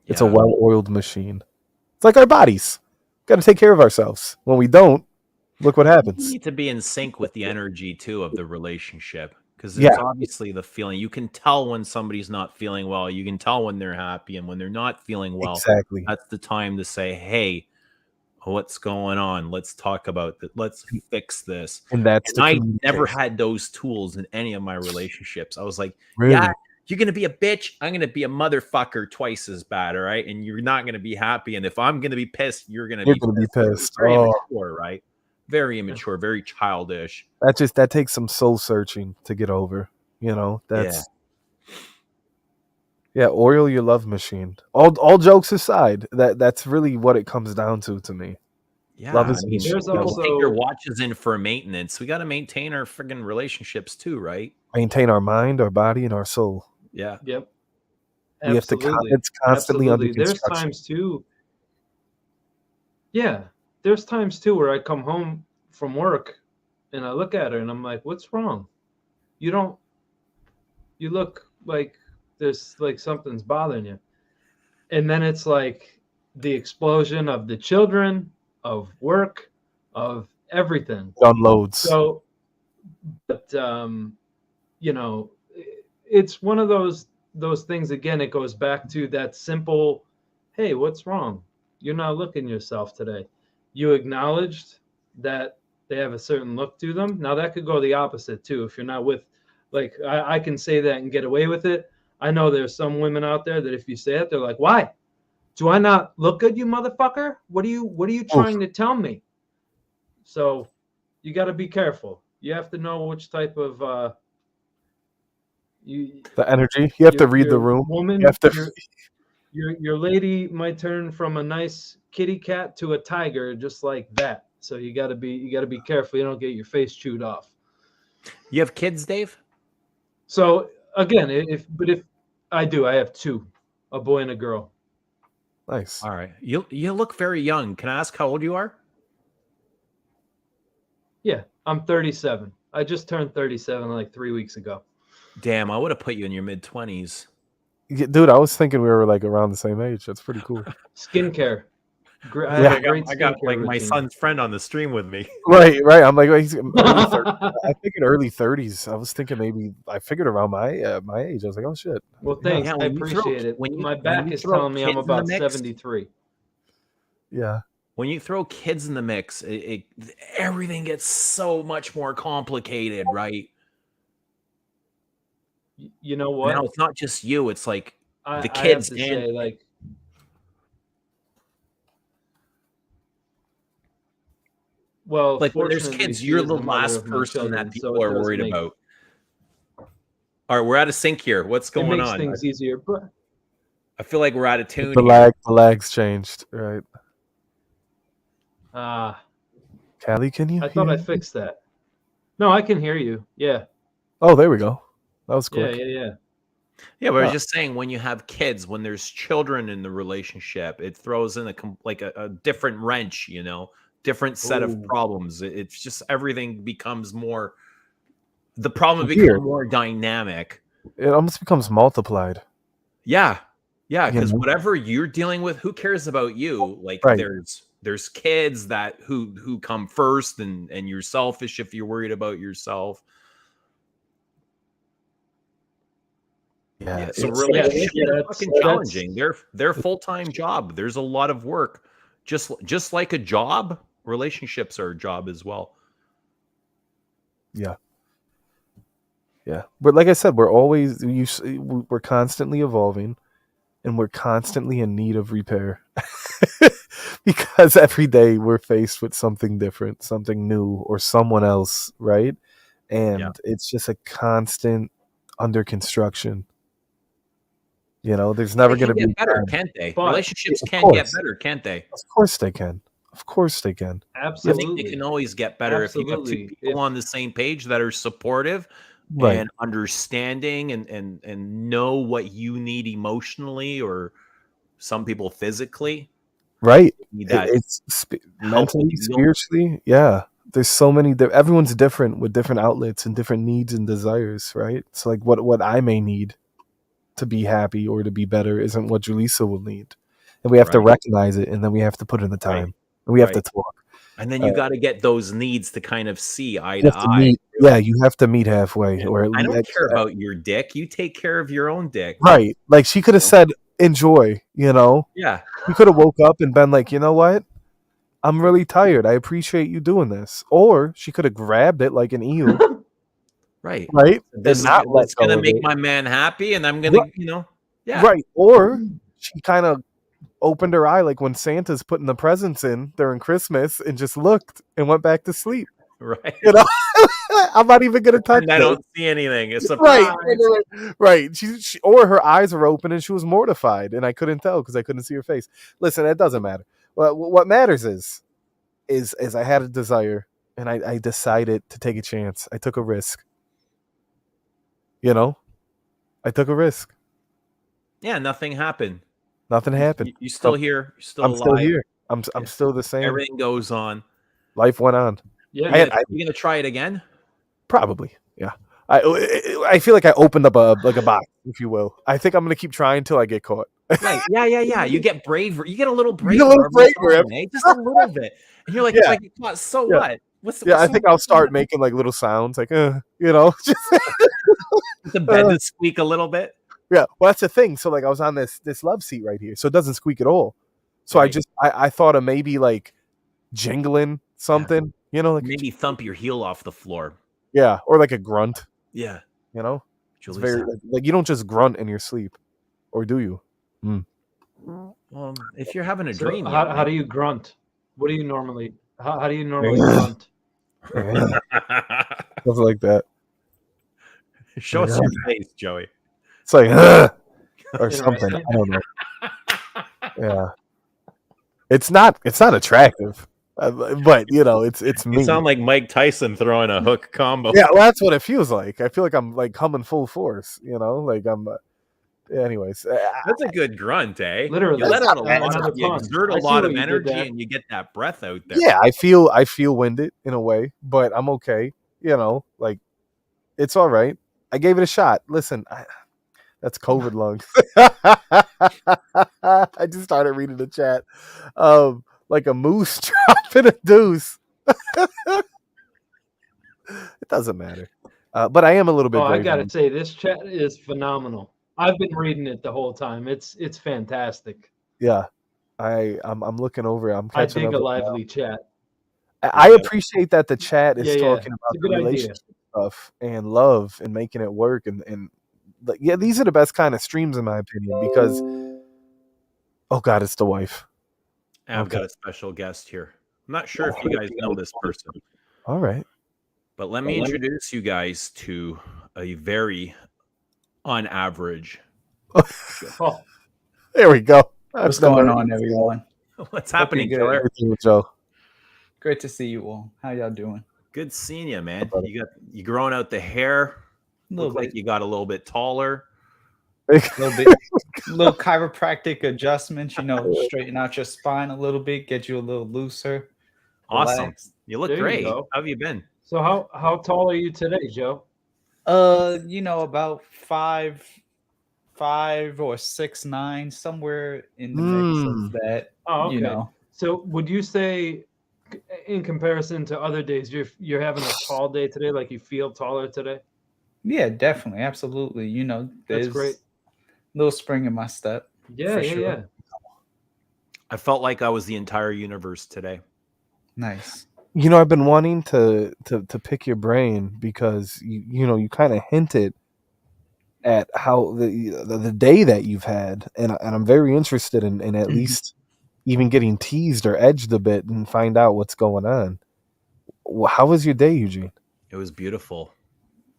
It's a Yeah. well-oiled machine. It's like our bodies. Got to take care of ourselves. When we don't, look what You happens. need to be in sync with the energy too of the relationship, because there's obviously the feeling. You can tell when somebody's not feeling well. You can tell when they're happy, and when they're not feeling well, Exactly. that's the time to say, "Hey, what's going on? Let's talk about that. Let's fix this." And that's And the I never communication. had those tools in any of my relationships. I was like, Really? "Yeah, you're gonna be a bitch. I'm gonna be a motherfucker twice as bad, all right? And you're not gonna be happy. And if I'm gonna be pissed, you're gonna You're be gonna be pissed." It was pissed. very Oh, immature, right? Very immature, very childish. that takes some soul searching to get over. You know, that's yeah, oil your love machine. All jokes aside, that's really what it comes down to me. Yeah, Love I is a mean, machine. There's people take their also watches in for maintenance. We got to maintain our friggin' relationships too, right? Maintain our mind, our body, and our soul. Yeah. yep. We have to Absolutely. it's constantly under Absolutely. There's construction. times too. Yeah. There's times too where I come home from work and I look at her and I'm like, what's wrong? You look like there's like something's bothering you. And then it's like the explosion of the children, of work, of everything. It unloads. So, but you know, it's one of those things again. It goes back to that simple, hey, what's wrong? You're not looking yourself today. You acknowledged that they have a certain look to them. Now that could go the opposite too. If you're not with, like, I can say that and get away with it. I know there's some women out there that if you say it, they're like, why? Do I not look good, you motherfucker? What are you trying to tell me? So you got to be careful. You have to know which type of the energy. You have to read the room. Woman, You have to your lady might turn from a nice kitty cat to a tiger just like that. So you got to be careful. You don't get your face chewed off. You have kids, Dave? So again, if I do, I have two, a boy and a girl. Nice. All right. You look very young. Can I ask how old you are? Yeah, I'm 37. I just turned 37 like 3 weeks ago. Damn, I would have put you in your mid-20s. Dude, I was thinking we were like around the same age. That's pretty cool. Skincare. I got like my son's friend on the stream with me. Right. I'm like, he's I figured early 30s. I was thinking maybe I figured around my age. I was like, oh shit. Well, thanks. Yeah, I appreciate it. My back is throw telling me I'm kids in the about mix- 73. Yeah. When you throw kids in the mix, everything gets so much more complicated, right? You know what? Now it's not just you; it's like the I kids have to say, like, well, like when there's fortunately, kids, she you're is the the mother last of my person children, that so people it are does worried make- about. All right, we're out of sync here. What's It going makes on? things easier, but I feel like we're out of tune. The here. lags changed. Right. Callie, can you I thought hear I me? fixed that. No, I can hear you. Yeah, Oh, there we go. That was quick. yeah. Yeah, but I was just saying, when you have kids, when there's children in the relationship, it throws in a different wrench, different set of Ooh. problems. It's just everything becomes more. The problem Weird. becomes more dynamic. It almost becomes multiplied. Yeah, because know? whatever you're dealing with, who cares about you? Like Right. there's kids that who come first, and you're selfish if you're worried about yourself. Yeah. So it's- relationships are that's- fucking challenging. They're full-time job. There's a lot of work. Just like a job, relationships are a job as well. Yeah. But like I said, we're constantly evolving, and we're constantly in need of repair. Because every day we're faced with something different, something new, or someone else, right? And Yeah. it's just a constant under construction. There's never They going can to be get better, time. can't they? But- Relationships Of can get course. better, can't they? Of course they can. Of course they can. I Absolutely. think they can always get better if you got two Absolutely. people on the same page that are supportive Right. and understanding and know what you need emotionally, or some people physically. Right. Need that It's mentally, heal. spiritually. Yeah. There's so many. Everyone's different with different outlets and different needs and desires, right? It's like what I may need to be happy or to be better isn't what Julissa will need. And we have to Right. recognize it, and then we have to put in the time. Right. And we have to Right. talk. And then you got to get those needs to kind of see eye You to have to eye. meet. Yeah, you have to meet halfway. Yeah. Or at I don't least, care about your dick. You take care of your own dick. right. Like she could have said, enjoy, Yeah. You could have woke up and been like, you know what? I'm really tired. I appreciate you doing this. Or she could have grabbed it like an eel, Right. right? This is not let what's going go to of make it. my man happy, and I'm going to, yeah. Right. Or she kind of opened her eye like when Santa's putting the presents in during Christmas and just looked and went back to sleep. Right. I'm not even going to touch And I it. don't see anything. It's a Right. Right. She or her eyes were open and she was mortified and I couldn't tell because I couldn't see her face. Listen, it doesn't matter. Well, what matters is I had a desire and I decided to take a chance. I took a risk. I took a risk. Yeah, nothing happened. Nothing happened. You still here. You're still I'm alive. still here. I'm still the same. Everything goes on. Life went on. Yeah. I You going to try it again? Probably, yeah. I feel like I opened up a box, if you will. I think I'm gonna keep trying till I get caught. Right. Yeah. You get braver. You get a little You braver. get a little every braver. time, eh? Just a little bit. And you're like, if Yeah. I get caught, so Yeah. what? What's Yeah, I what's think so- I'll start making like little sounds, like just the bed to squeak a little bit. yeah. Well, that's the thing. So like I was on this love seat right here, so it doesn't squeak at all. So Right. I thought of maybe like jingling something, like Maybe thump your heel off the floor. yeah, or like a grunt, Yeah. It's Julie's very like you don't just grunt in your sleep, or do you? well, if you're having a So dream. how do you grunt? What do you normally? How do you normally grunt? Stuff like that. Show us your face, Joey. It's like or something. Interesting. I don't know. Yeah, it's not attractive, but it's me. You sound like Mike Tyson throwing a hook combo. Yeah, well, that's what it feels like. I feel like I'm like coming full force. Like I'm. Anyways, That's a good grunt, eh? Literally. You let out a That's lot. another You pun. exert a I see lot what of you did energy, there. and you get that breath out there. yeah, I feel winded in a way, but I'm okay. Like it's all right. I gave it a shot. Listen, that's COVID lungs. I just started reading the chat. Like a moose dropping a deuce. It doesn't matter. But I am a little bit. Oh, I brave gotta on- say, this chat is phenomenal. I've been reading it the whole time. It's fantastic. Yeah, I'm looking over. I'm I catching dig up. a lively chat. I appreciate that the chat is Yeah, talking It's about a the good idea. relationship stuff and love and making it work and yeah, these are the best kind of streams in my opinion because oh god, it's the wife. And I've got Okay. a special guest here. I'm not sure if you guys know this person, All right. but let me introduce you guys to a very on average. Oh, There we go. What's going on, everyone? What's happening, good. Killer? Joe? Great to see you all. How y'all doing? Good seeing you, man. You growing out the hair. A little Look like bit, you got a little bit taller. little chiropractic adjustments. Straighten out your spine a little bit, get you a little looser. Awesome. Relax. You look There you great. go. How have you been? so how tall are you today, Joe? About 5'5" or 6'9", somewhere in the mix of that. Oh, okay. You know, So would you say, in comparison to other days, you're having a tall day today? Like you feel taller today? yeah, definitely, absolutely. That's There's great. a little spring in my step. Yeah, For yeah, sure. yeah. I felt like I was the entire universe today. Nice. You know, I've been wanting to pick your brain because you kind of hinted at how the day that you've had, and I'm very interested in at least even getting teased or edged a bit and find out what's going on. How was your day, Eugene? It was beautiful.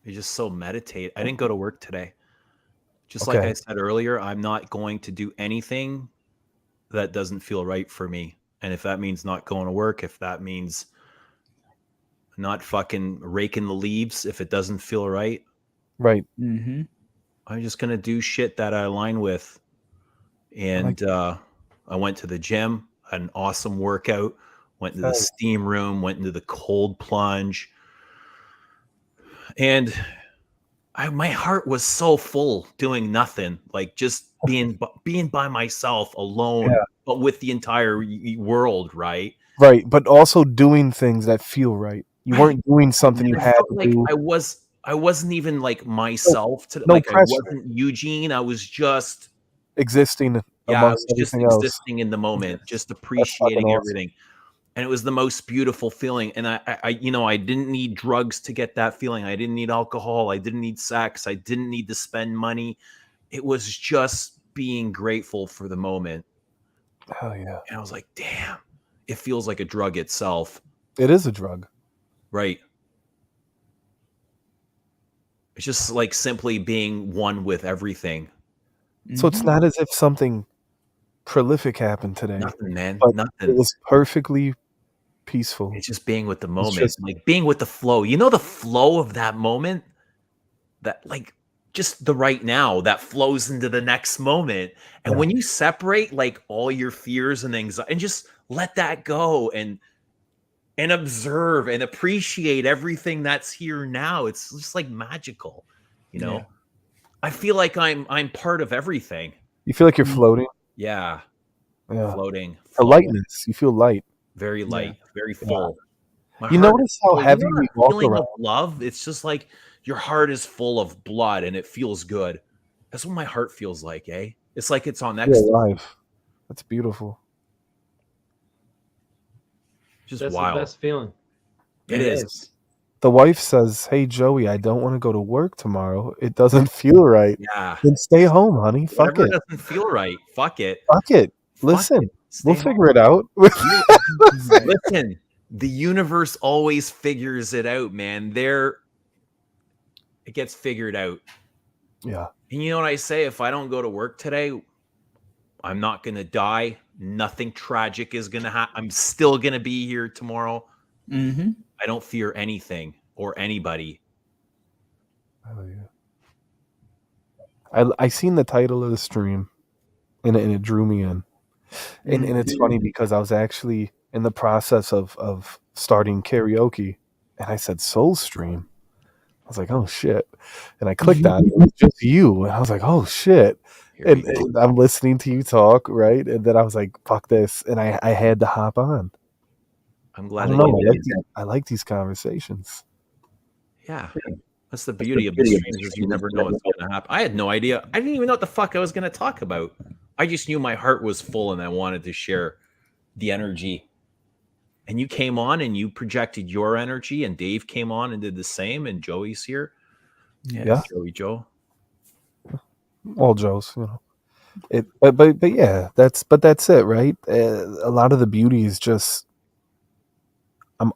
You just so meditate. I didn't go to work today. Just like Okay. I said earlier, I'm not going to do anything that doesn't feel right for me. And if that means not going to work, if that means not fucking raking the leaves, if it doesn't feel right, Right. Mm-hmm. I'm just going to do shit that I align with. And I went to the gym, had an awesome workout, went into the Nice. steam room, went into the cold plunge. And my heart was so full doing nothing, like just being by myself alone, Yeah. but with the entire world, right? Right, but also doing things that feel right. You Right. weren't doing something you And I had felt to like do. I wasn't even like myself today. No Like I pressure. wasn't Eugene. I was just Existing I amongst was just everything else. existing in the moment, Yes. just That's appreciating fucking awesome. everything. And it was the most beautiful feeling. And I I didn't need drugs to get that feeling. I didn't need alcohol. I didn't need sex. I didn't need to spend money. It was just being grateful for the moment. Hell yeah. And I was like, damn, it feels like a drug itself. It is a drug. Right. It's just like simply being one with everything. So it's not as if something prolific happened today, Nothing, man. but it Nothing. was perfectly peaceful. It's just being with the moment, just- like being with the flow. You know, the flow of that moment, that like just the right now that flows into the next moment. And Yeah. when you separate like all your fears and anxiety and just let that go and observe and appreciate everything that's here now, it's just like magical, you know. Yeah. I feel like I'm part of everything. You feel like you're floating. Yeah, Yeah. floating, A full, lightness. You feel light. very light, very full. My You heart notice is how full. You heavy know we that walk feeling around? of love? It's just like your heart is full of blood and it feels good. That's what my heart feels like, eh? It's like it's on You're ecstasy. alive. That's beautiful. Just That's wild. the best feeling. It is. The wife says, "Hey Joey, I don't want to go to work tomorrow. It doesn't feel right. Yeah. Then stay home, honey. Fuck Whatever it. doesn't feel right. Fuck it. Fuck it. Fuck Listen, it. we'll Stay home. figure it out." Listen, the universe always figures it out, man. It gets figured out. Yeah. And you know what I say? If I don't go to work today, I'm not going to die. Nothing tragic is going to happen. I'm still going to be here tomorrow. Mm-hmm. I don't fear anything or anybody. Oh, yeah. I seen the title of the stream, and it drew me in. And it's funny because I was actually in the process of starting karaoke, and I said Soul Stream. I was like, oh shit. And I clicked on it. It was just you. And I was like, oh shit. Here we And, go. and I'm listening to you talk, right? And then I was like, fuck this. And I had to hop on. I'm I glad don't that know. you did. I like these conversations. Yeah. That's the beauty of the streams, is you never know what's going to happen. I had no idea. I didn't even know what the fuck I was going to talk about. I just knew my heart was full and I wanted to share the energy. And you came on and you projected your energy, and Dave came on and did the same, and Joey's here. Yeah. Joey Joe. All Joes, you know. But yeah, that's it, right? A lot of the beauty is just I'm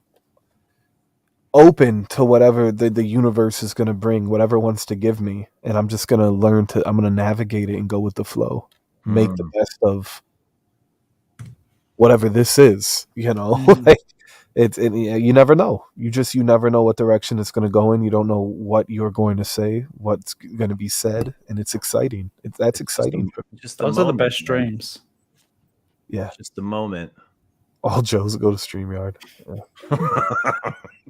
open to whatever the universe is going to bring, whatever it wants to give me, and I'm just going to learn to. I'm going to navigate it and go with the flow, make the best of whatever this is. You know, like you never know. You never know what direction it's going to go in. You don't know what you're going to say, what's going to be said, and it's exciting. That's exciting. Just Those are the moment, best man. streams. Yeah. Just the moment. All Joes go to StreamYard.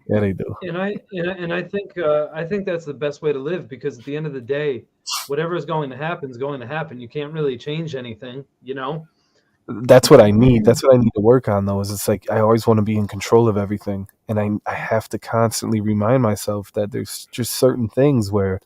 Yeah, they do. And I think that's the best way to live, because at the end of the day, whatever is going to happen is going to happen. You can't really change anything, you know. That's what I need. That's what I need to work on, though. Is it's like I always want to be in control of everything, and I have to constantly remind myself that there's just certain things where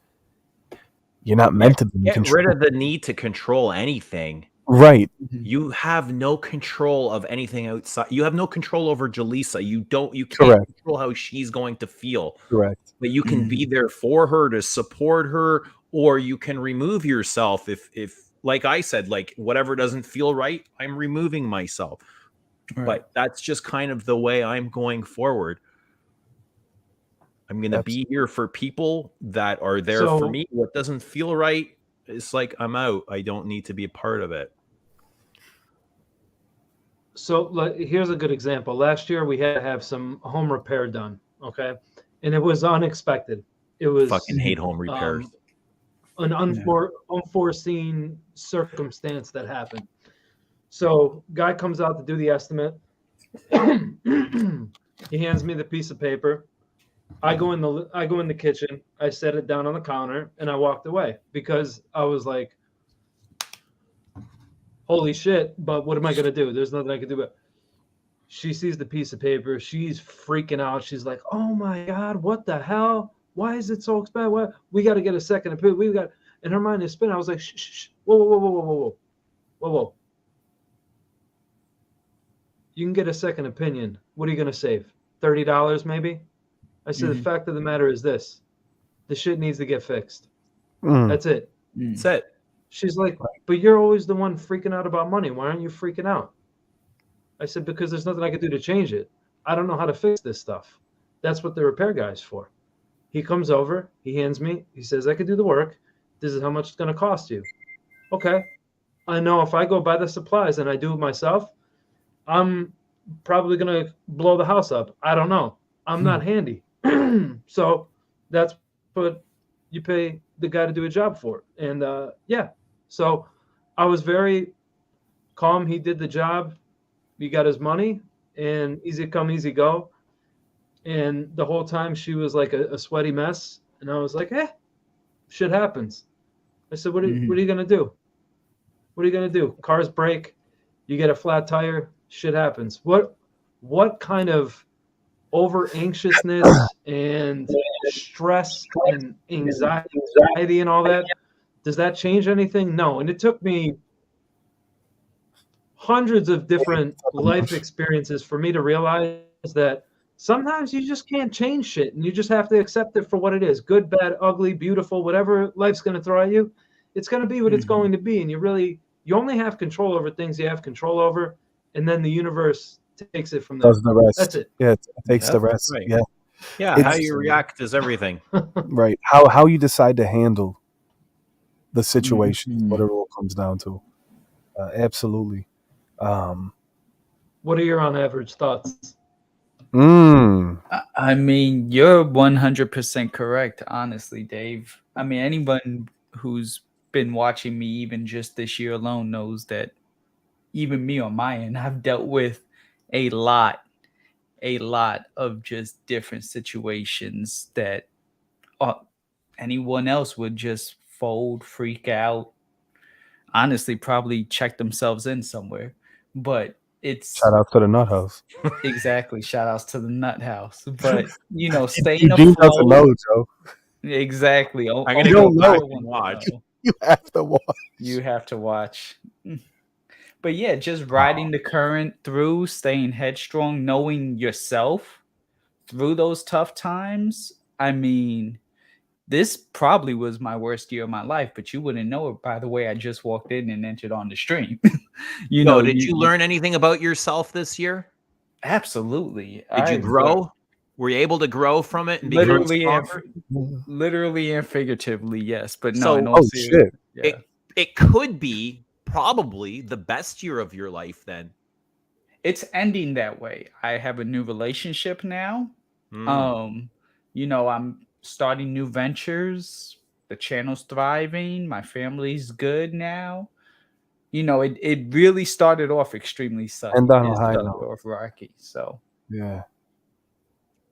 you're not meant to be in Get control. rid of the need to control anything. Right. You have no control of anything outside. You have no control over Jaleesa. You can't Correct. control how she's going to feel. Correct. But you can be there for her to support her, or you can remove yourself if like I said, like whatever doesn't feel right, I'm removing myself. Right. But that's just kind of the way I'm going forward. I'm going to be here for people that are there for me. What doesn't feel right, it's like I'm out. I don't need to be a part of it. So like, here's a good example. Last year we had to have some home repair done. Okay. And it was unexpected. It was Fucking hate home repairs. An unforeseen circumstance that happened. So guy comes out to do the estimate. He hands me the piece of paper. I go in the kitchen. I set it down on the counter and I walked away because I was like, holy shit, but what am I going to do? There's nothing I can do. But she sees the piece of paper. She's freaking out. She's like, oh my God, what the hell? Why is it so expensive? What? We got to get a second opinion. And her mind is spinning. I was like, shh, shh, shh. Whoa. You can get a second opinion. What are you going to save? $30 maybe? I said, the fact of the matter is this. The shit needs to get fixed. That's it. That's it. She's like, but you're always the one freaking out about money. Why aren't you freaking out? I said, because there's nothing I can do to change it. I don't know how to fix this stuff. That's what the repair guy's for. He comes over, he hands me, he says, I could do the work. This is how much it's going to cost you. Okay. I know if I go buy the supplies and I do it myself, I'm probably going to blow the house up. I don't know. I'm not handy. So that's what you pay the guy to do a job for. And yeah, so I was very calm. He did the job. He got his money and easy come, easy go. And the whole time she was like a sweaty mess. And I was like, shit happens. I said, what are you going to do? What are you going to do? Cars break. You get a flat tire. Shit happens. What kind of over anxiousness and stress and anxiety and all that, does that change anything? No. And it took me hundreds of different life experiences for me to realize that sometimes you just can't change shit and you just have to accept it for what it is. Good, bad, ugly, beautiful, whatever life's going to throw at you, it's going to be what it's going to be. And you only have control over things you have control over, and then the universe takes it from there. Does the rest. That's it. Yeah, it takes the rest. Right. Yeah. How you react is everything. Right. How you decide to handle the situation, what it all comes down to. Absolutely. What are your on average thoughts? I mean, you're 100% correct, honestly, Dave. I mean, anyone who's been watching me even just this year alone knows that even me on my end, I've dealt with a lot of just different situations that anyone else would just fold, freak out, honestly, probably check themselves in somewhere. But it's shout out to the Nut House. Exactly. Shout outs to the Nut House. But staying Eugene doesn't know, Joe. Exactly. I'm gonna go back and watch. You have to watch. You have to watch. But yeah, just riding the current through, staying headstrong, knowing yourself through those tough times. I mean, this probably was my worst year of my life, but you wouldn't know it by the way I just walked in and entered on the stream. Did you learn anything about yourself this year? Absolutely. Did you grow? Were you able to grow from it and become stronger? Literally and figuratively, yes. But So- no, shit. Yeah. It could be probably the best year of your life then. It's ending that way. I have a new relationship now. I'm starting new ventures. The channel's thriving. My family's good now. It really started off extremely sucky. And on a It high started note. off rocky. So Yeah.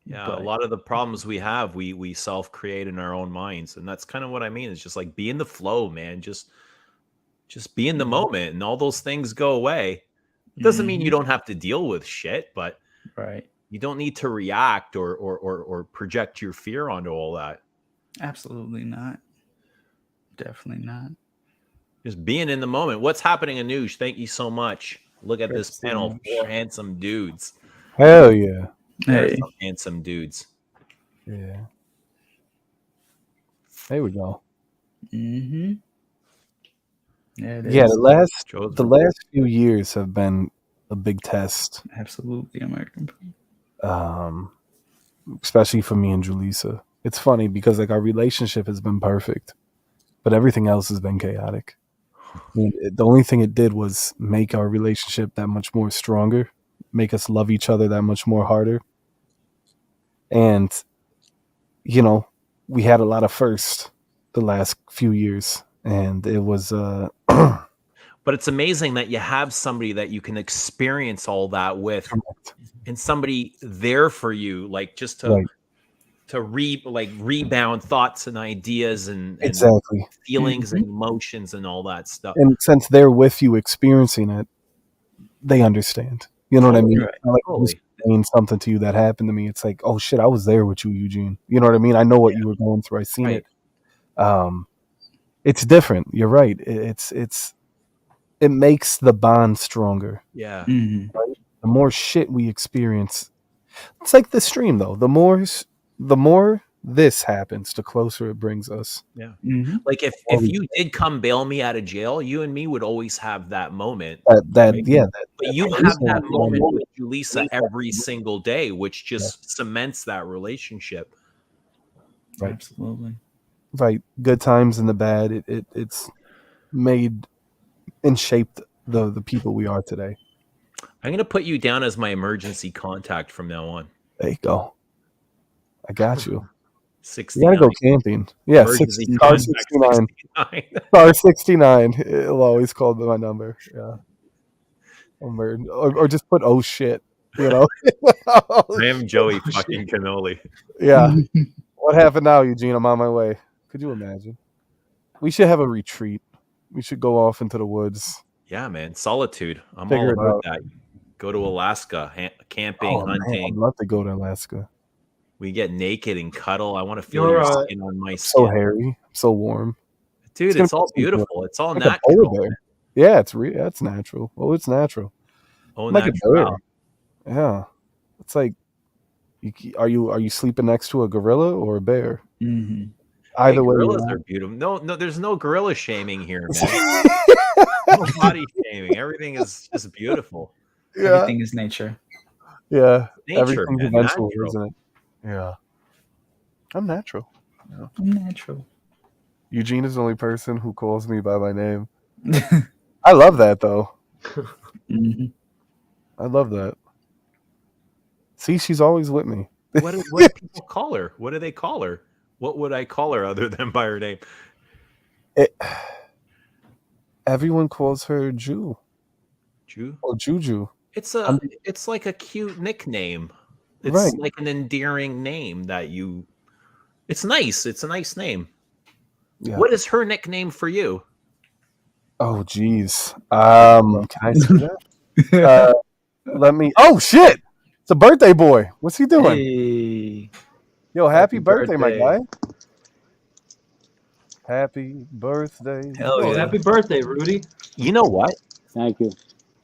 Yeah, But- a lot of the problems we have, we self-create in our own minds, and that's kind of what I mean. It's just like be in the flow, man. Just be in the moment, and all those things go away. It doesn't mean you don't have to deal with shit, but right. you don't need to react or project your fear onto all that. Absolutely not. Definitely not. Just being in the moment. What's happening, Anuj? Thank you so much. Look at this Merci, panel. Anuj. 4 handsome dudes. Hell yeah. There are Hey. some handsome dudes. Yeah. There we go. Mm-hmm. Yeah, it Yeah, is. Joe's the last few years have been a big test, Absolutely American. especially for me and Julissa. It's funny because like our relationship has been perfect, but everything else has been chaotic. I mean, the only thing it did was make our relationship that much more stronger, make us love each other that much more harder. And, you know, we had a lot of firsts the last few years. And it was, But it's amazing that you have somebody that you can experience all that with, and somebody there for you, like just to Right. rebound thoughts and ideas and exactly. feelings and emotions and all that stuff. And since they're with you experiencing it, they understand. You know what I mean? Right. It's not like I'm just saying something to you that happened to me. It's like, oh shit, I was there with you, Eugene. You know what I mean? I know what you were going through. I seen Right. it. It's different. You're right. It makes the bond stronger. Yeah. Mm-hmm. The more shit we experience, it's like the stream though. The more this happens, the closer it brings us. Yeah. Mm-hmm. Like if you did come bail me out of jail, you and me would always have that moment. That Right. yeah. But you have that moment with Julissa every single day, which just cements that relationship. Right. Absolutely. Right. Good times and the bad. It's made and shaped the people we are today. I'm gonna put you down as my emergency contact from now on. There you go. I got you. 69. You gotta go camping. Yeah, Emergency car contact 69. 69. Car 69. It'll always call my number. Yeah. Or just put oh shit. You know? I am Joey fucking Cannoli. Yeah. What happened now, Eugene? I'm on my way. Could you imagine? We should have a retreat. We should go off into the woods. Yeah, man. Solitude. I'm Figure all it about out. that. Go to Alaska, camping, Oh, man, hunting. I'd love to go to Alaska. We get naked and cuddle. I want to feel your skin on my So skin. hairy, so warm. Dude, gonna it's all be beautiful. It's all Like a natural. polar bear. Yeah, it's that's natural. Oh, it's natural. Oh, Like a natural. bear. Yeah, it's like, are you sleeping next to a gorilla or a bear? Mm-hmm. Either way, gorillas are beautiful. No, there's no gorilla shaming here, man. No body shaming. Everything is just beautiful. yeah, Everything is nature. yeah. Nature, Everything's man. eventual, Natural. isn't it? Yeah, I'm natural. Natural. Eugene is the only person who calls me by my name. I love that though. Mm-hmm. I love that. See, she's always with me. What do people call her? What do they call her? What would I call her other than by her name? Everyone calls her Ju Ju? or Juju. It's like a cute nickname. It's Right. like an endearing name that you. It's nice. It's a nice name. Yeah. What is her nickname for you? Oh, geez. Can I say that? Let me. Oh shit! It's a birthday boy. What's he doing? Hey. Yo, happy Happy birthday, my birthday. guy. Happy birthday. Hell Oh, yeah. happy birthday, Rudy. You know what? Thank you.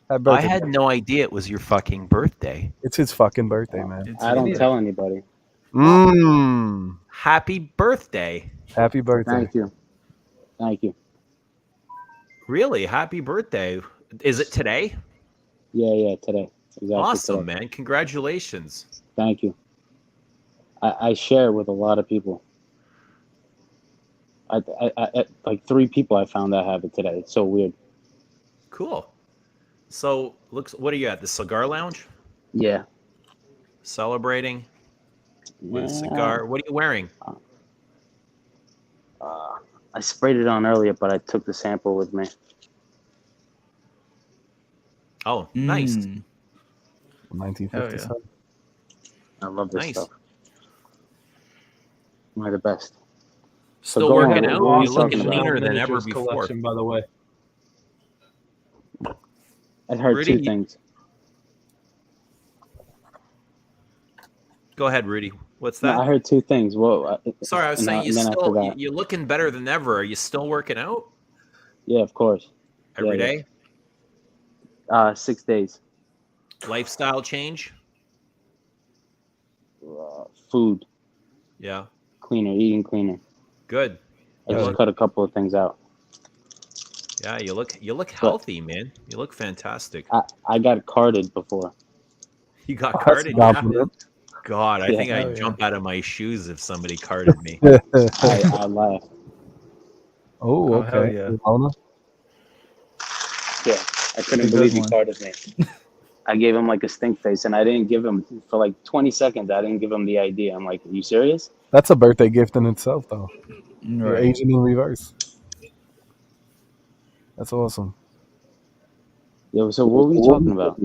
Happy birthday. I had no idea it was your fucking birthday. It's his fucking birthday, man. I don't tell anybody. Mmm. Happy birthday. Happy birthday. Thank you. Thank you. Really? Happy birthday. Is it today? Yeah, today. Exactly. Awesome, today. man. Congratulations. Thank you. I share with a lot of people. I like 3 people I found that have it today. It's so weird. Cool. So, what are you at? The cigar lounge? Yeah. Celebrating with a Yeah. cigar. What are you wearing? I sprayed it on earlier, but I took the sample with me. Oh, nice. Mm. 1957. I love this Nice. stuff. Am I the best? Still go on, working what out. are we You're looking talking about? leaner than ever Miniatures before. collection, by the way. I heard Rudy, 2 things. Go ahead, Rudy. What's No, that? I heard 2 things. Well, Sorry, I was and saying then I forgot. you're looking better than ever. Are you still working out? Yeah, of course. Every Yeah, day? yeah. 6 days. Lifestyle change? Food Yeah. cleaner, eating cleaner. Good. I You just look cut a couple of things out. Yeah, you look So healthy, man. You look fantastic. I got carded before. You got Oh, that's a carded, yeah? compliment. God, I Yeah, think Oh I'd yeah. jump out of my shoes if somebody carded me. I laughed. Oh, Oh hell okay. yeah. Ramona? Yeah, I That's couldn't a good believe he one. carded me. I gave him like a stink face, and I didn't give him for like 20 seconds. I didn't give him the ID. I'm like, "Are you serious?" That's a birthday gift in itself, though. You're Right. aging in reverse. That's awesome. Yeah. So what were we talking about?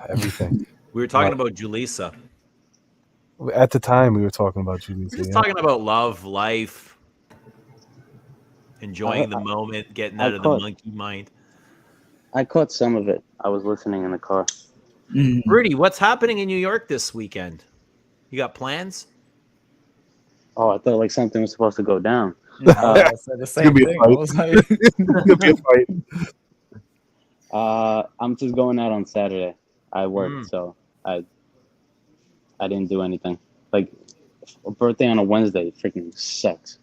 Everything. We were talking about Julissa. At the time, we were talking about We're Julissa. just Yeah. talking about love, life, enjoying I, the moment, getting I out of the caught monkey mind. I caught some of it. I was listening in the car. Mhm. Rudy, what's happening in New York this weekend? You got plans? Oh, I thought like something was supposed to go down. I said the It's gonna same be a thing. I fight. was like, It's gonna be a fight. I'm just going out on Saturday. I worked, Mm. so I didn't do anything. Like a birthday on a Wednesday freaking sucks.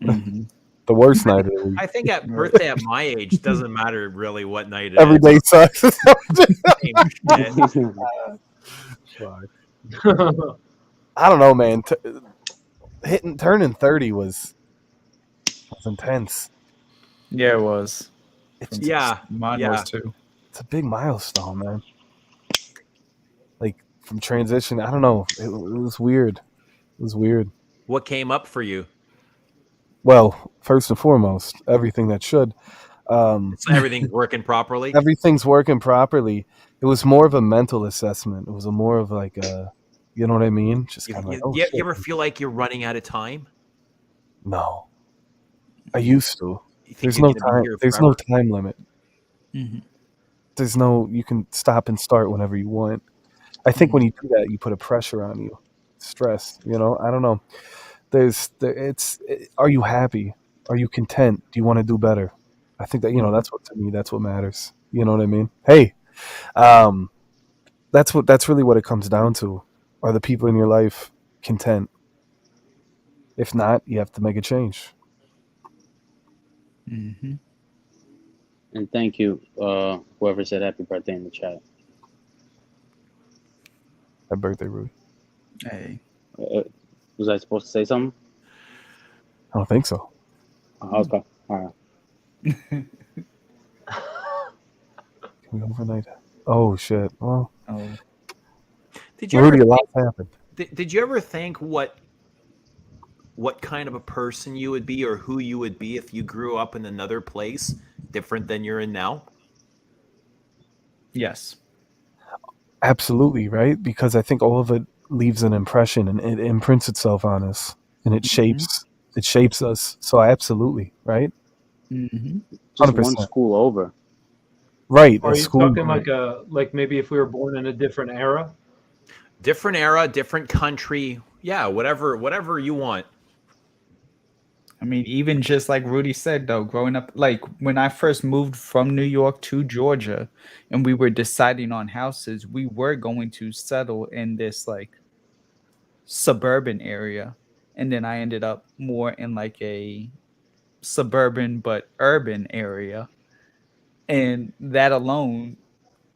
Mhm. The worst night of the week. I think at Right. birthday at my age doesn't matter really what night it Every is. day sucks. Same shit. I don't know, man. Turning 30 was intense. Yeah, it was. Yeah, Mine yeah. was too. It's a big milestone, man. Like from transition, I don't know. It was weird. It was weird. What came up for you? Well, first and foremost, everything that should. So everything's working properly? Everything's working properly. It was more of a mental assessment. It was a more of like a, you know what I mean? Just You, kind of like, you, oh you shit. ever feel like you're running out of time? No, I used to. You think There's you're no gonna be time. here There's no forever? time limit. Mhm. There's no. You can stop and start whenever you want. I think when you do that, you put a pressure on you, stress. You know, I don't know. Are you happy? Are you content? Do you want to do better? I think that that's what to me. That's what matters. You know what I mean? Hey, um, that's really what it comes down to. Are the people in your life content? If not, you have to make a change. Mhm. And thank you, whoever said happy birthday in the chat. Happy birthday, Rudy. Hey. Was I supposed to say something? I don't think so. Okay, all right. Can we overnight? Oh shit. Well, Oh. Did you ever Rudy, a lot think, happened. did you ever think what kind of a person you would be or who you would be if you grew up in another place different than you're in now? Yes. Absolutely, right? Because I think all of it leaves an impression and it imprints itself on us and it shapes us. So absolutely, right? Mhm. Just one 100%. school over. Right. Are A you school. talking like maybe if we were born in a different era? Different era, different country. Yeah, whatever you want. I mean, even just like Rudy said, though, growing up, like when I first moved from New York to Georgia and we were deciding on houses, we were going to settle in this like suburban area. And then I ended up more in like a suburban but urban area. And that alone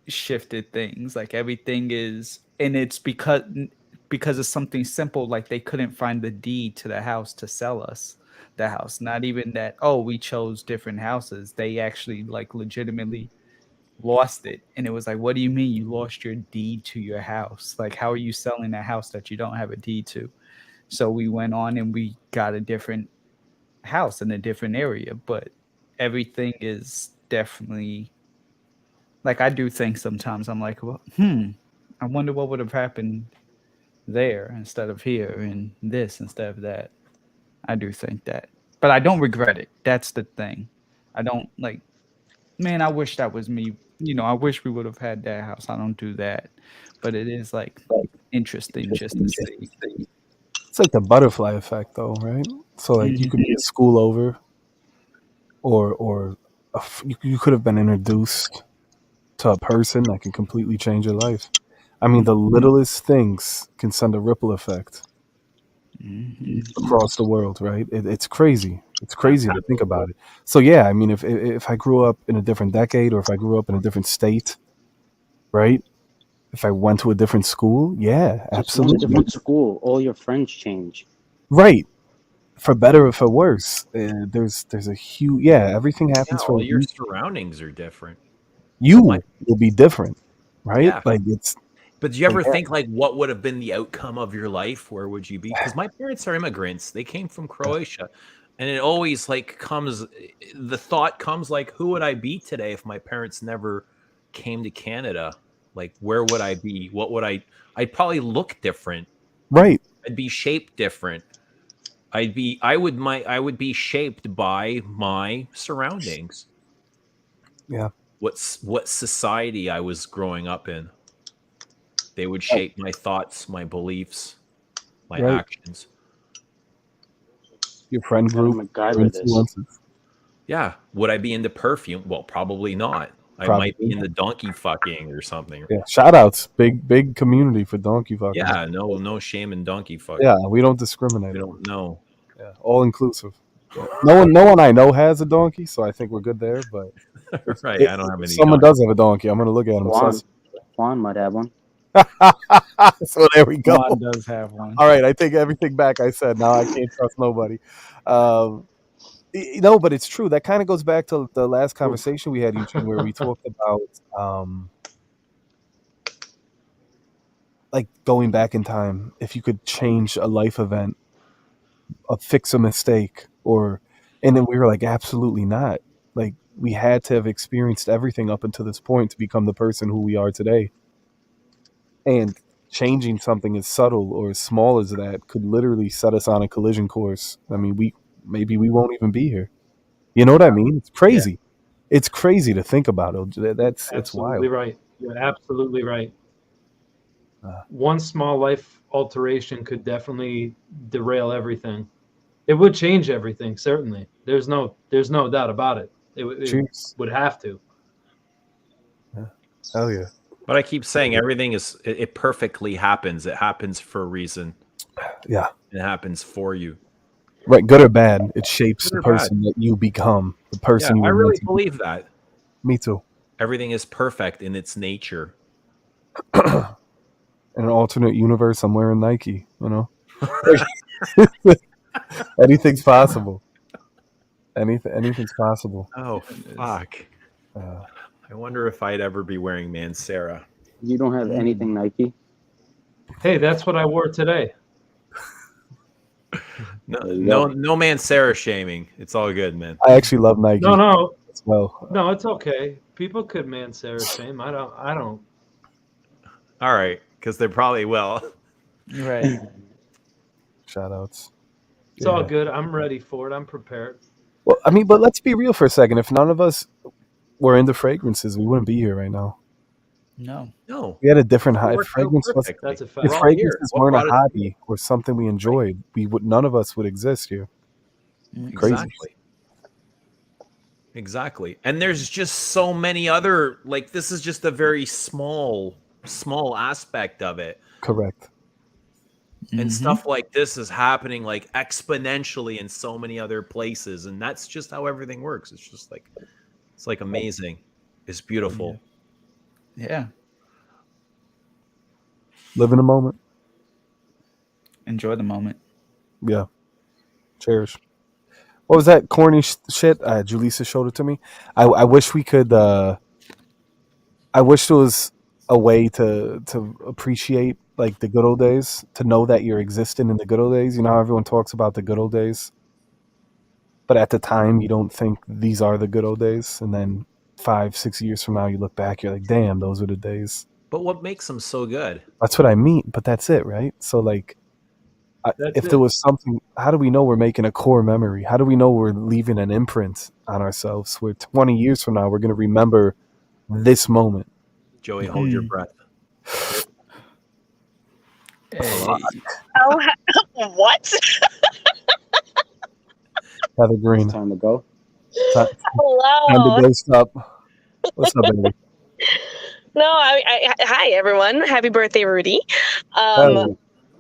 shifted things. Like everything is, and it's because of something simple, like they couldn't find the deed to the house to sell us the house. Not even that, oh, we chose different houses. They actually like legitimately lost it. And it was like, what do you mean you lost your deed to your house? Like, how are you selling a house that you don't have a deed to? So we went on and we got a different house in a different area, but everything is definitely like I do think sometimes I'm like, well, I wonder what would have happened there instead of here and this instead of that. I do think that. But I don't regret it. That's the thing. I don't like, man, I wish that was me. I wish we would have had that house. I don't do that. But it is like interesting just to see. It's like the butterfly effect, though, right? So like you could be a school over, or you could have been introduced to a person that can completely change your life. I mean, the littlest things can send a ripple effect across the world, right? It's crazy. It's crazy to think about it. So yeah, I mean, if I grew up in a different decade, or if I grew up in a different state, right? If I went to a different school, yeah, Just went to absolutely, different school. All your friends change. right. For better or for worse, there's a huge, yeah. Everything Yeah, happens for all a your reason. surroundings are different. You my- will be different, right? Yeah. Like it's But do you ever yeah. think like what would have been the outcome of your life? Where would you be? Because my parents are immigrants. They came from Croatia. And it always like comes the thought comes like, who would I be today if my parents never came to Canada? Like where would I be? What would I'd probably look different. right. I'd be shaped different. I would be shaped by my surroundings. Yeah. What society I was growing up in. They would shape my thoughts, my beliefs, my Right. actions. Your friend Gotta group, MacGyver your this. influences. Yeah. Would I be into perfume? Well, probably not. I might be into donkey fucking or something. Yeah. Shout outs. Big community for donkey fucking. Yeah, no shame in donkey fucking. Yeah, we don't discriminate. We don't know. Yeah, all inclusive. Yeah. No one I know has a donkey, so I think we're good there. But Right. I don't have if any. someone donkeys. does have a donkey, I'm gonna look at him. Juan might have one. So there we go. Juan does have one. All right, I take everything back I said. Now I can't trust nobody. No, but it's true. That kind of goes back to the last conversation we had, Eugene, where we talked about like going back in time. If you could change a life event, fix a mistake, and then we were like, absolutely not. Like we had to have experienced everything up until this point to become the person who we are today. And changing something as subtle or as small as that could literally set us on a collision course. I mean, maybe we won't even be here. You know what I mean? It's crazy. It's crazy to think about it. It's Absolutely wild. right. You're absolutely right. Uh. One small life alteration could definitely derail everything. It would change everything, certainly. There's no doubt about it. It Jeez. would have to. Hell yeah. But I keep saying everything it perfectly happens. It happens for a reason. Yeah. It happens for you. Right, good or bad, it shapes Good the or person that you become, the person Yeah, you I were really meant to be. believe that. Me too. Everything is perfect in its nature. In an alternate universe, I'm wearing Nike, you know? Anything's possible. Anything's possible. Oh, fuck. Uh, I wonder if I'd ever be wearing Mancera. You don't have anything Nike? Hey, that's what I wore today. No, There you no, go. no Mancera shaming. It's all good, man. I actually love Nike No, as well. no, it's okay. People could Mancera shame. I don't. All right, because they probably will. Right. Shout outs. It's all good. I'm ready for it. I'm prepared. Well, I mean, but let's be real for a second. If none of us were into fragrances, we wouldn't be here right now. No. No. We had a different It high worked out fragrance. perfectly. That's a If fact. We're all fragrances here. What weren't a brought us hobby or something we enjoyed, none of us would exist here. Crazy. Exactly. Exactly. And there's just so many other, like, this is just a very small aspect of it. Correct. And stuff like this is happening like exponentially in so many other places. And that's just how everything works. It's just like, it's like amazing. It's beautiful. Yeah. Live in the moment. Enjoy the moment. Yeah. Cherish. What was that corny shit? Julissa showed it to me. I wish we could. I wish there was a way to appreciate like the good old days, to know that you're existing in the good old days. You know how everyone talks about the good old days, but at the time you don't think these are the good old days, and then 5-6 years from now you look back, you're like, damn, those were the days. But what makes them so good? That's what I mean. But that's it, right? So like, That's if it. there was something, how do we know we're making a core memory? How do we know we're leaving an imprint on ourselves where 20 years from now we're going to remember this moment? Joey, hold your breath. Hey, Oh, what? Heather Green. It's time to go. Time to Hello. go stop. What's up, baby? No, hi everyone. Happy birthday, Rudy. Hey.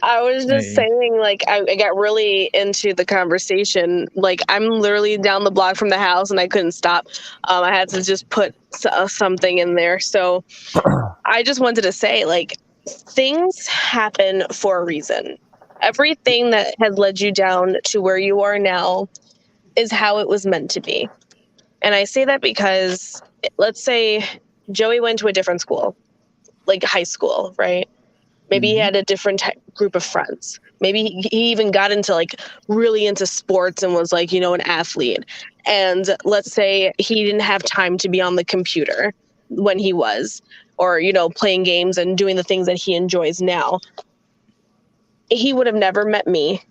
I was just Hey. saying, like, I got really into the conversation. Like, I'm literally down the block from the house, and I couldn't stop. I had to just put something in there. So I just wanted to say, like, things happen for a reason. Everything that has led you down to where you are now is how it was meant to be. And I say that because, let's say Joey went to a different school, like high school, right? Maybe he had a different group of friends. Maybe he even got into like really into sports and was like, an athlete. And let's say he didn't have time to be on the computer when he was, or, playing games and doing the things that he enjoys now. He would have never met me.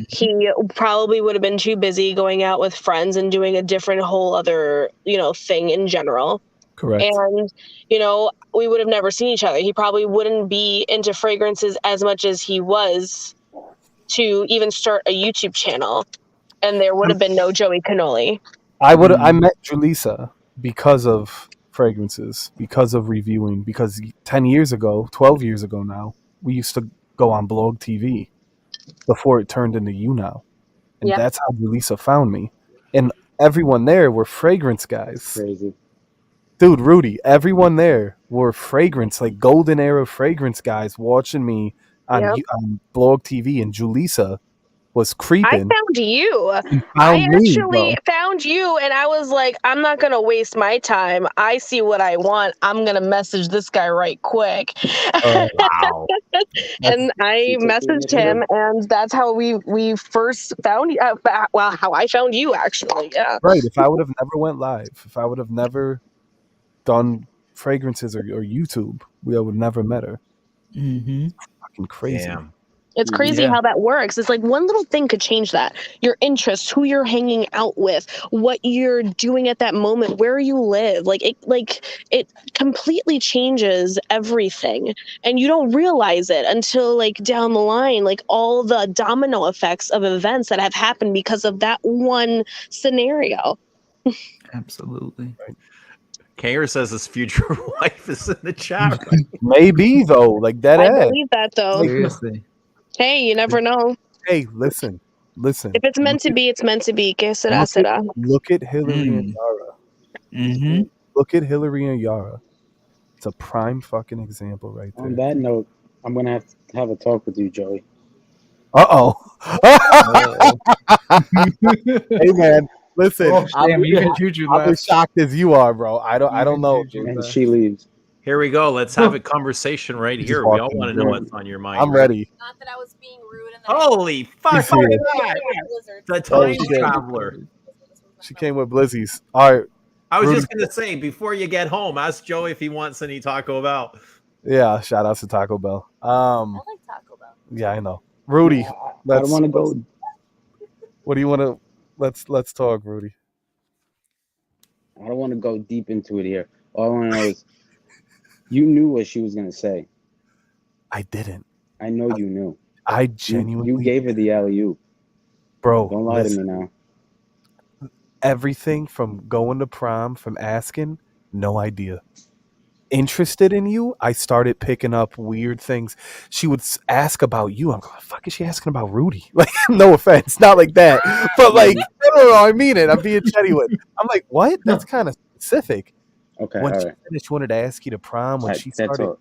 He probably would have been too busy going out with friends and doing a different whole other, thing in general. Correct. And, we would have never seen each other. He probably wouldn't be into fragrances as much as he was to even start a YouTube channel. And there would have been no Joey Cannoli. I met Julissa because of fragrances, because of reviewing, because 10 years ago, 12 years ago now, we used to go on Blog TV before it turned into You Now. And Yeah. that's how Julissa found me. And everyone there were fragrance guys. Crazy. Dude, Rudy, everyone there were fragrance, like golden era fragrance guys watching me on, Yep. on Blog TV, and Julissa was I creeping. found you. and I found me, actually bro. found you, and I was like, I'm not going to waste my time. I see what I want. I'm going to message this guy right quick. Wow. And I She took the messaged him, initiative. and that's how we first found you. Well, how I found you, actually. Yeah. Right. If I would have never went live, if I would have never done fragrances or YouTube, we would have never met her. Mm-hmm. Fucking crazy. Damn. It's crazy Yeah. how that works. It's like one little thing could change that. Your interests, who you're hanging out with, what you're doing at that moment, where you live. It completely changes everything. And you don't realize it until like down the line, like all the domino effects of events that have happened because of that one scenario. Absolutely. Kanger says his future wife is in the chat. Right? Maybe though, like that I ass. believe that though. Seriously. Hey, you never know. Hey, listen. If it's meant to be, it's meant to be. Que sera, Look sera. Look at Hillary and Yara. Mm-hmm. Look at Hillary and Yara. It's a prime fucking example right there. On that note, I'm gonna have a talk with you, Joey. Hey man, listen. Oh, I'm, damn, you can Juju I'm as left. shocked as you are, bro. I don't know. Juju And left. she leaves. Here we go. Let's have a conversation right Just here. We all walking want to know through. what's on your mind. I'm ready. Not that I was being rude. And Holy fuck! He's Look here. at that. Blizzard. The Oh, time shit. traveler. She came with Blizzies. All right. I was Rudy. just gonna say, before you get home, ask Joey if he wants any Taco Bell. Yeah. Shout out to Taco Bell. I like Taco Bell. Yeah, I know. Rudy, I don't let's. want to go. What do you want to? Let's talk, Rudy. I don't want to go deep into it here. All I want to know is, you knew what she was gonna say. I didn't. I know you knew. I genuinely. You gave her the alley-oop. bro. Don't lie listen, to me now. everything from going to prom, from asking, no idea. Interested in you, I started picking up weird things. She would ask about you. I'm going, fuck is she asking about Rudy? Like, no offense, not like that. But like, no, I mean it. I'm being genuine. I'm like, what? That's kind of specific. Okay, When all she right. finished, wanted to ask you to prom, when she That's started all.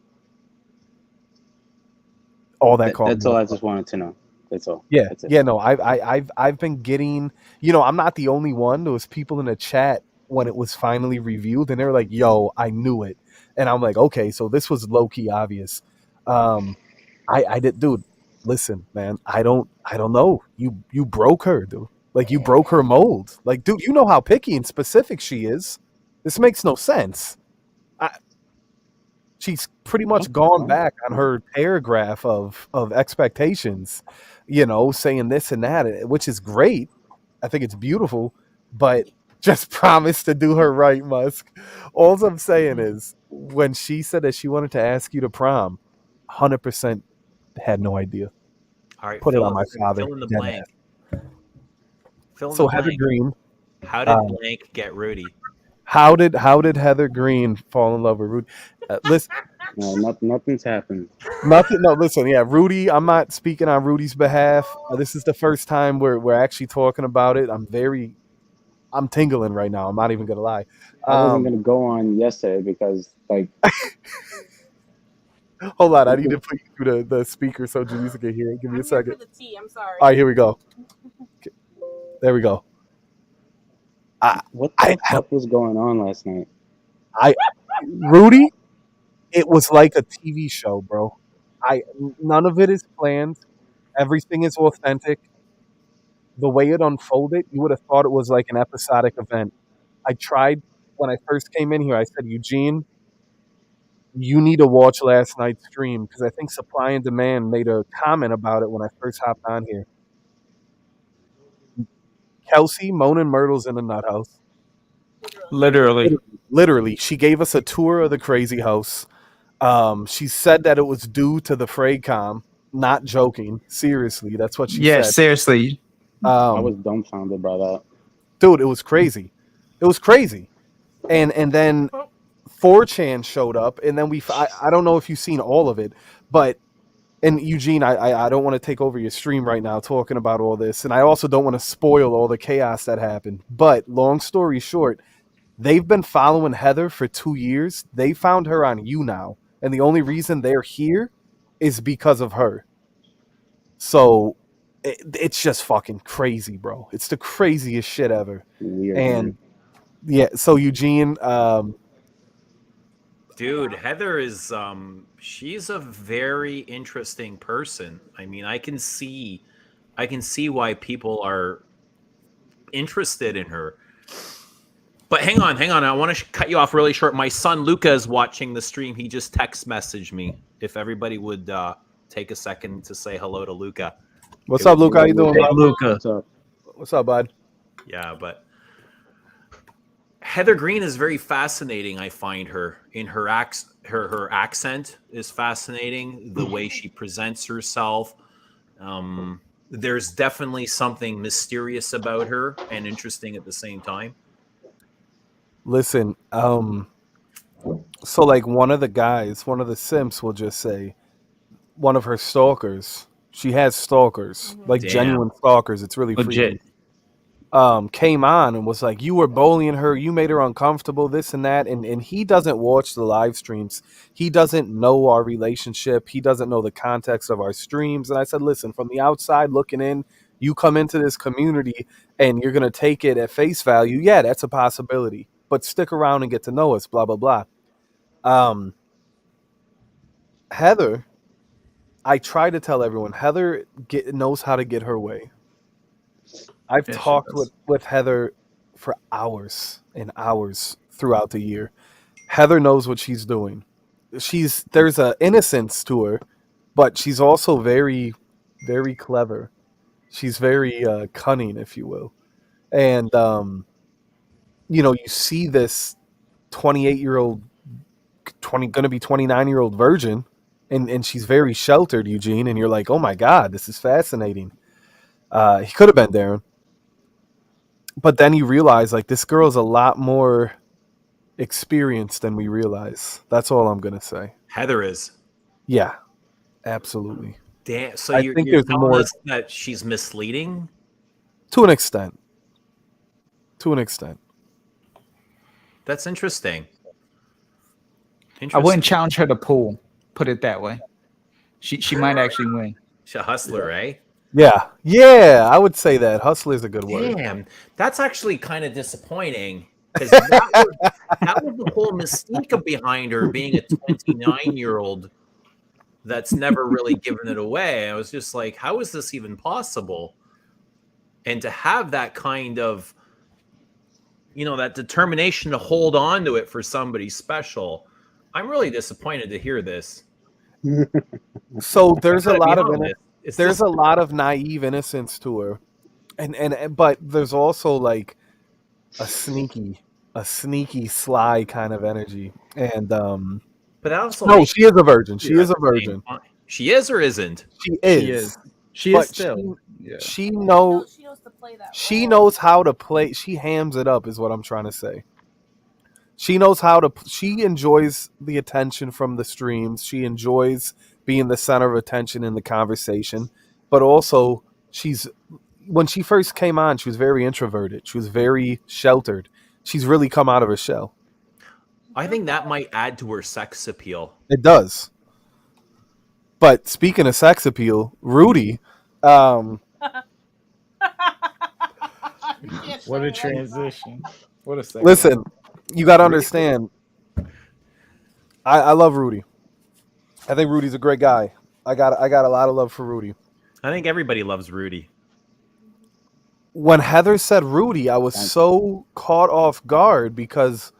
all that call. That's all I just wanted to know. That's all. Yeah, That's it. yeah, no, I've been getting, I'm not the only one. There was people in the chat when it was finally revealed, and they were like, "Yo, I knew it," and I'm like, "Okay, so this was low key obvious." I did, dude. Listen, man, I don't know. You broke her, dude. Like, you broke her mold. Like, dude, you know how picky and specific she is. This makes no sense. She's pretty much gone back on her paragraph of expectations, saying this and that, which is great. I think it's beautiful, but just promise to do her right, Musk. All I'm saying is, when she said that she wanted to ask you to prom, 100% had no idea. All right, Put it fill on my father. Fill in the Dead blank. ass. Fill in So the Heather blank. Green, How did blank get Rudy? How did Heather Green fall in love with Rudy? Listen, No, nothing's happened. nothing. No, listen. Yeah, Rudy. I'm not speaking on Rudy's behalf. This is the first time we're actually talking about it. I'm tingling right now. I'm not even gonna lie. I wasn't gonna go on yesterday because like Hold on, I need to put you through the speaker so Jaleesa can hear it. Give me a I'm here second. for the tea. I'm sorry. All right, here we go. There we go. what the fuck was going on last night? Rudy, it was like a TV show, bro. None of it is planned. Everything is authentic. The way it unfolded, you would have thought it was like an episodic event. I tried when I first came in here. I said, Eugene, you need to watch last night's stream because I think Supply and Demand made a comment about it when I first hopped on here. Kelsey, Moanin' Myrtle's in the nut house. Literally. Literally, she gave us a tour of the crazy house. She said that it was due to the Fraycom. Not joking. Seriously, that's what she Yeah, said. seriously. I was dumbfounded by that. Dude, it was crazy. It was crazy. And then 4chan showed up, and then I don't know if you've seen all of it, but and Eugene, I don't want to take over your stream right now talking about all this, and I also don't want to spoil all the chaos that happened. But long story short, they've been following Heather for 2 years. They found her on YouNow, and the only reason they're here is because of her. So it's just fucking crazy, bro. It's the craziest shit ever. Weird. And yeah, so Eugene, Dude, Heather is she's a very interesting person. I mean, I can see why people are interested in her. But hang on. I want to cut you off really short. My son Luca is watching the stream. He just text messaged me. If everybody would take a second to say hello to Luca. what's up, Luca? How you doing, bud? Luca. What's up? What's up, bud? Yeah, but Heather Green is very fascinating. I find her in her accent is fascinating. The way she presents herself. There's definitely something mysterious about her and interesting at the same time. Listen, so like one of the simps will just say, one of her stalkers, she has stalkers, like Damn. genuine stalkers. It's really Legit. freaky. Came on and was like, you were bullying her, you made her uncomfortable, this and that. And he doesn't watch the live streams. He doesn't know our relationship. He doesn't know the context of our streams. And I said, listen, from the outside looking in, you come into this community and you're going to take it at face value. Yeah, that's a possibility. But stick around and get to know us, blah, blah, blah. Heather, I try to tell everyone, Heather knows how to get her way. I've Yeah, she talked does. with Heather for hours and hours throughout the year. Heather knows what she's doing. There's a innocence to her, but she's also very, very clever. She's very cunning, if you will. And you see this 28-year-old, going to be 29-year-old virgin, and she's very sheltered, Eugene, and you're like, oh my God, this is fascinating. He could have been Darren. But then you realize, like, this girl's a lot more experienced than we realize. That's all I'm going to say. Heather is. Yeah, absolutely. Damn. So I you're think there's telling more- us that she's misleading? To an extent. That's interesting. I wouldn't challenge her to pool. Put it that way. She might actually win. She's a hustler, eh? Yeah, I would say that. Hustler is a good word. Damn, that's actually kind of disappointing because that was the whole mystique behind her being a 29-year-old that's never really given it away. I was just like, how is this even possible? And to have that kind of, that determination to hold on to it for somebody special, I'm really disappointed to hear this. So there's a Gotta be lot of honest. It's there's just- a lot of naive innocence to her, and but there's also like a sneaky sly kind of energy. And but that also no, makes she is a virgin. She you is a at the same virgin. time. She is or isn't? She is. She But is still. Yeah. She She knows. knows the play that. She role. knows how to play. She hams it up, is what I'm trying to say. She knows how to. She enjoys the attention from the streams. She enjoys being the center of attention in the conversation. But also, when she first came on, she was very introverted. She was very sheltered. She's really come out of her shell. I think that might add to her sex appeal. It does. But speaking of sex appeal, Rudy, What a transition. What a second. listen, you got to understand. I love Rudy. I think Rudy's a great guy. I got a lot of love for Rudy. I think everybody loves Rudy. When Heather said Rudy, I was so caught off guard because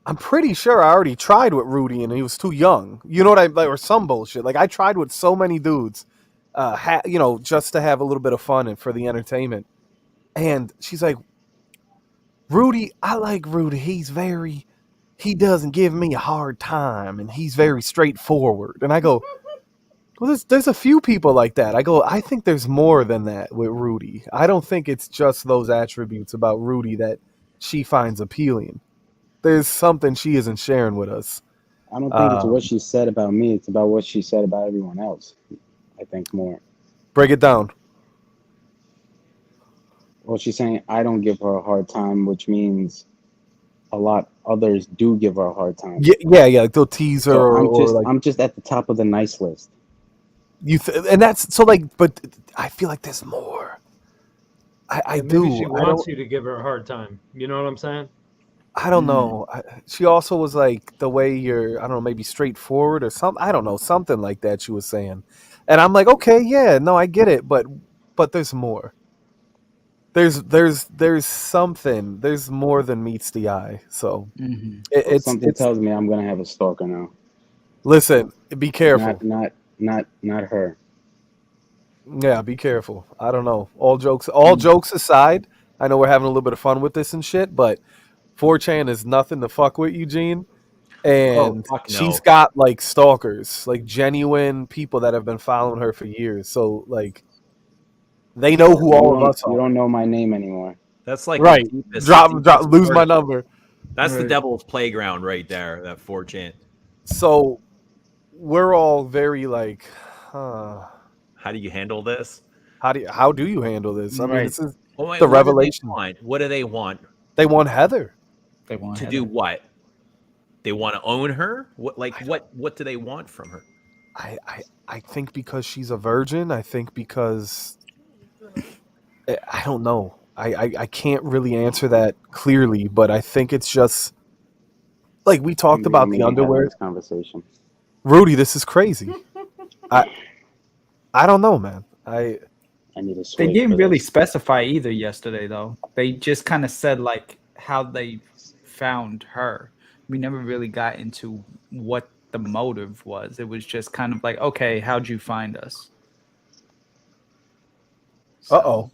I'm pretty sure I already tried with Rudy and he was too young. You know what I like, or some bullshit. Like I tried with so many dudes, just to have a little bit of fun and for the entertainment. And she's like, Rudy, I like Rudy. He doesn't give me a hard time and he's very straightforward. And I go, well, there's a few people like that. I go, I think there's more than that with Rudy. I don't think it's just those attributes about Rudy that she finds appealing. There's something she isn't sharing with us. I don't think it's what she said about me. It's about what she said about everyone else. I think more. Break it down. Well, she's saying I don't give her a hard time, which means a lot others do give her a hard time. Yeah. Like they'll tease her, So or I'm just at the top of the nice list. and that's so like. But I feel like there's more. I Maybe do. she wants you to give her a hard time. You know what I'm saying? I don't know. She also was like the way you're. I don't know, maybe straightforward or something. I don't know, something like that. She was saying, and I'm like, okay, yeah, no, I get it, but there's more. There's something. There's more than meets the eye. So Something tells me I'm gonna have a stalker now. Listen, be careful. Not her. Yeah, be careful. I don't know. All jokes aside, I know we're having a little bit of fun with this and shit, but 4chan is nothing to fuck with, Eugene. And fuck no. she's got like stalkers, like genuine people that have been following her for years. So like they know who all of us You are. don't know my name anymore. That's like Right. the deepest- Drop, deepest lose my part. number. That's the Right. devil's playground right there. That 4chan. So we're all very like, How do you handle this? how do you handle this? I mean, Right. this is Oh, wait, the what do they revelation. want? What do they want They want Heather. They want to Heather. do? What they want to own her? What do they want from her? I think because she's a virgin. I think because I don't know. I can't really answer that clearly, but I think it's just like we talked Maybe about we the can have underwear. this conversation. Rudy, this is crazy. I don't know, man. I need to They switch. didn't for really this. specify either yesterday, though. They just kind of said like how they found her. We never really got into what the motive was. It was just kind of like, okay, how'd you find us? So- Uh-oh.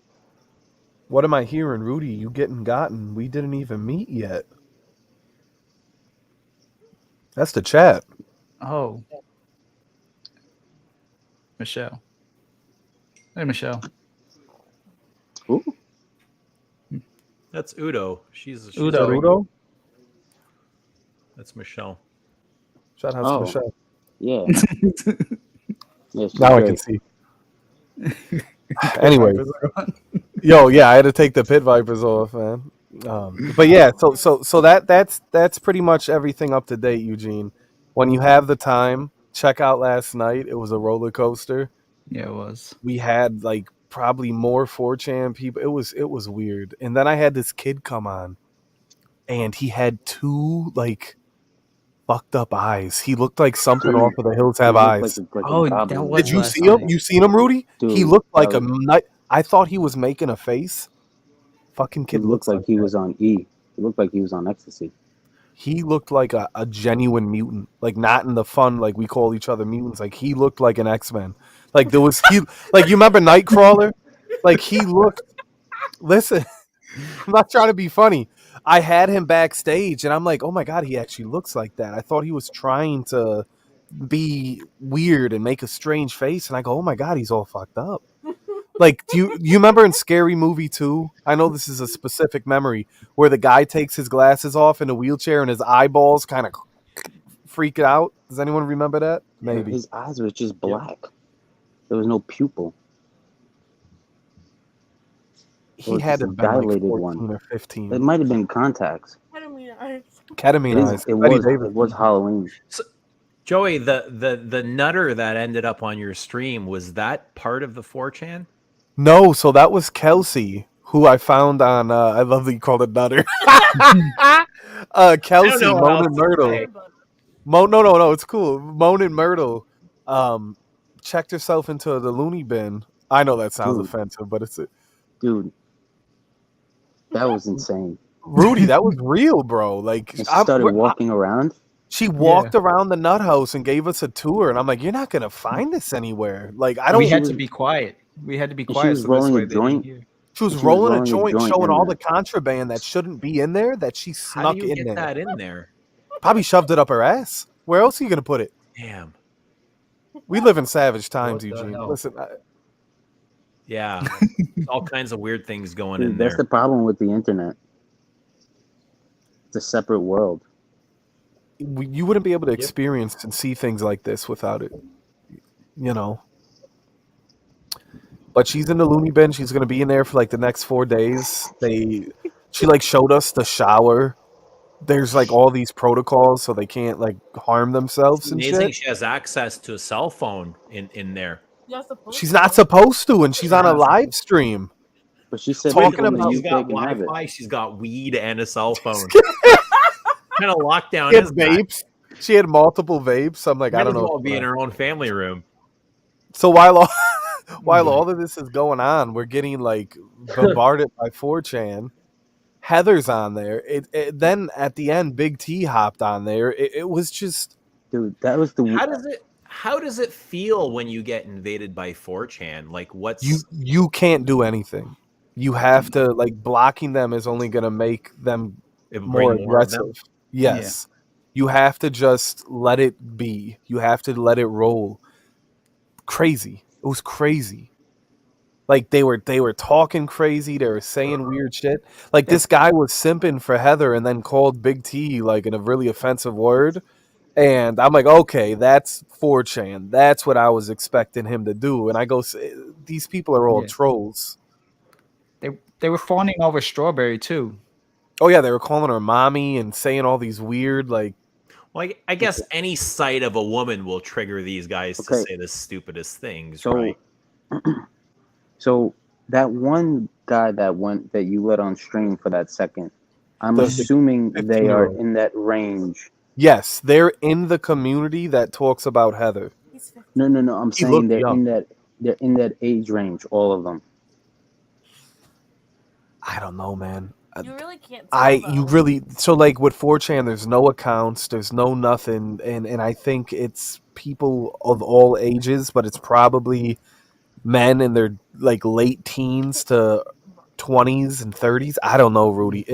What am I hearing, Rudy? You getting gotten? We didn't even meet yet. That's the chat. Oh. Michelle. Hey, Michelle. Ooh, That's Udo. She's Udo. Udo? That's Michelle. Shout out Oh. to Michelle. yeah. Yeah, she's Now I great. can see. Anyway, yo, yeah, I had to take the pit vipers off, man. But yeah, so that's pretty much everything up to date, Eugene. When you have the time, check out last night. It was a roller coaster. Yeah, it was. We had like probably more 4chan people. It was weird. And then I had this kid come on, and he had two like fucked up eyes. He looked like something off of the Hills Have He looked Eyes. like a Oh, goblin. that was Did you last see him? night. You seen him, Rudy? Dude, He looked like that a night. I thought he was making a face. Fucking He kid looked looks like he that. was on E. He looked like he was on ecstasy. He looked like a genuine mutant, like not in the fun like we call each other mutants. Like he looked like an X-Men. Like there was like you remember Nightcrawler? Like he looked. Listen, I'm not trying to be funny. I had him backstage, and I'm like, oh my god, he actually looks like that. I thought he was trying to be weird and make a strange face, and I go, oh my god, he's all fucked up. Like, do you remember in Scary Movie 2? I know this is a specific memory where the guy takes his glasses off in a wheelchair and his eyeballs kind of freak out. Does anyone remember that? Maybe. His eyes were just black. There was no pupil. He Or had just to a have been like dilated 14 one. or 15. It might have been contacts. Ketamine eyes. It Betty was. Davis. It was Halloween. So, Joey, the nutter that ended up on your stream, was that part of the 4chan? No, so that was Kelsey, who I found on. I love that you called it Nutter. Kelsey, know what Moan else and to Myrtle. say. No, it's cool. Moan and Myrtle checked herself into the loony bin. I know that sounds Dude. offensive, but it's Dude, that was insane. Rudy. That was real, bro. Like And she started walking around. she walked around the nut house and gave us a tour, and I'm like, "You're not gonna find this anywhere." Like I don't. We had to be quiet. We had to be She quiet. was so this rolling way a they didn't joint. hear. She was She was rolling a rolling a joint, joint showing in all there. the contraband that shouldn't be in there. That she How snuck do you in get there. that in there? Probably shoved it up her ass. Where else are you gonna put it? Damn. We live in savage times, What the Eugene. hell? Listen, Yeah. All kinds of weird things going Dude, in that's there. the problem with the internet. It's a separate world. you wouldn't be able to experience and see things like this without it. You know. But she's in the loony bin. She's gonna be in there for like the next 4 days. She like showed us the shower. There's like all these protocols so they can't like harm themselves It's and amazing shit. she has access to a cell phone in there. She's not supposed to, and she's on a live stream. But she said Talking people in about- the She's UK got can have it. Wi-Fi, she's got weed and a cell phone. Kind of lockdown She had is that? vapes. She had multiple vapes. I'm like, Might I don't as know. well be in her own family room. So while all of this is going on, we're getting like bombarded by 4chan. Heather's on there. Then at the end, Big T hopped on there. It was just Dude, that was the How does it feel when you get invaded by 4chan? Like what's you can't do anything. You have to like blocking them is only gonna make them it bring more more of them? aggressive. Yes. You have to just let it be. You have to let it roll. Crazy. It was crazy. Like they were talking crazy. They were saying weird shit. Like this guy was simping for Heather and then called Big T like in a really offensive word. And I'm like, okay, that's 4chan. That's what I was expecting him to do. And I go, these people are all Yeah. trolls. They were fawning over Strawberry too. Oh yeah, they were calling her mommy and saying all these weird like. Well, I guess any sight of a woman will trigger these guys to Okay. say the stupidest things, So, right? so that one guy that you let on stream for that second, I'm The assuming they are 15-year-old. in that range. Yes, they're in the community that talks about Heather. No. I'm He saying looked they're young. in that age range, all of them. I don't know, man. You really can't tell, So like with 4chan, there's no accounts, there's no nothing, and I think it's people of all ages, but it's probably men in their like late teens to 20s and 30s. I don't know, Rudy.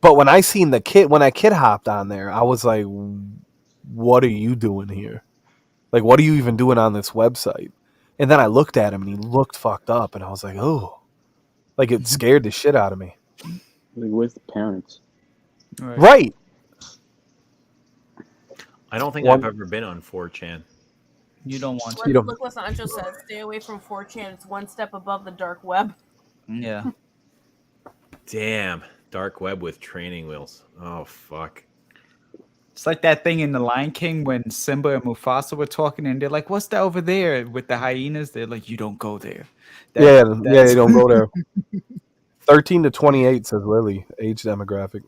But when I seen when that kid hopped on there, I was like, what are you doing here? Like, what are you even doing on this website? And then I looked at him and he looked fucked up, and I was like, oh, like it scared the shit out of me. Like, where's the parents? Right. I don't think One- I've ever been on 4chan. You don't want to. You don't- Look what Sancho says. Stay away from 4chan. It's one step above the dark web. Yeah. Damn, dark web with training wheels. Oh fuck. It's like that thing in The Lion King when Simba and Mufasa were talking, and they're like, "What's that over there with the hyenas?" They're like, "You don't go there." Yeah, you don't go there. 13 to 28 says Lily, age demographic.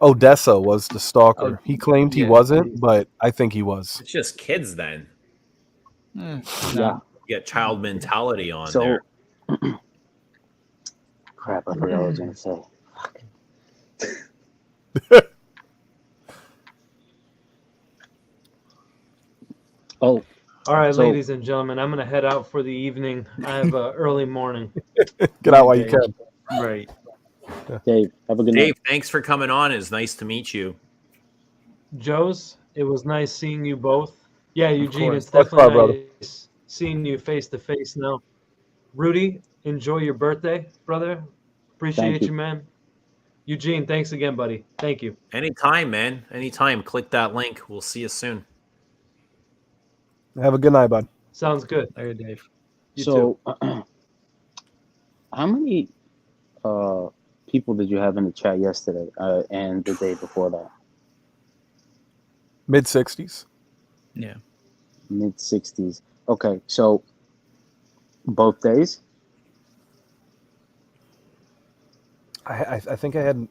Odessa was the stalker. Oh, He claimed he yeah. wasn't, but I think he was. It's just kids then. Eh, Yeah. no. You get child mentality on So, there. crap, I forgot what I was gonna say. Oh, All right, So- ladies and gentlemen, I'm gonna head out for the evening. I have an early morning. Get out while you can. Right. Dave, have a good Dave, night. thanks for coming on. It's nice to meet you. Joe's, it was nice seeing you both. Yeah, Eugene, course. it's What's up, brother? definitely nice seeing you face to face now. Rudy, enjoy your birthday, brother. Appreciate you. you, man. Eugene, thanks again, buddy. Thank you. Anytime, man. Anytime. Click that link. We'll see you soon. Have a good night, bud. Sounds good. Later, Dave. You So, too. how many people did you have in the chat yesterday and the day before that? Mid-60s. Yeah. Mid-60s. Okay, so both days? I think I had.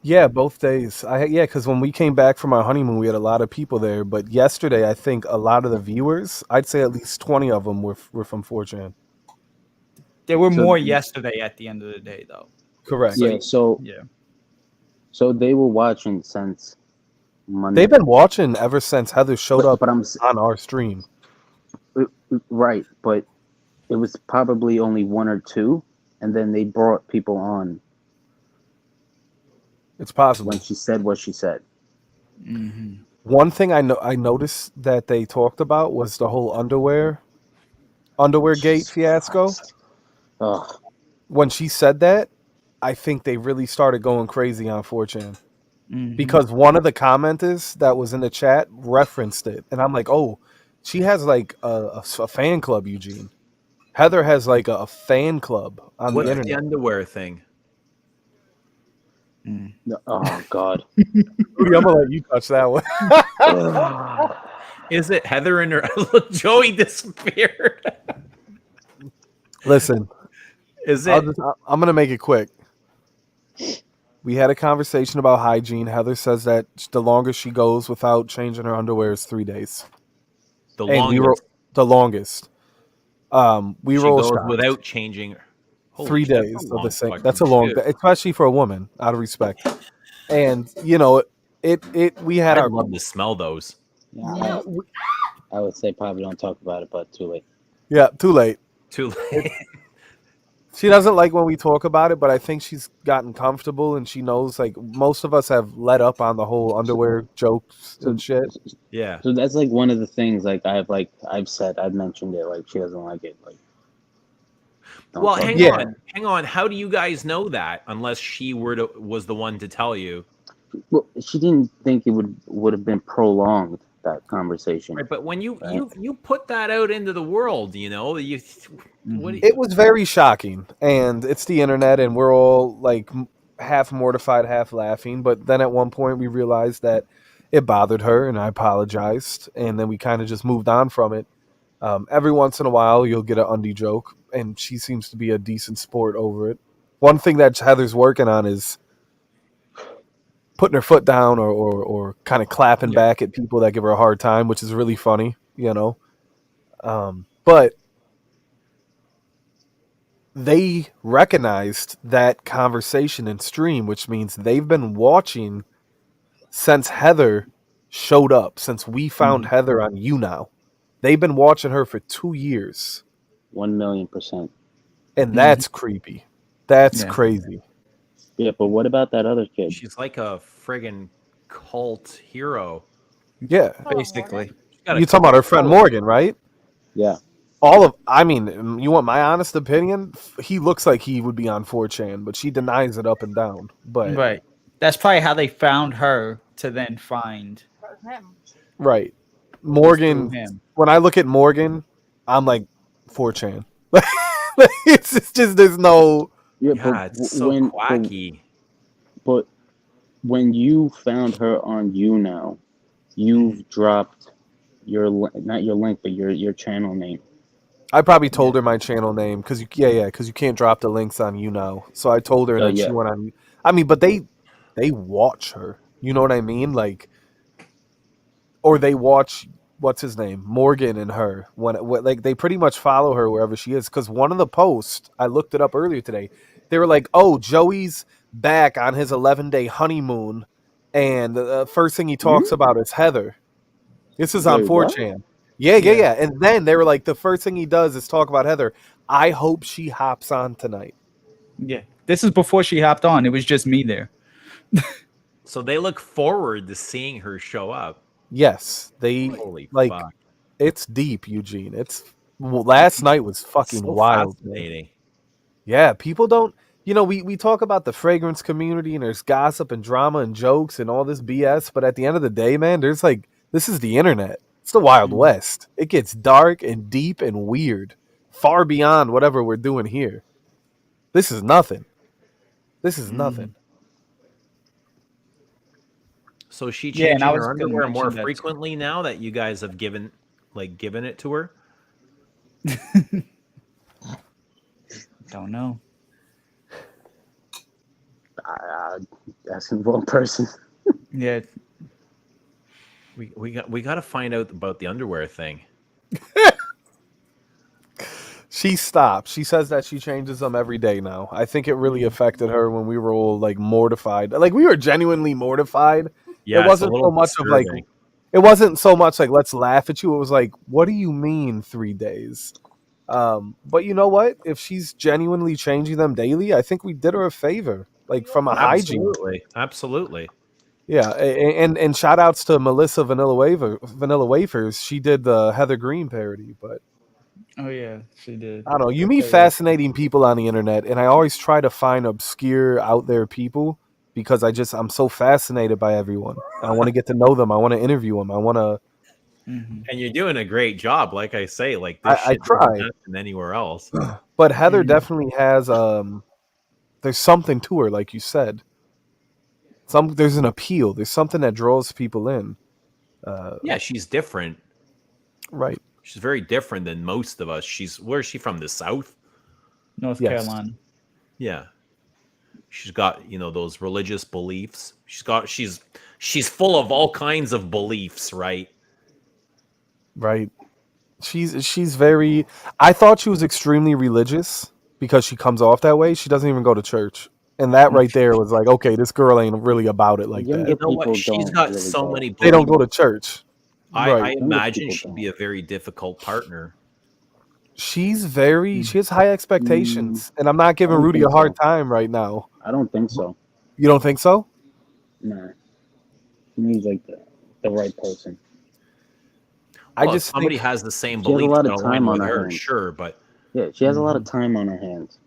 Yeah, both days. Because when we came back from our honeymoon, we had a lot of people there. But yesterday, I think a lot of the viewers, I'd say at least 20 of them were from 4chan. There were So- more yesterday at the end of the day, though. Correct. Yeah, so Yeah. so they were watching since Monday. They've been watching ever since Heather showed up but I'm on our stream. right, but it was probably only one or two, and then they brought people on It's possible. when she said what she said. Mm-hmm. One thing I noticed that they talked about was the whole underwear gate fiasco. Ugh. When she said that, I think they really started going crazy on 4chan. Mm-hmm. Because one of the commenters that was in the chat referenced it, and I'm like, oh, she has like a fan club, Eugene. Heather has like a fan club on What's the the internet. underwear thing? Oh God. Rudy, I'm gonna let you touch that one. Is it Heather and her? Look, Joey disappeared. Listen, Is it? I'm gonna make it quick. We had a conversation about hygiene. Heather says that the longest she goes without changing her underwear is 3 days. The And longest we were the longest. We she roll goes shots. without changing her. Holy 3 shit, that's days a of the same. fucking That's a long, shit. especially for a woman, out of respect. And you know, we had I'd our love to smell those. Yeah, I would say probably don't talk about it, but too late. yeah, too late. Too late. She doesn't like when we talk about it, but I think she's gotten comfortable and she knows like most of us have let up on the whole underwear jokes and shit. Yeah. So that's like one of the things I've mentioned it, like she doesn't like it. Like, don't Well, talk hang about Yeah. hang on. How do you guys know that? Unless she was the one to tell you, it. Well, she didn't think it would have been prolonged, that conversation. right? But when you Right. you put that out into the world, you know, what do you, It was very shocking, and it's the internet, and we're all like half mortified, half laughing. But then at one point, we realized that it bothered her, and I apologized, and then we kind of just moved on from it. Every once in a while, you'll get an undie joke, and she seems to be a decent sport over it. One thing that Heather's working on is putting her foot down or kind of clapping back at people that give her a hard time, which is really funny, you know. But they recognized that conversation in stream, which means they've been watching since Heather showed up, since we found Heather on YouNow. They've been watching her for 2 years, 1,000,000%. and that's creepy. That's Yeah. crazy. Yeah, but what about that other kid? she's like a friggin' cult hero. Yeah. Basically. She's got a You talking about her friend cult. Morgan, right? Yeah. I mean, you want my honest opinion? He looks like he would be on 4chan, but she denies it up and down. But Right. That's probably how they found her to then find Him. right. through Morgan, him. when I look at Morgan, I'm like 4chan. It's just there's no Yeah, Yeah, it's so quacky. But when you found her on YouNow, you've dropped not your link, but your channel name. I probably told her my channel name because you can't drop the links on YouNow. So I told her and Oh, then yeah. she went on. I mean, but they watch her. You know what I mean? Like, or they watch what's his name, Morgan and her. Like they pretty much follow her wherever she is. Because one of the posts I looked it up earlier today, they were like, "Oh, Joey's back on his 11-day honeymoon, and the first thing he talks about is Heather." This is on Wait, what? 4chan. Yeah. And then they were like, the first thing he does is talk about Heather. I hope she hops on tonight. Yeah. This is before she hopped on. It was just me there. So they look forward to seeing her show up. Yes, they Holy like fuck. it's deep, Eugene. Well, last night was fucking So wild. Man. fascinating. Yeah, people don't. We talk about the fragrance community and there's gossip and drama and jokes and all this BS, but at the end of the day, man, there's like this is the internet. It's the Wild West. It gets dark and deep and weird, far beyond whatever we're doing here. This is nothing. This is nothing. So is she Yeah, and changing I was her gonna underwear more mention that too. frequently now that you guys have given it to her? Don't know. Asking the wrong person. Yeah, We got to find out about the underwear thing. She stopped. She says that she changes them every day now. I think it really affected her when we were all like mortified. Like we were genuinely mortified. Yeah, It wasn't so much of like disturbing. it wasn't so much like let's laugh at you. It was like, what do you mean 3 days? But you know what? If she's genuinely changing them daily, I think we did her a favor. Like from a hygiene. Absolutely. Yeah, and shout outs to Melissa Vanilla Wafers. She did the Heather Green parody, but oh yeah, she did. I don't know. You meet Okay. fascinating people on the internet, and I always try to find obscure out there people because I'm so fascinated by everyone. I want to get to know them. I want to interview them. I want to. Mhm. And you're doing a great job, like I say. Like this I shit doesn't try. happen anywhere else. But Heather Mhm. definitely has there's something to her, like you said. There's an appeal. There's something that draws people in. Yeah, she's different. Right. She's very different than most of us. Where's she from? The South? North Yes. Carolina. Yeah. She's got, those religious beliefs. She's full of all kinds of beliefs, right? Right. She's very. I thought she was extremely religious because she comes off that way. She doesn't even go to church, and that right there was like, okay, this girl ain't really about it like Younger that. You know what? people She's don't got really so go. many They don't go beliefs. to church. I Right. imagine people she'd don't. be a very difficult partner. She's very. She has high expectations, and I'm not giving don't Rudy a think hard so. time right now. I don't think so. You don't think so? Nah. He needs like the right person. I Well, if just somebody think has the same She has a beliefs lot that of align time on with her her, hands. sure, but Yeah, she has a lot of time on her hands.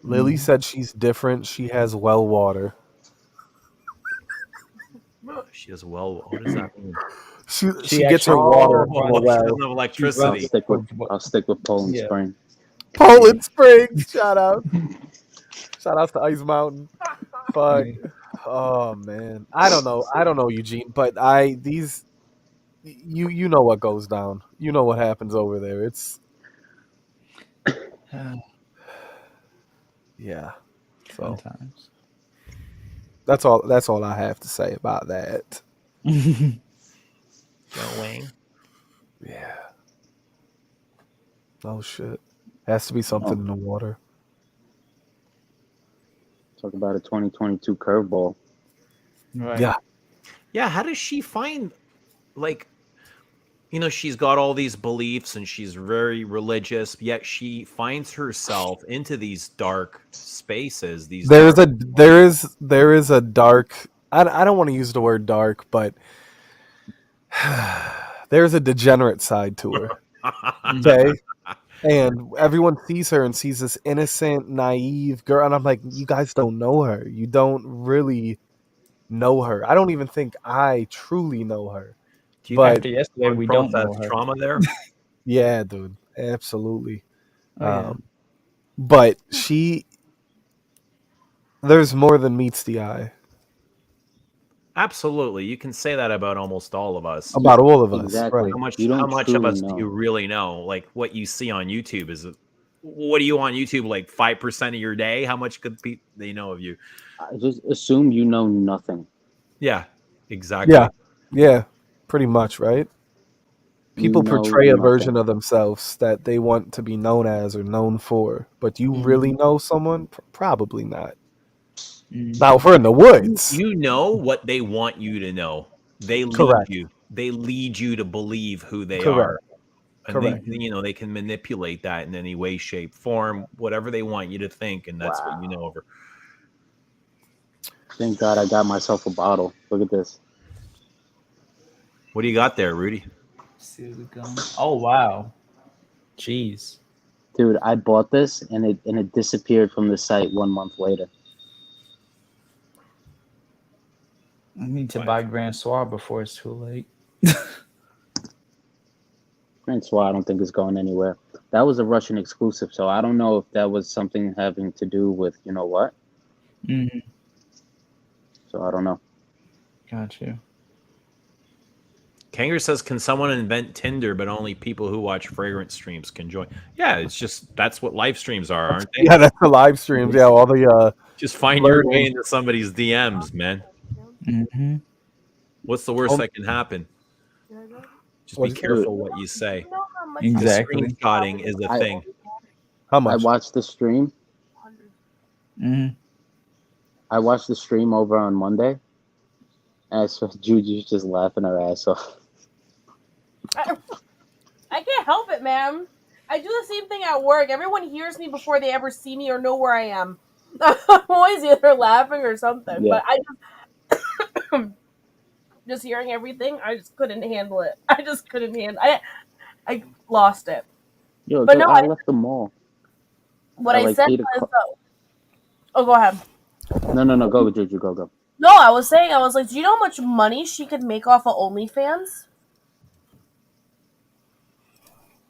Lily said she's different. She has well water. she has what does that mean? She gets her actually- water Oh, from a she well. doesn't have electricity. I'll stick with Poland Yeah. Spring. Poland Springs. Shout out. Shout outs to Ice Mountain. Fuck. Oh man. I don't know, Eugene, but you know what goes down. You know what happens over there. It's yeah. So Sometimes. that's all I have to say about that. Wayne. Yeah. Oh shit. Has to be something in the water. Talk about a 2022 curveball. Right. Yeah. Yeah, how does she find, she's got all these beliefs and she's very religious, yet she finds herself into these dark spaces. There is a dark. I don't want to use the word dark, but there's a degenerate side to her. Okay. And everyone sees her and sees this innocent, naive girl. And I'm like, you guys don't know her. You don't really know her. I don't even think I truly know her. Do you But After yesterday, we don't know process her. trauma there? yeah, dude. Absolutely. Oh, yeah. But there's more than meets the eye Absolutely. You can say that about almost all of us. about all of us. Exactly. Right. How much You don't of truly us do know. you really know? Like what you see on YouTube what do you on YouTube, like 5% of your day? How much could they know of you? I just assume you know nothing. Yeah, exactly. Yeah. Yeah. Pretty much, right? People You know portray a nothing. version of themselves that they want to be known as or known for. But do you really know someone? Probably not. Now, if we're in the woods. You know what they want you to know. They lead Correct. you. They lead you to believe who they Correct. are. And Correct. they can manipulate that in any way, shape, form, whatever they want you to think, and that's what you know over. Thank God I got myself a bottle. Look at this. What do you got there, Rudy? See what's going. Oh wow. Jeez. Dude, I bought this and it disappeared from the site 1 month later. I need to What? buy Grand Soir before it's too late. That's why I don't think it's going anywhere. That was a Russian exclusive, so I don't know if that was something having to do with you know what. Mm-hmm. So I don't know. Got you. Kanger says, "Can someone invent Tinder, but only people who watch fragrance streams can join?" Yeah, it's just that's what live streams are, aren't they? Yeah, that's the live streams. Yeah, all the Just find your way learning. into somebody's DMs, man. Mm-hmm. What's the worst Oh. that can happen? Just be What'd you say? careful what you say. You know how much Exactly. Screenshotting is a I- thing. How I much? watched the stream. Mm-hmm. I watched the stream over on Monday, and I saw Juju's just laughing her ass off. I can't help it, man. I do the same thing at work. Everyone hears me before they ever see me or know where I am. I'm always either laughing or something. Yeah. But I just hearing everything, I just couldn't handle it. I just couldn't handle it. I lost it. Yo, But dude, no, I I- left the mall. What At I like said 8 was, o'clock. oh, go ahead. No, go, Juju, go. No, I was saying, I was like, do you know how much money she could make off of OnlyFans?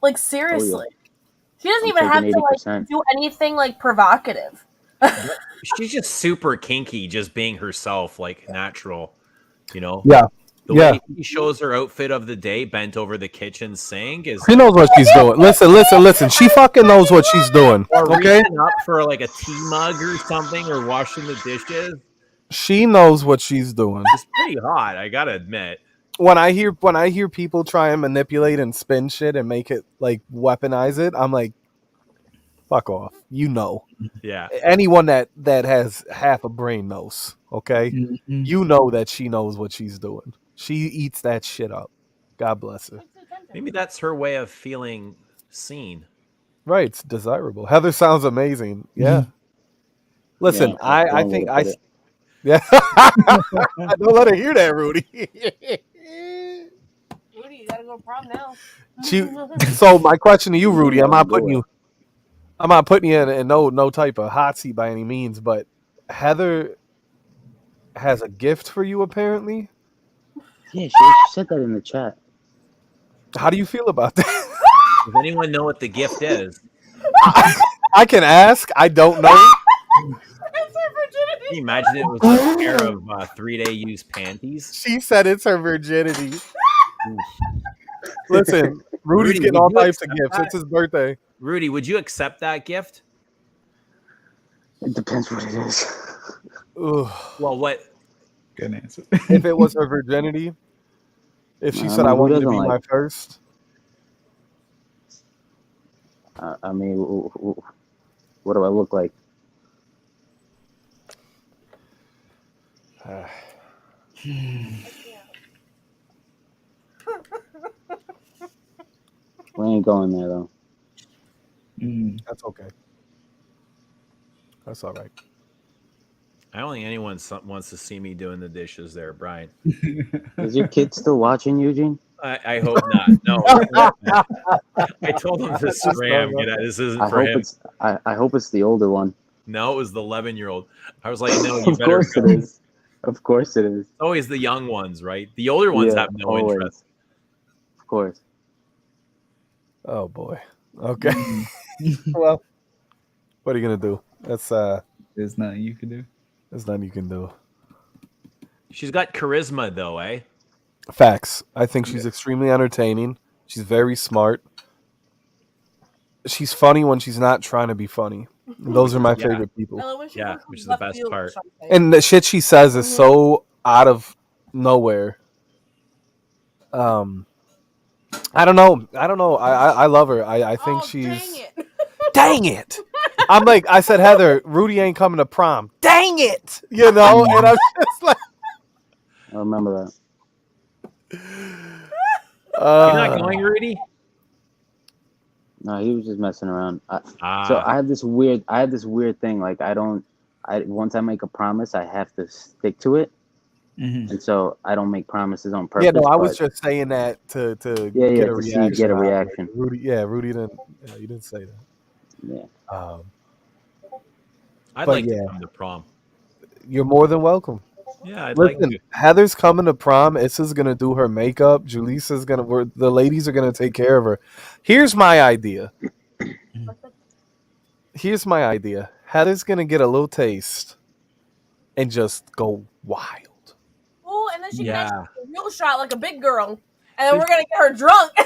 Like, seriously. She doesn't I'm even have taking to, like, 80%. do anything, like, provocative. She's just super kinky, just being herself, like natural. You know? Yeah. The Yeah. way she shows her outfit of the day, bent over the kitchen sink, is She knows what she's doing. Listen. She fucking knows what she's doing. or Okay? reaching up for like a tea mug or something, or washing the dishes. She knows what she's doing. It's pretty hot, I gotta admit. When I hear people try and manipulate and spin shit and make it like weaponize it, I'm like, fuck off. You know. Yeah. Anyone that has half a brain knows. Okay? Mm-hmm. You know that she knows what she's doing. She eats that shit up. God bless her. Maybe that's her way of feeling seen. Right, it's desirable. Heather sounds amazing. Yeah. Listen, Yeah, I wrong way think to I put it. yeah. Don't let her hear that, Rudy. Rudy, you gotta go to prom now. So my question to you, Rudy, I'm not Do putting you in no type of hot seat by any means, but Heather has a gift for you apparently. Yeah, she said that in the chat. How do you feel about that? Does anyone know what the gift is? I can ask. I don't know. It's her virginity. Can you imagine it was a pair of 3-day use panties? She said it's her virginity. Listen, Rudy's Rudy, getting would all you types of accept gifts. that? It's his birthday. Rudy, would you accept that gift? It depends what it is. Ugh. Well, what? Good answer. If it was her virginity, if she I said, mean, I who want you to doesn't be my like- first. I mean, what do I look like? We ain't going there though. Mm. That's okay. That's all right. I don't think anyone wants to see me doing the dishes there, Brian. Is your kid still watching, Eugene? I hope not. No. I told him to scram. You know, this isn't I for hope him. it's. I hope it's the older one. No, it was the 11-year-old. I was like, no, you Of better course go. it is. Of course it is. It's always the young ones, right? The older ones Yeah, have no always. interest. Of course. Oh boy. Okay. Well, what are you gonna do? That's There's nothing you can do. there's nothing you can do. She's got charisma, though, eh? Facts. I think she's extremely entertaining. She's very smart. She's funny when she's not trying to be funny. Those are my Yeah. favorite people. I love when she Yeah, goes from which is the left best field or part. something. And the shit she says is so out of nowhere. I don't know. I love her. I think Oh, she's dang it. dang it. I'm like, I said, Heather, Rudy ain't coming to prom. Dang it. You know? And I'm just like I remember that. You're not going, Rudy? No, he was just messing around. Ah, So I have this weird thing. Like once I make a promise, I have to stick to it. Mhm. and so I don't make promises on purpose. Yeah, no, I was but just saying that to yeah, get a to see get a reaction. reaction. Rudy, yeah, Rudy didn't. Yeah, you didn't say that. Yeah, I'd But like yeah. to come to prom. You're more than welcome. Yeah, I'd like Listen, to. Heather's coming to prom. Issa's gonna do her makeup. Julisa's the ladies are gonna take care of her. Here's my idea. Heather's gonna get a little taste and just go wild. Oh, and then she can Yeah. actually take a real shot like a big girl, and then we're gonna get her drunk. Yeah,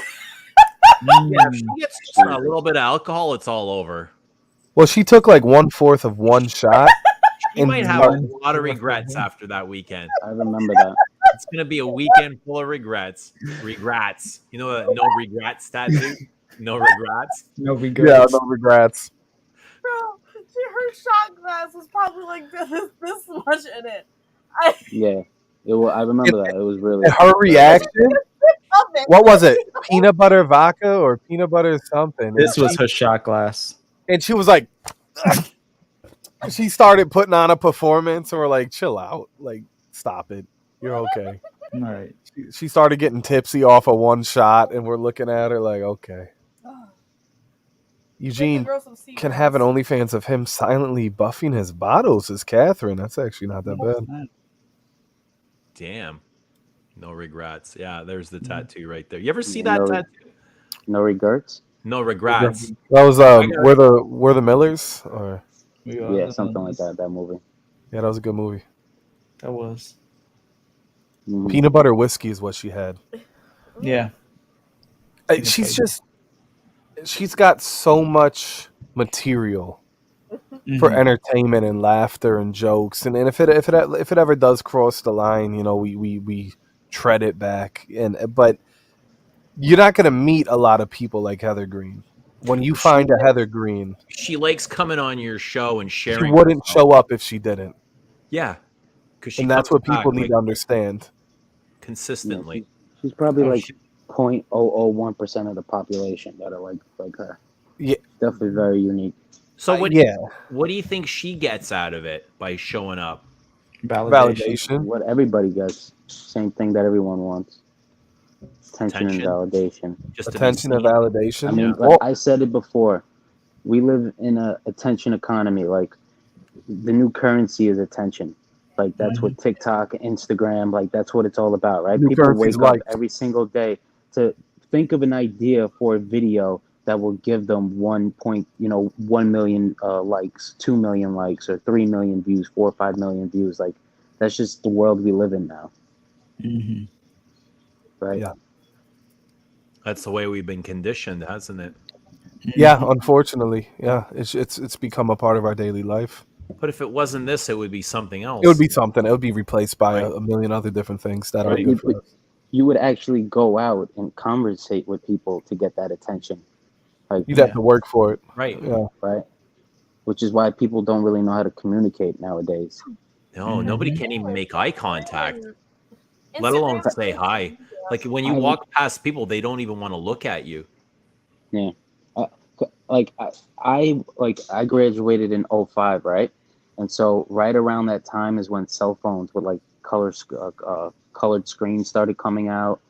if she gets just a little bit of alcohol, it's all over. Well, she took like 1/4 of one shot. She And might have a one- lot of regrets after that weekend. I remember that. It's gonna be a weekend full of regrets. Regrets. You know the no regrets tattoo? No regrets. No Yeah, regrets. no regrets. Bro, her shot glass was probably like this much in it. Yeah, I remember that. It was really. And her reaction. Up it. What was it? Peanut butter vodka or peanut butter something? This was her shot glass. And she was like, she started putting on a performance, and we're like, chill out, like, stop it, you're okay. All right. She started getting tipsy off of one shot, and we're looking at her like, okay. Eugene Girl some sea can girls. have an OnlyFans of him silently buffing his bottles as Catherine. That's actually not that bad. Damn. No regrets. Yeah, there's the tattoo right there. You ever see No that re- tattoo? No regrets. No regrets. That was we're the Millers, or Yeah, something like that. That movie. yeah, that was a good movie. That was. Mhm. Peanut butter whiskey is what she had. Yeah. She's got so much material for Mhm. entertainment and laughter and jokes, and if it ever does cross the line, you know, we tread it back. But you're not gonna meet a lot of people like Heather Green. When you find a Heather Green, She likes coming on your show and she sharing. wouldn't herself. show up if she didn't, Yeah, because she and that's comes what people back, need to understand. Yeah, consistently. she's probably Oh, like shit. 0.001% of the population that are like her. Yeah. Definitely very unique. So what? Yeah, What do you think she gets out of it by showing up? validation. What everybody gets. Same thing that everyone wants. Attention and Attention? validation. Just to be Attention and seen? validation. I mean, Yeah. like I said it before. We live in a attention economy. Like the new currency is attention. Like that's what TikTok, Instagram, like that's what it's all about, right? New People currency's wake up likes. every single day to think of an idea for a video that will give them 1 million likes, 2 million likes, or 3 million views, 4 or 5 million views. Like that's just the world we live in now, Mm-hmm. right? Yeah. That's the way we've been conditioned, hasn't it? Yeah, unfortunately, yeah, it's become a part of our daily life. But if it wasn't this, it would be something else. It would be something. It would be replaced by Right. a million other different things that are Right. good for us. You would actually go out and conversate with people to get that attention, like You'd have to work for it. right. Yeah. right? Which is why people don't really know how to communicate nowadays. No, nobody can even make eye contact, let Instagram- alone say hi. Like when you walk past people, they don't even want to look at you. Yeah. I graduated in 05, right? And so right around that time is when cell phones with like colored screens started coming out,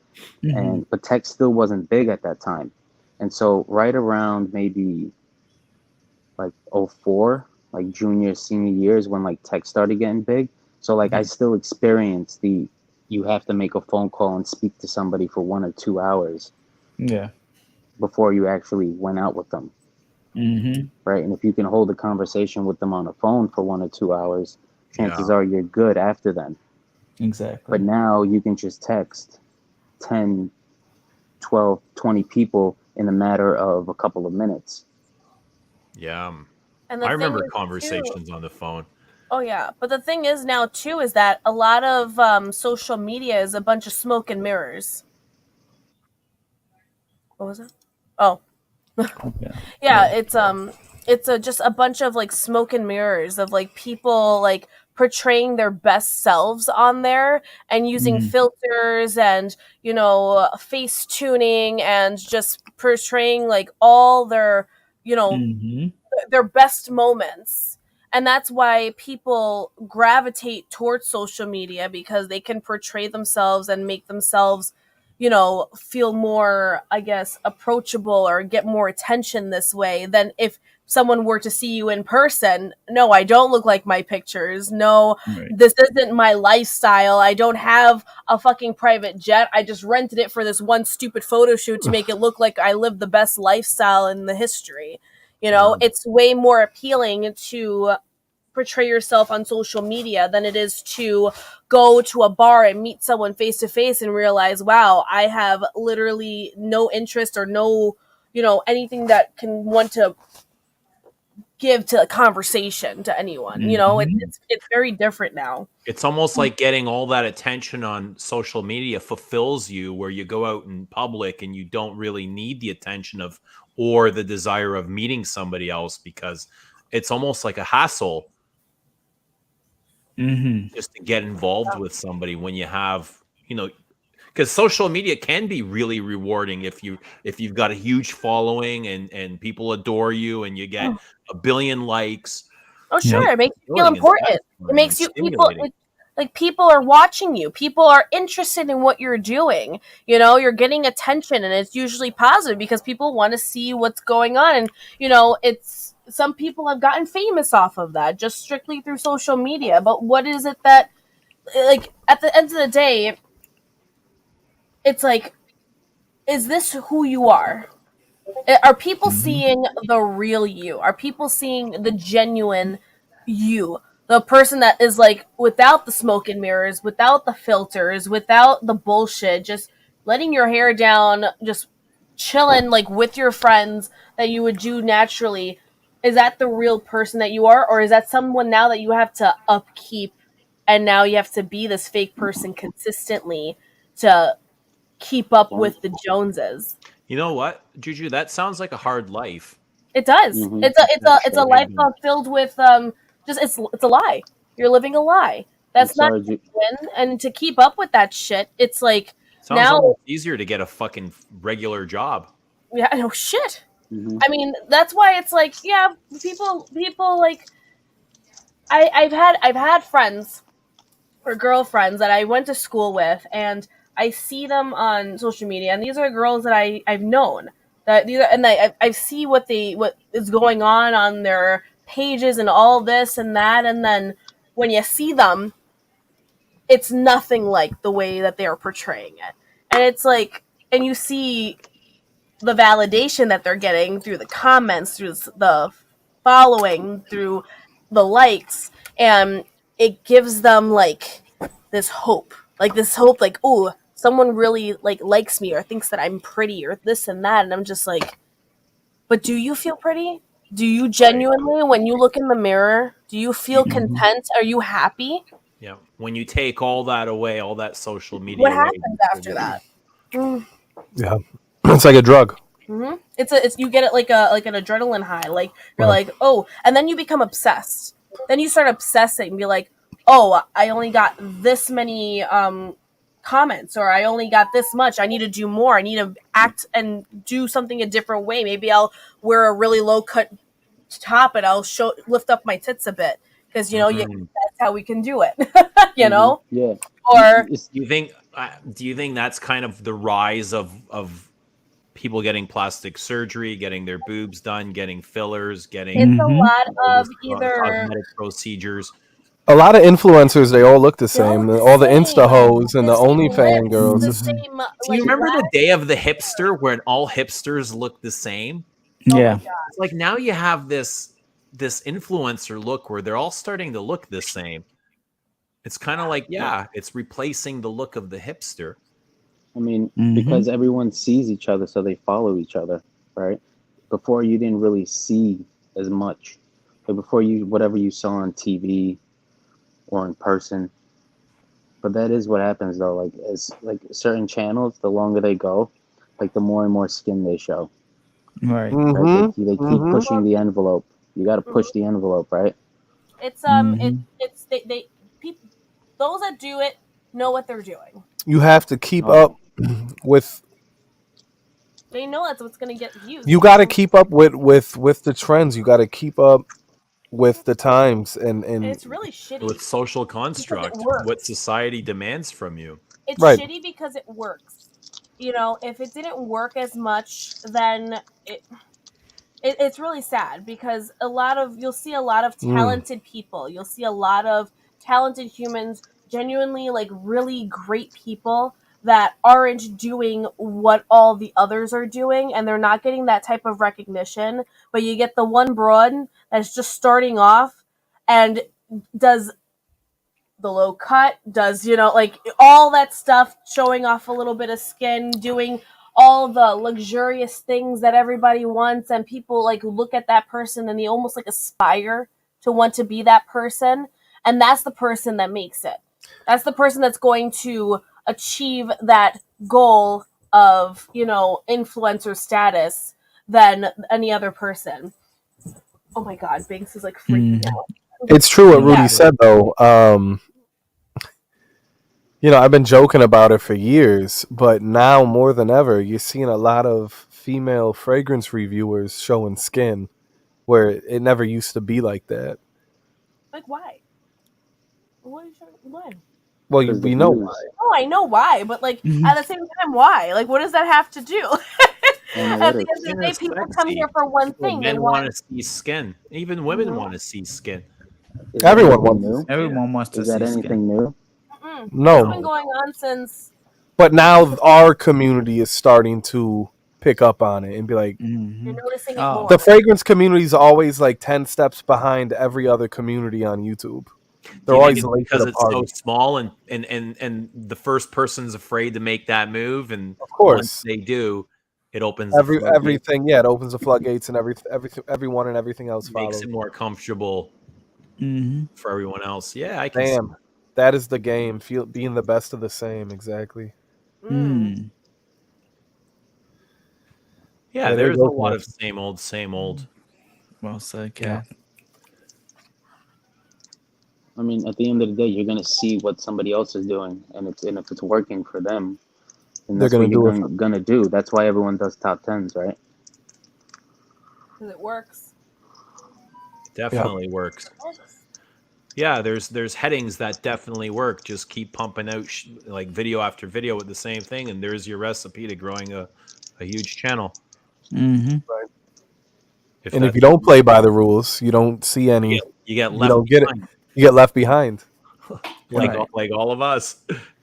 but text still wasn't big at that time. And so right around maybe like 04, like junior, senior years when like text started getting big. So like I still experienced you have to make a phone call and speak to somebody for 1 or 2 hours Yeah. before you actually went out with them. Mm-hmm. Right. And if you can hold a conversation with them on a phone for 1 or 2 hours, chances Yeah. are you're good after then. Exactly. But now you can just text 10, 12, 20 people in a matter of a couple of minutes. Yeah. And the I thing remember is, too- conversations on the phone. Oh yeah, but the thing is now too is that a lot of social media is a bunch of smoke and mirrors. What was that? Oh, Yeah. yeah, it's just a bunch of like smoke and mirrors of like people like portraying their best selves on there and using Mhm. filters and face tuning and just portraying like all their Mhm. their best moments. And that's why people gravitate towards social media, because they can portray themselves and make themselves, feel more, I guess, approachable or get more attention this way than if someone were to see you in person. No, I don't look like my pictures. No, Right. this isn't my lifestyle. I don't have a fucking private jet. I just rented it for this one stupid photo shoot to make it look like I live the best lifestyle in the history. It's way more appealing to portray yourself on social media than it is to go to a bar and meet someone face to face and realize, wow, I have literally no interest or no, anything that can want to give to a conversation to anyone. It's very different now. It's almost like getting all that attention on social media fulfills you, where you go out in public and you don't really need the attention of or the desire of meeting somebody else, because it's almost like a hassle just to get involved with somebody when you have, because social media can be really rewarding if you've got a huge following and people adore you and you get a billion likes. Oh, sure. Yep. It makes you feel Feeling is important. satisfying It makes and you people stimulating. like people are watching you. People are interested in what you're doing. You're getting attention, and it's usually positive because people want to see what's going on. And it's some people have gotten famous off of that just strictly through social media. But what is it that, like, at the end of the day, it's like, is this who you are? Are people seeing the real you? Are people seeing the genuine you? The person that is like without the smoke and mirrors, without the filters, without the bullshit, just letting your hair down, just chilling like with your friends that you would do naturally. Is that the real person that you are? Or is that someone now that you have to upkeep and now you have to be this fake person consistently to keep up with the Joneses? You know what, Juju? That sounds like a hard life. It does. Mhm. It's a Sure. life filled with just it's a lie. You're living a lie. That's not sorry, genuine. And to keep up with that shit, it's like Sounds now. almost easier to get a fucking regular job. Yeah, no shit. Mhm. I mean, that's why it's like, yeah, people like I've had friends or girlfriends that I went to school with, and I see them on social media, and these are girls that I've known that these are, and I see what is going on their pages and all this and that, and then when you see them, it's nothing like the way that they are portraying it, and it's like, and you see the validation that they're getting through the comments, through the following, through the likes, and it gives them like this hope, like, oh, someone really like likes me or thinks that I'm pretty or this and that, and I'm just like, but do you feel pretty? Do you genuinely, when you look in the mirror, do you feel content? Are you happy? Yeah. When you take all that away, all that social media What away, happens after that? Yeah, it's like a drug. It's you get it like an adrenaline high. Like you're like, oh, and then you become obsessed. Then you start obsessing and be like, oh, I only got this many comments, or I only got this much. I need to do more. I need to act and do something a different way. Maybe I'll wear a really low cut top and I'll lift up my tits a bit because that's how we can do it. you know, Yeah. or It's- do you think that's kind of the rise of people getting plastic surgery, getting their boobs done, getting fillers, getting it's a lot of either. cosmetic procedures? A lot of influencers, they all look the They all same. look the All the same. Insta hoes and the same OnlyFans lips, girls. the It's- same, Do like, you remember that. the day of the hipster when all hipsters look the same? Yeah. It's like now you have this influencer look where they're all starting to look the same. It's kind of like, it's replacing the look of the hipster. I mean, because everyone sees each other, so they follow each other, right? Before you didn't really see as much. Like before whatever you saw on TV or in person. But that is what happens though. Like as like certain channels, the longer they go, like the more and more skin they show. Right. Right? They keep pushing the envelope. You got to push the envelope, right? It's they people, those that do it know what they're doing. You have to keep up with. They know that's what's going to get views. You got to keep up with the trends. You got to keep up with the times, and It's really shitty. with social construct, works. what society demands from you. It's Right. shitty because it works. You know, if it didn't work as much, then it's really sad, because you'll see a lot of talented people. You'll see a lot of talented humans, genuinely like really great people that aren't doing what all the others are doing, and they're not getting that type of recognition. But you get the one broad that's just starting off and does the low cut, does, like all that stuff, showing off a little bit of skin, doing all the luxurious things that everybody wants, and people like look at that person and they almost like aspire to want to be that person, and that's the person that makes it. That's the person that's going to achieve that goal of, influencer status than any other person. Oh my god, Banks is like freaking out. It's true what Rudy Yeah. said, though. I've been joking about it for years, but now more than ever, you're seeing a lot of female fragrance reviewers showing skin where it never used to be like that. Like, why? Why? Well, Because we the know views. why. Oh, I know why, but like at the same time, why? Like, what does that have to do? At the end of the day, It's people come sexy. here for one Well, thing. They men want. want to see skin. Even women want to see skin. Is that Everyone anything wants new? Everyone wants to Is that see skin. anything new? It's No, been going on since. but now our community is starting to pick up on it and be like, You're noticing it Oh. more. the fragrance community is always like 10 steps behind every other community on YouTube. Do They're you always think late it's to because the it's so party. small and the first person's afraid to make that move, and Of course. once they do, it opens the floodgates. Everything, yeah, it opens the floodgates, and everyone and everything else Makes follows. it more comfortable Mm-hmm. for everyone else. Yeah, I can see Damn, that is the game. Being the best of the same, exactly. Mm. Yeah, Yeah, they there's a both lot match. of same old. Well said, Yeah. Kat. I mean, at the end of the day, you're gonna see what somebody else is doing, and if it's working for them, then They're that's what gonna you're do it. gonna do. That's why everyone does top tens, right? Because it works. Definitely works. Yeah, there's headings that definitely work. Just keep pumping out like video after video with the same thing, and there's your recipe to growing a huge channel. Mm-hmm. And if you don't play by the rules, you don't see any. you get You left don't get it. behind, You get left behind. like, Right. like all of us.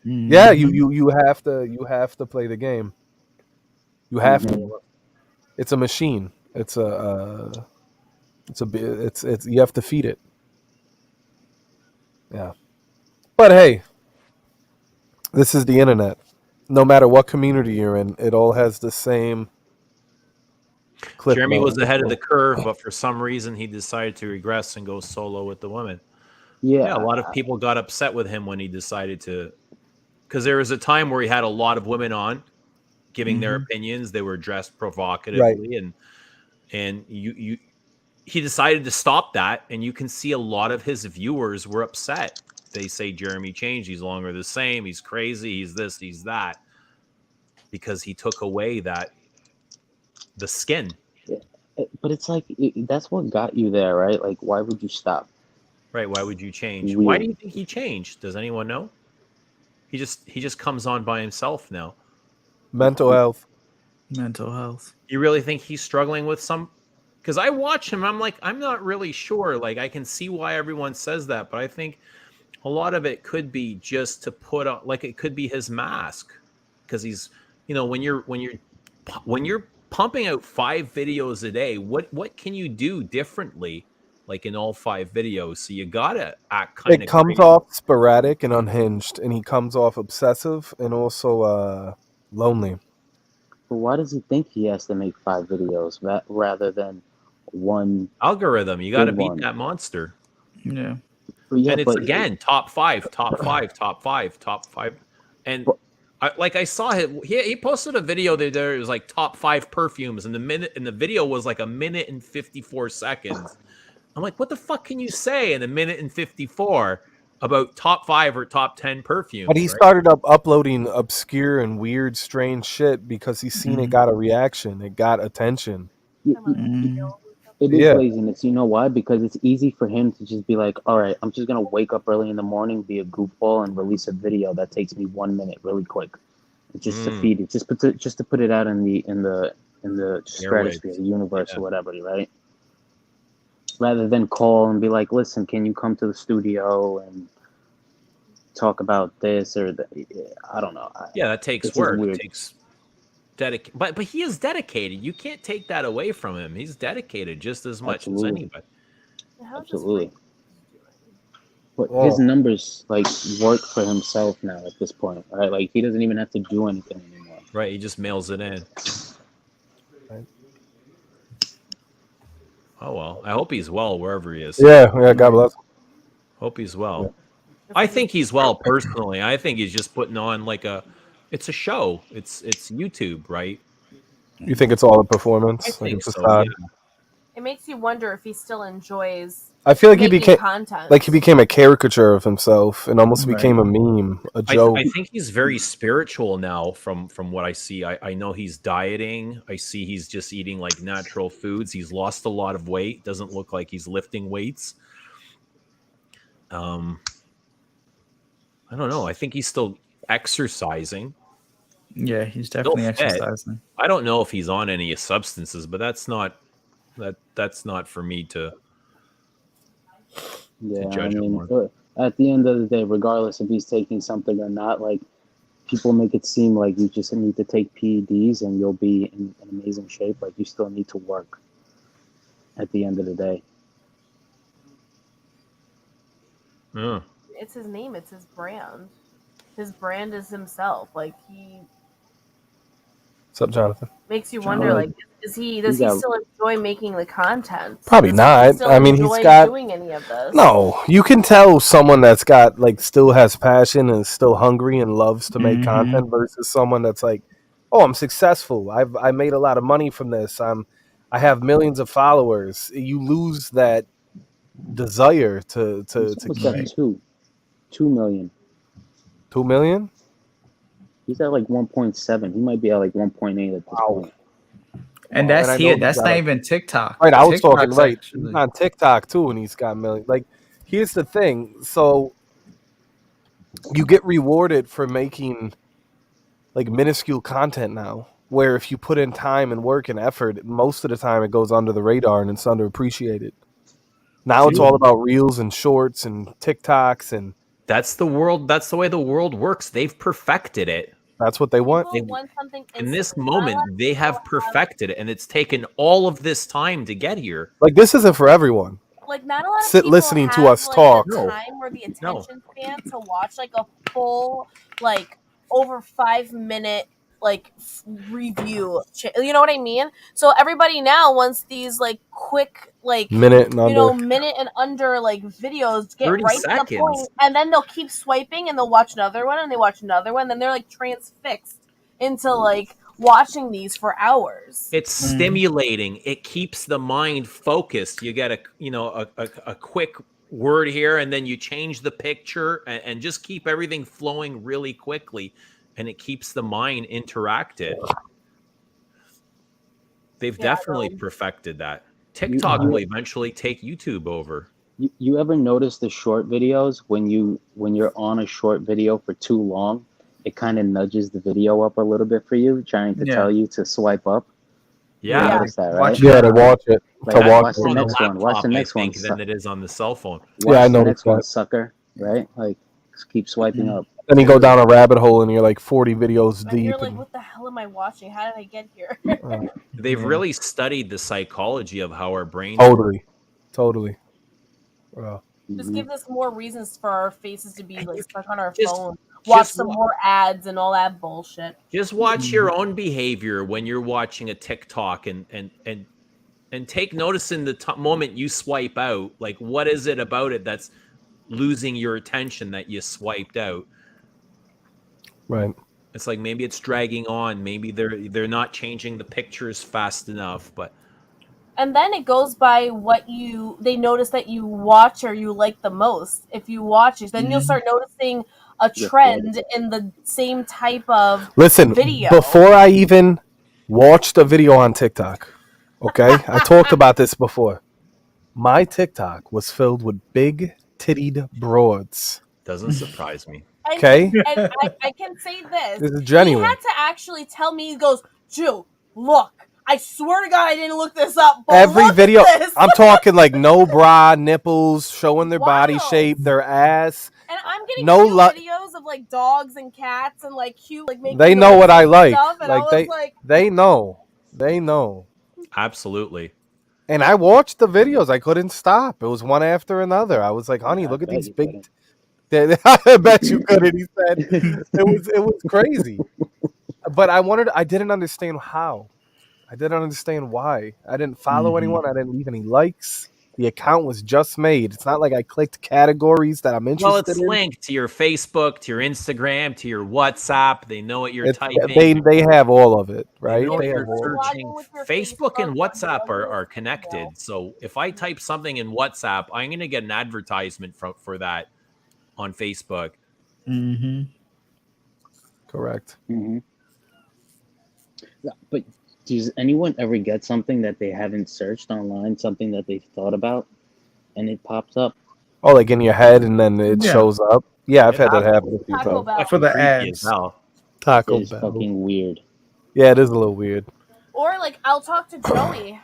Yeah, you have to play the game. You have to. It's a machine. It's you have to feed it. Yeah. But hey, this is the internet. No matter what community you're in, it all has the same clip. Jeremy mode. was ahead of the curve, but for some reason he decided to regress and go solo with the women. Yeah, a lot of people got upset with him when he decided to, because there was a time where he had a lot of women on giving their opinions. They were dressed provocatively, and he decided to stop that, and you can see a lot of his viewers were upset. They say Jeremy changed, he's longer the same, he's crazy, he's this, he's that, because he took away the skin. But it's like that's what got you there, right? Like, why would you stop? Right, why would you change? Weird. Why do you think he changed? Does anyone know? He just comes on by himself now. Mental health. Mental health. You really think he's struggling with some? Because I watch him, I'm like, I'm not really sure. Like, I can see why everyone says that, but I think a lot of it could be just to put on, like, it could be his mask, because he's, when you're pumping out 5 videos a day, what can you do differently, like in all 5 videos? So you gotta act kind of. It comes off sporadic and unhinged, and he comes off obsessive and also lonely. But why does he think he has to make 5 videos rather than one algorithm. You got to good beat one? that monster. Yeah. Yeah, And it's but again top five, and I saw him. He posted a video there. It was like top 5 perfumes, and the video was like 1minute and 54 seconds. I'm like, what the fuck can you say in 1minute and 54 about top 5 or top 10 perfumes? But he started uploading obscure and weird, strange shit because he's seen it got a reaction, it got attention. It is Yeah. laziness. You know why? Because it's easy for him to just be like, all right, I'm just gonna wake up early in the morning, be a goofball, and release a video that takes me 1 minute, really quick, just to feed it, just to put it out in the stratosphere, the universe, Yeah. or whatever, right? Rather than call and be like, listen, can you come to the studio and talk about this or I don't know. Yeah, that takes This is work. It weird. takes but he is dedicated. You can't take that away from him. He's dedicated just as much as Absolutely. anybody. How does Absolutely. Frank But Whoa. his numbers like work for himself now at this point, right? Like he doesn't even have to do anything anymore. Right, he just mails it in. Right. Oh well, I hope he's well wherever he is. Yeah, God bless. Hope he's well. I think he's well personally. I think he's just putting on like it's a show. It's YouTube, right? You think it's all a performance? I Like think it's a so. facade? Yeah. It makes you wonder if he still enjoys I feel like he making became content. like he became a caricature of himself and almost Right. became a meme, a I joke. think he's very spiritual now. From what I see, I know he's dieting. I see he's just eating like natural foods. He's lost a lot of weight. Doesn't look like he's lifting weights. I don't know. I think he's still exercising. Yeah, he's definitely fit. exercising. I don't know if he's on any substances, but that's not for me to Yeah, I judge him mean, on. at the end of the day, regardless if he's taking something or not, like people make it seem like you just need to take PEDs and you'll be in amazing shape. Like you still need to work at the end of the day. Yeah. It's his name. It's his brand. His brand is himself. Like he What's up, Jonathan? makes you wonder. Like, does he still enjoy making the content? Probably Does not. He still I mean, he's enjoy got- doing any of this. No, you can tell someone that's got like still has passion and is still hungry and loves to make Mhm. content versus someone that's like, oh, I'm successful. I made a lot of money from this. I have millions of followers. You lose that desire to He's almost at keep 2 million. 2 million. He's at like 1.7. He might be at like 1.8 at this point. And Well, that's and I know here. he's That's got not a- even TikTok. Right, I was talking TikTok's right. actually- He's on TikTok too, and he's got millions. Like, here's the thing. So you get rewarded for making like minuscule content now, where if you put in time and work and effort, most of the time it goes under the radar and it's underappreciated. Now it's all about reels and shorts and TikToks, and That's the world. That's the way the world works. They've perfected it. that's what they want. People want something In this instantly. Not a moment, lot of they people have perfected it, and it's taken all of this time to get here. Like, this isn't for everyone. Like, not a lot of Sit people listening to have, us like, talk. the No. time or the attention span to watch like a full, like, over 5 minute like review. You know what I mean? So everybody now wants these like quick, like Minute and under. you know, minute and under like videos, get 30 right to the seconds. point, and then they'll keep swiping and they'll watch another one and they watch another one, then they're like transfixed into like watching these for hours. It's stimulating. It keeps the mind focused. You get a quick word here, and then you change the picture, and just keep everything flowing really quickly, and it keeps the mind interacted. They've definitely perfected that. TikTok will eventually take YouTube over. You ever notice the short videos when you're on a short video for too long, it kind of nudges the video up a little bit for you, trying to tell you to swipe up. Yeah. You notice that, right? Yeah, to watch it. Like, To watch watch it. the On next one. Watch the next I one. think, than it is on the cell phone. Watch I the noticed next one, that. sucker. Right? Like, just keep swiping up. Then you go down a rabbit hole and you're like 40 videos And deep. you're like, and- what the hell am I watching? How did I get here? They've really studied the psychology of how our brains Totally. Wow. Just give us more reasons for our faces to be like stuck on our Just- phone. Watch just some wa- more ads and all that bullshit. Just watch your own behavior when you're watching a TikTok, and take notice in the moment you swipe out. Like, what is it about it that's losing your attention that you swiped out? Right. It's like maybe it's dragging on. Maybe they're not changing the pictures fast enough. But And then it goes by what they notice that you watch or you like the most. If you watch it, then you'll start noticing a trend in the same type of Listen, video. before I even watched a video on TikTok Okay, I talked about this before. My TikTok was filled with big tittied broads. Doesn't surprise me. And, Okay, and I can say this. this is He genuine. had to actually tell me, he goes, Jew, look, I swear to God I didn't look this up. But Every look at video, this. I'm talking like no bra, nipples, showing their body Wild. shape, their ass. And I'm getting No cute videos of like dogs and cats and like cute like making They know what I noises and like. stuff, and I Like was like, they know. They know. Absolutely. And I watched the videos. I couldn't stop. It was one after another. I was like, honey, Yeah, look at bet these you big. I bet you couldn't. He said it was crazy. But I didn't understand how. I didn't understand why. I didn't follow Mhm. anyone. I didn't leave any likes. The account was just made. It's not like I clicked categories that I'm interested Well, it's in. linked to your Facebook, to your Instagram, to your WhatsApp. They know what you're It's, typing. they have all of it, They right? know They what have you're all. searching. with your Facebook and Facebook, WhatsApp are yeah. connected. So if I type something in WhatsApp, I'm going to get an advertisement for that on Facebook. Mm-hmm. Correct. Mm-hmm. But does anyone ever get something that they haven't searched online, something that they've thought about, and it pops up? Oh, like in your head, and then it Yeah. shows up. Yeah, I've It had that happens. happen a few Taco times. Bell. For the Creepy as ads. hell. Taco It's Bell. fucking weird. Yeah, it is a little weird. Or like I'll talk to Joey.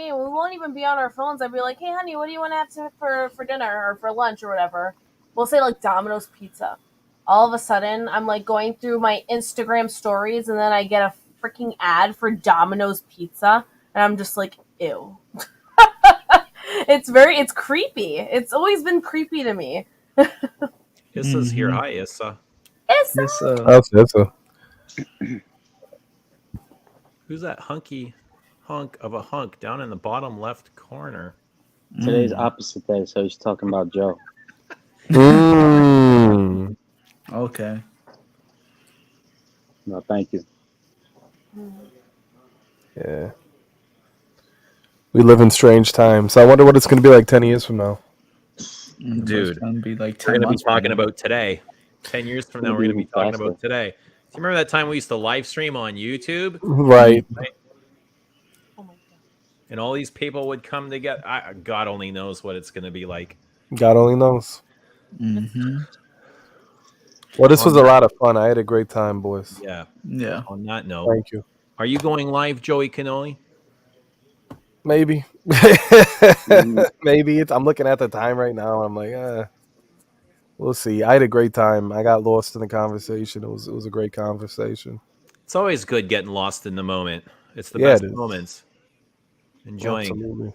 And we won't even be on our phones. I'll be like, hey honey, what do you want to have for dinner or for lunch or whatever? We'll say like Domino's Pizza. All of a sudden I'm like going through my Instagram stories and then I get a freaking ad for Domino's Pizza and I'm just like, ew. It's creepy. It's always been creepy to me. Issa's here. Mhm. Hi, Issa. It's This That's it. Who's that hunky hunk of a hunk down in the bottom left corner? Today's opposite day, so he's talking about Joe. Mm. Okay. No, thank you. Yeah. We live in strange times. I wonder what it's going to be like 10 years from now. Dude, It's gonna be like 10 We're going to be months from talking now. about today. 10 years from now, It'll we're going be to be talking faster. about today. Do you remember that time we used to live stream on YouTube Right. oh my God. and all these people would come together? God only knows what it's going to be like. God only knows. Mhm. Well, this was a lot of fun. I had a great time, boys. Yeah. Yeah. On that note, Thank you. are you going live, Joey Cannoli? Maybe. Maybe. I'm looking at the time right now. I'm like, we'll see. I had a great time. I got lost in the conversation. It was a great conversation. It's always good getting lost in the moment. It's the Yeah, best it is. moments. Enjoying. Absolutely.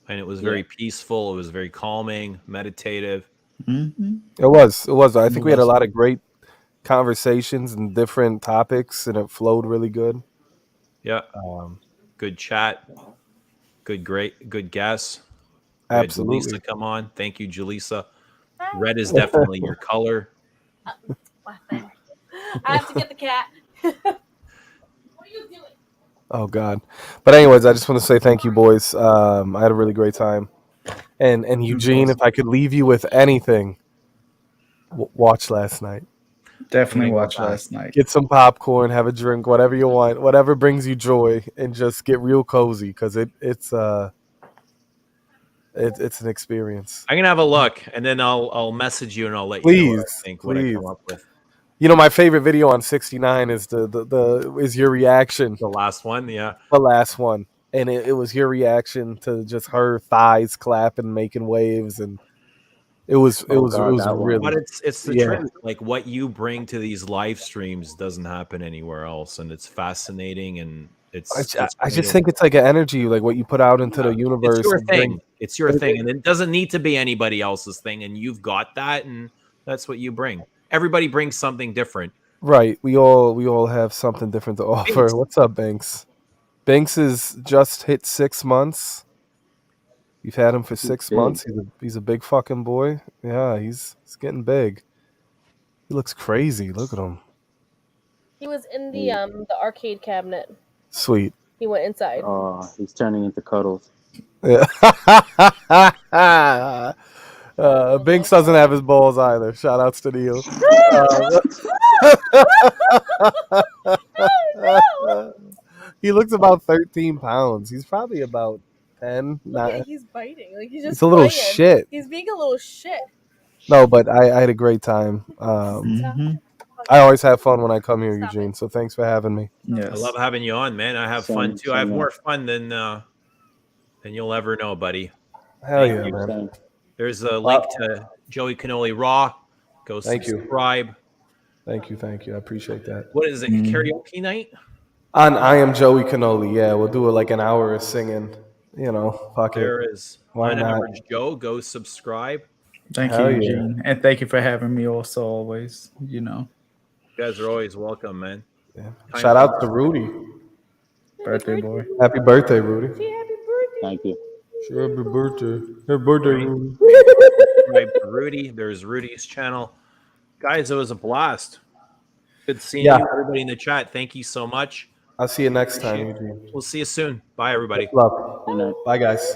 And it was very peaceful. It was very calming, meditative. Mhm. It was. I think It we had a was. lot of great conversations and different topics, and it flowed really good. Yeah. Good chat. Good guess. We had Absolutely. Julissa come on. Thank you, Julissa. Red is definitely your color. I have to get the cat. What are you doing? Oh God. But anyways, I just want to say thank you, boys. I had a really great time. And Eugene, if I could leave you with anything, watch last night. Definitely watched last night. Get some popcorn, have a drink, whatever you want, whatever brings you joy, and just get real cozy because it's an experience. I'm gonna have a look, and then I'll message you, and I'll let you know what I think. What I come up with. You know, my favorite video on 69 is is your reaction. The last one, yeah. The last one. And it was your reaction to just her thighs clapping, making waves, and it was that one. really. But it's the Yeah. truth. Like what you bring to these live streams doesn't happen anywhere else, and it's fascinating. And I just think it's like an energy, like what you put out into the universe. It's your and bring- thing. It's your thing, and it doesn't need to be anybody else's thing. And you've got that, and that's what you bring. Everybody brings something different. Right. We all have something different to offer. Banks. What's up, Banks? Banks has just hit 6 months. You've had him for 6 big. months. He's a big fucking boy. Yeah, he's getting big. He looks crazy. Look at him. He was in the arcade cabinet. Sweet. He went inside. Oh, he's turning into Cuddles. Yeah. Binks doesn't have his balls either. Shout outs to Neil. He looks about 13 pounds. He's probably about 10. Look at, Not, he's biting. Like he's just it's a little playing. shit. He's being a little shit. No, but I had a great time. Mhm. I always have fun when I come here, Stop Eugene. So thanks for having me. Yes. I love having you on, man. I have fun too. I have Same more fun than you'll ever know, buddy. Hell Thank yeah, you. man. Same. There's a link to Joey Cannoli Raw. Go Thank you. subscribe. Thank you. I appreciate that. What is it? Mhm. Karaoke night? On I Am Joey Cannoli. Yeah, we'll do it like an hour of singing. You know, fuck it. There is Why not? Unaverage Joe. Go subscribe. Thank Hell you, yeah. Eugene. And thank you for having me also always, you know. You guys are always welcome, man. Yeah. Time Shout out for- to Rudy. Birthday boy. Happy birthday, Rudy. Say happy birthday. Thank you. Happy birthday. Happy birthday, Rudy. Subscribe to Rudy. There's Rudy's channel. Guys, it was a blast. Good seeing Yeah. you, everybody in the chat. Thank you so much. I'll see you next time, Eugene. We'll see you soon. Bye, everybody. Love. Good night. Bye, guys.